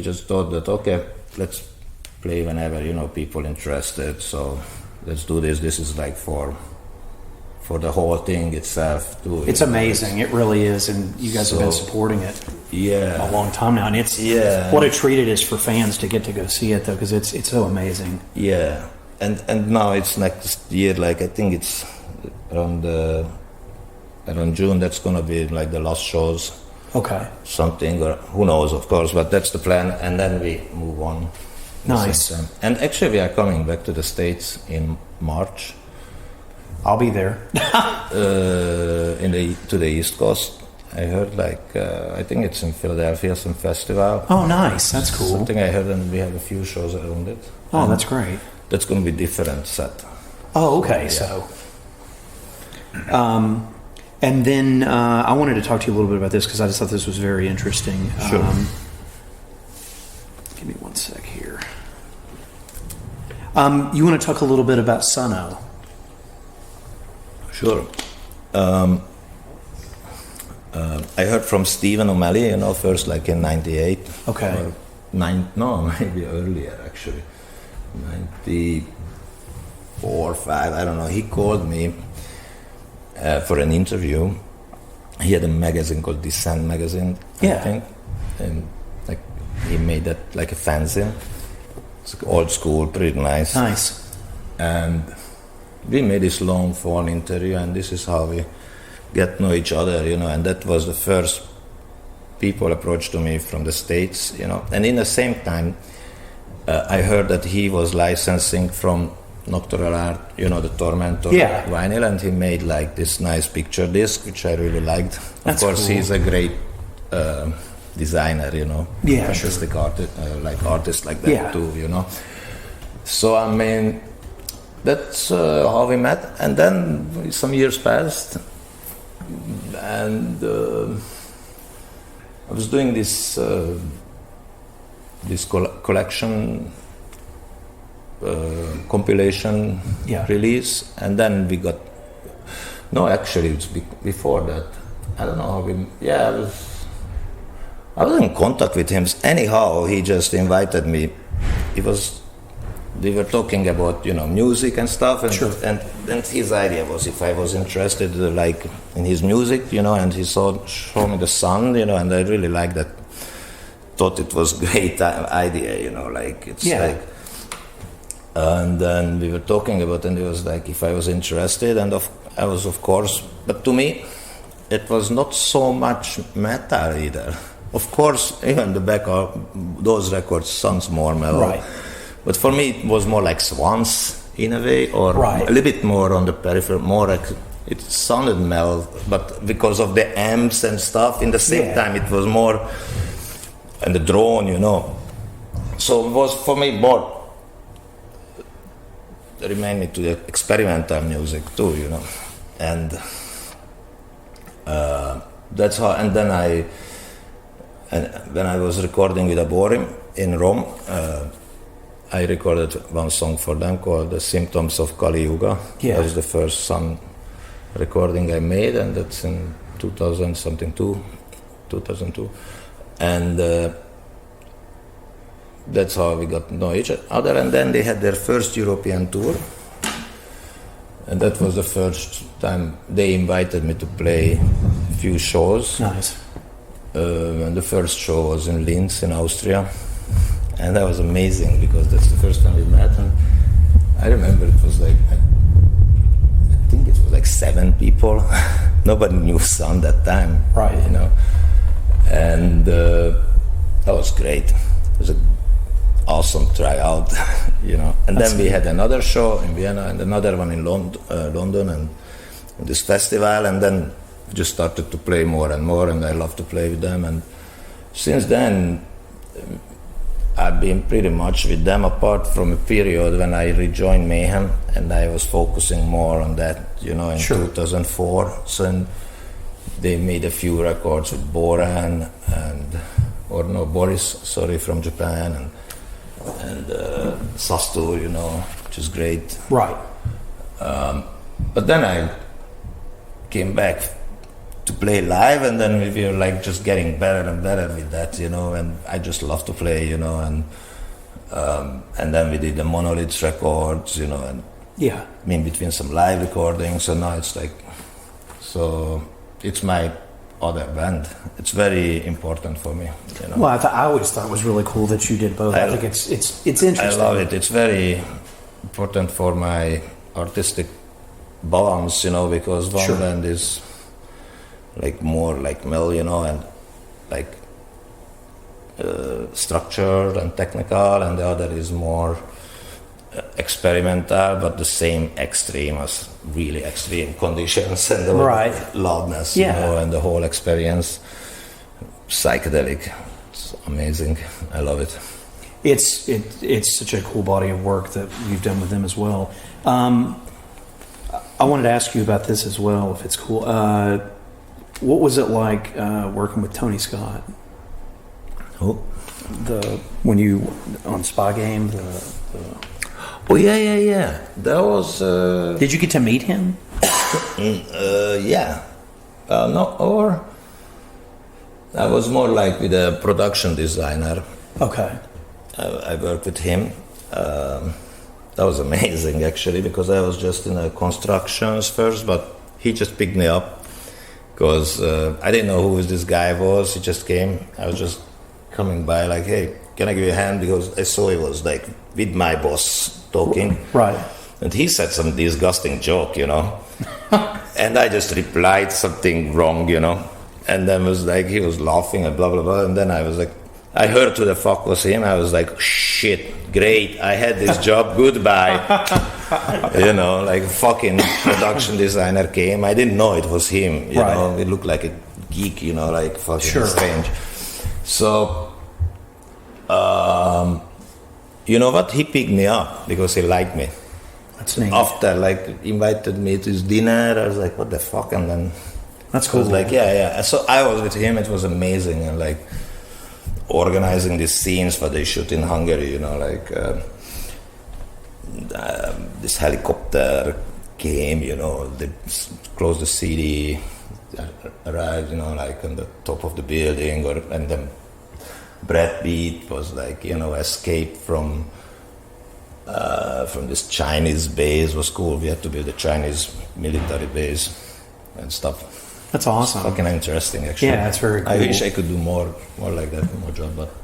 just thought that okay, let's play whenever, you know, people interested, so let's do this. This is like for the whole thing itself too. It's amazing. It really is, and you guys have been supporting it a long time now, and it's what a treat it is for fans to get to go see it, though, because it's so amazing. Yeah, and now it's next year, like I think it's around June, that's gonna be like the last shows. Okay. Something, or who knows, of course, but that's the plan, and then we move on. Nice. And actually we are coming back to the States in March. I'll be there. To the East Coast. I heard I think it's in Philadelphia, some festival. Oh, nice. That's cool. Something I heard, and we have a few shows around it. Oh, that's great. That's going to be different set. Oh, okay. Yeah. So, and then I wanted to talk to you a little bit about this, because I just thought this was very interesting. Sure. Give me one sec here. You want to talk a little bit about Suno? Sure. I heard from Stephen O'Malley, you know, first like in 98. Okay. Maybe earlier actually. 94, 5, I don't know. He called me for an interview. He had a magazine called Descent magazine, I think. And like he made that like a fanzine. It's like old school, pretty nice. Nice. And we made this long phone interview, and this is how we get to know each other, you know. And that was the first people approached to me from the States, you know. And in the same time, I heard that he was licensing from Nocturnal Art, the Tormentor vinyl, and he made like this nice picture disc, which I really liked. Of course, cool. He's a great designer, artistic artist, artist like that too, So I mean, that's how we met, and then some years passed, and I was doing this collection compilation release, and then we got. No, actually, it's before that. I don't know how I was in contact with him. Anyhow, he just invited me. They were talking about music and stuff, and his idea was if I was interested like in his music, and he showed me the Sun, and I really liked that. Thought it was great idea, like it's like. And then we were talking about, and it was like if I was interested, and I was of course, but to me, it was not so much metal either. Of course, even the back of those records sounds more mellow. Right. But for me, it was more like Swans in a way, or a little bit more on the periphery, more like it sounded mellow, but because of the amps and stuff, in the same time, it was more, and the drone, So it was for me more. Remind me to the experimental music too, and that's how. And then when I was recording with Aborim in Rome, I recorded one song for them called "The Symptoms of Kali Yuga." That was the first Sun recording I made, and that's in 2002, and. That's how we got to know each other, and then they had their first European tour, and that was the first time they invited me to play a few shows. Nice. And the first show was in Linz in Austria, and that was amazing because that's the first time we met, and I remember it was like, I think it was like 7 people. Nobody knew Sun that time, right? And that was great. It was a awesome tryout, And then we had another show in Vienna and another one in London and this festival, and then just started to play more and more, and I love to play with them. And since then, I've been pretty much with them, apart from a period when I rejoined Mayhem, and I was focusing more on that, in 2004. So they made a few records with Boris, from Japan, and Sastu, which is great. Right. But then I came back to play live, and then we were like just getting better and better with that, and I just love to play, and then we did the Monolith records, and in between some live recordings, and now it's like, so it's my other band. It's very important for me. Well, I always thought it was really cool that you did both. I think it's interesting. I love it. It's very important for my artistic balance, because one band is like more like Mel, and like structured and technical, and the other is more experimental, but the same extreme as really extreme conditions and the loudness, and the whole experience, psychedelic. It's amazing. I love it. It's such a cool body of work that you've done with them as well. I wanted to ask you about this as well, if it's cool. What was it like working with Tony Scott? Who? When you on Spa Game, Oh yeah. That was. Did you get to meet him? Yeah. No, or I was more like with a production designer. Okay. I worked with him. That was amazing, actually, because I was just in a constructions first, but he just picked me up because I didn't know who this guy was. He just came. I was just coming by, like, hey, can I give you a hand? Because I saw he was like with my boss talking. Right. And he said some disgusting joke, and I just replied something wrong, and then was like, he was laughing and blah, blah, blah. And then I was like, I heard who the fuck was him. I was like, shit, great. I had this job. Goodbye. You know, like fucking production designer came. I didn't know it was him. You know, it looked like a geek. You know, like fucking strange. So, you know what? He picked me up because he liked me. That's neat. After, like, invited me to his dinner, I was like, what the fuck? And then that's cool. I was like, yeah. So I was with him. It was amazing, and like organizing these scenes that they shoot in Hungary. You know, like this helicopter came. You know, they closed the city, arrived. You know, like on the top of the building, and then Brad Pitt was like, you know, escaped from this Chinese base. Was cool. We had to build a Chinese military base and stuff. That's awesome. It's fucking interesting, actually. Yeah, that's very cool. I wish I could do more like that, more job, but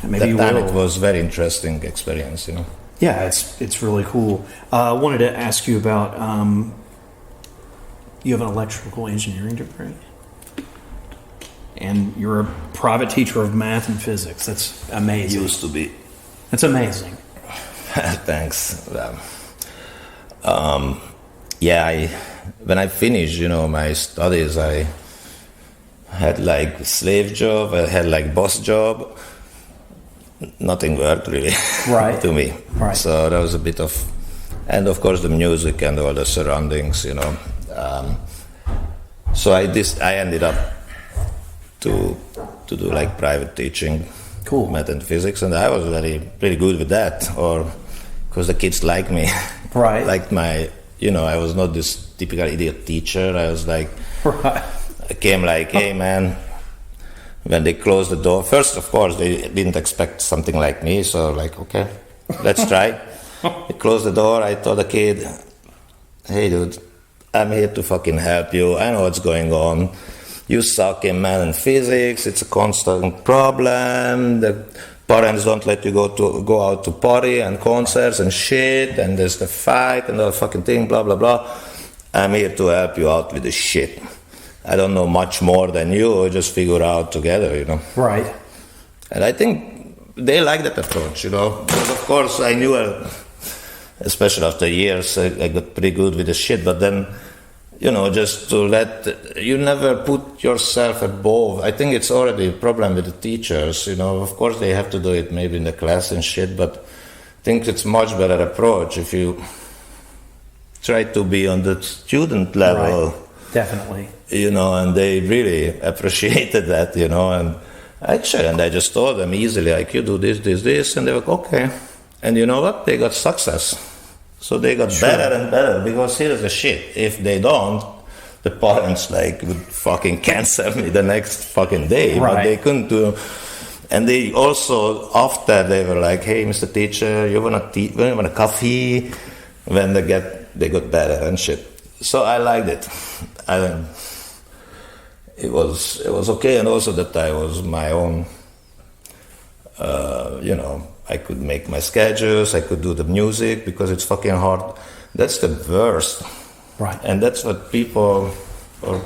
maybe that time it was very interesting experience, you know. Yeah, it's really cool. I wanted to ask you about you have an electrical engineering degree, and you're a private teacher of math and physics. That's amazing. Used to be. That's amazing. Thanks. When I finished, you know, my studies, I had like slave job, I had like boss job. Nothing worked really to me. Right. So that was a bit of, and of course the music and all the surroundings, you know. So I ended up to do like private teaching, math and physics, and I was pretty good with that, or because the kids like me, right? Like my, you know, I was not this typical idiot teacher. I was like, I came like, hey man, when they closed the door, first of course they didn't expect something like me, so like, okay, let's try. They closed the door. I told the kid, hey dude, I'm here to fucking help you. I know what's going on. You suck in math and physics. It's a constant problem. The parents don't let you go out to party and concerts and shit, and there's the fight and all fucking thing, blah blah blah. I'm here to help you out with the shit. I don't know much more than you. Just figure out together, you know. Right. And I think they like that approach, you know. Because of course I knew, especially after years, I got pretty good with the shit. But then, you know, just to you never put yourself above. I think it's already a problem with the teachers, you know. Of course they have to do it maybe in the class and shit, but I think it's much better approach if you try to be on the student level. Right. Definitely. You know, and they really appreciated that, you know, and I just told them easily, like, you do this, and they were like, okay. And you know what? They got success. So they got better and better, because here's the shit. If they don't, the parents, like, would fucking cancel me the next fucking day. Right. But they couldn't do. And they also, after, they were like, hey, Mr. Teacher, you want a coffee? When they got better and shit. So I liked it. It was okay, and also that I was my own, you know, I could make my schedules, I could do the music, because it's fucking hard. That's the worst. Right. And that's what people, or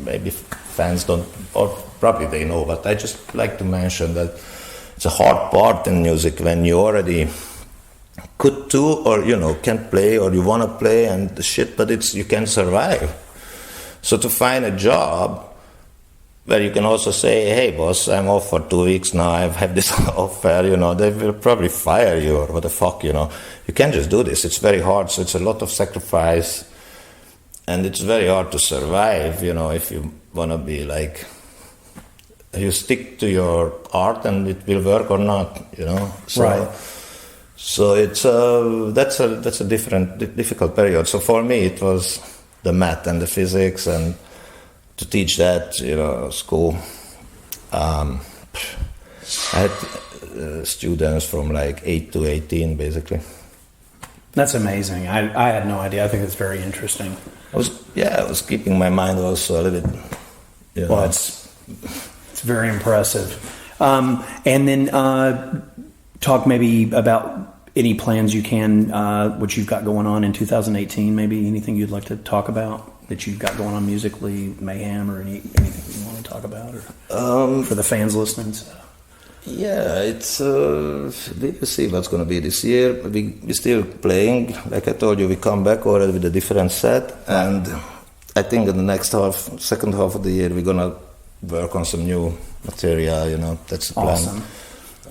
maybe fans don't, or probably they know, but I just like to mention that it's a hard part in music when you already could do, or, you know, can play, or you want to play and the shit, but you can survive. So to find a job where you can also say, hey boss, I'm off for 2 weeks now, I've had this offer, you know, they will probably fire you, or what the fuck, you know. You can't just do this. It's very hard, so it's a lot of sacrifice, and it's very hard to survive, you know, if you want to be like, you stick to your art and it will work or not, you know. So, right. So it's that's a difficult period. So for me, it was the math and the physics, and to teach that, you know, school. I had students from like 8 to 18, basically. That's amazing. I had no idea. I think it's very interesting. I was keeping my mind also a little bit. You know. Well, it's very impressive. And then talk maybe about any plans you can, what you've got going on in 2018, maybe anything you'd like to talk about that you've got going on musically, Mayhem, or anything you want to talk about, or for the fans listening. So. Yeah, it's we will see what's going to be this year. We're still playing. Like I told you, we come back already with a different set, and I think in the next second half of the year, we're going to work on some new material. You know, that's the plan. Awesome.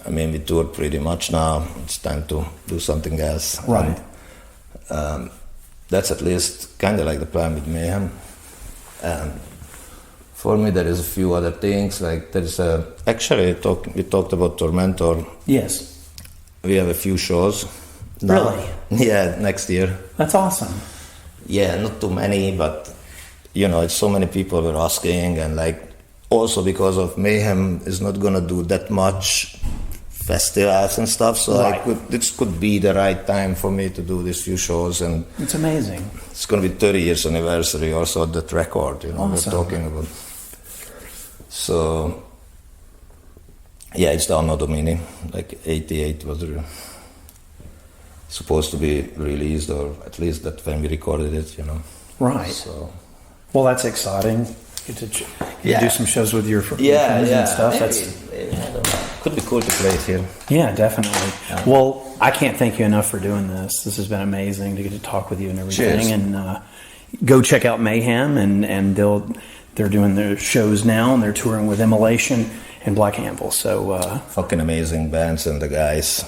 I mean, we toured pretty much now. It's time to do something else. Right. And, that's at least kind of like the plan with Mayhem. And for me, there is a few other things. Like there's actually we talked about Tormentor. Yes. We have a few shows. Now. Really? Yeah, next year. That's awesome. Yeah, not too many, but you know, it's so many people were asking, and like also because of Mayhem is not gonna do that much festivals and stuff, so right. This could be the right time for me to do these few shows, and it's amazing. It's going to be 30 years anniversary also of that record, you know, awesome. We're talking about. So, yeah, it's the Anno Domini, like 88 was supposed to be released, or at least that when we recorded it, you know. Right. So, well, that's exciting. Get to do some shows with your friends and stuff. Maybe, I don't know. Could be cool to play it here. Yeah, definitely. Well, I can't thank you enough for doing this. This has been amazing to get to talk with you and everything. Cheers. And go check out Mayhem, and they're doing their shows now, and they're touring with Immolation and Black Anvil. So fucking amazing bands and the guys.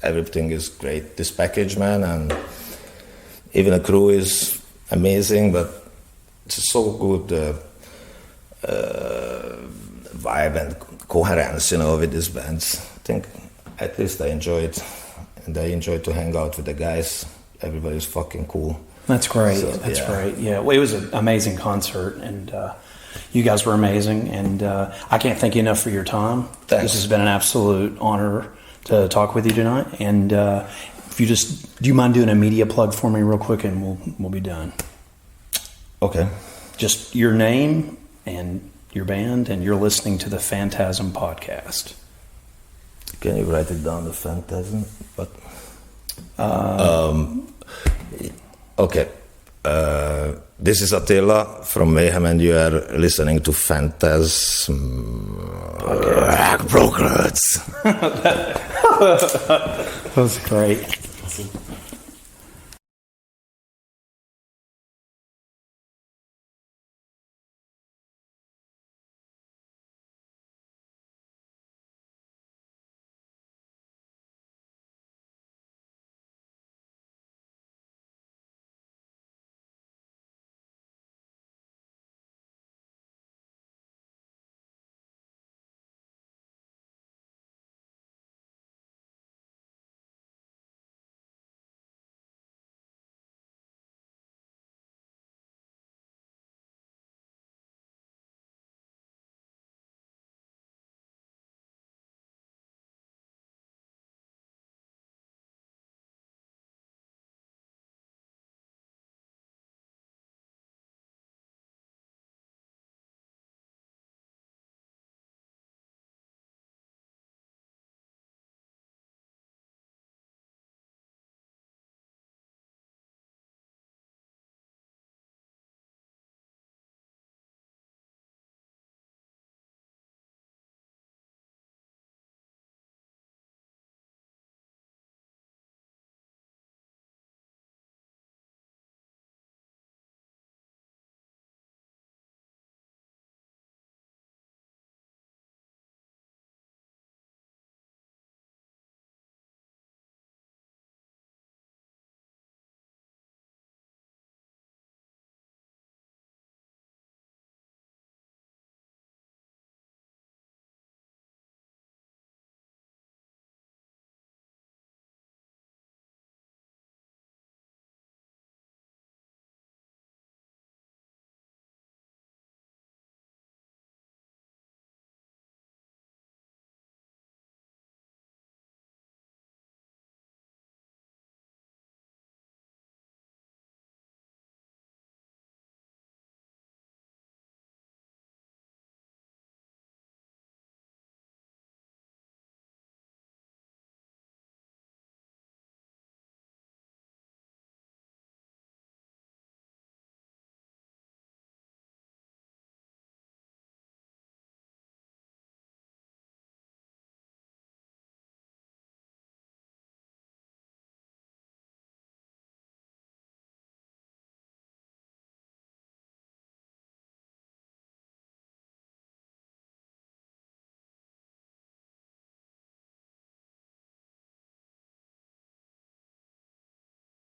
Everything is great. This package, man, and even the crew is amazing. But it's so good. Vibe and coherence, you know, with these bands. I think at least I enjoy it, and I enjoy to hang out with the guys. Everybody's fucking cool. That's great. So, That's great. Yeah, well, it was an amazing concert, and you guys were amazing. And I can't thank you enough for your time. Thanks. This has been an absolute honor to talk with you tonight. And if you do you mind doing a media plug for me real quick, and we'll be done. Okay. Just your name and your band, and you're listening to the Phantasm Podcast. Can you write it down, the Phantasm? But okay. This is Attila from Mayhem, and you are listening to Phantasm Podcast. That was great.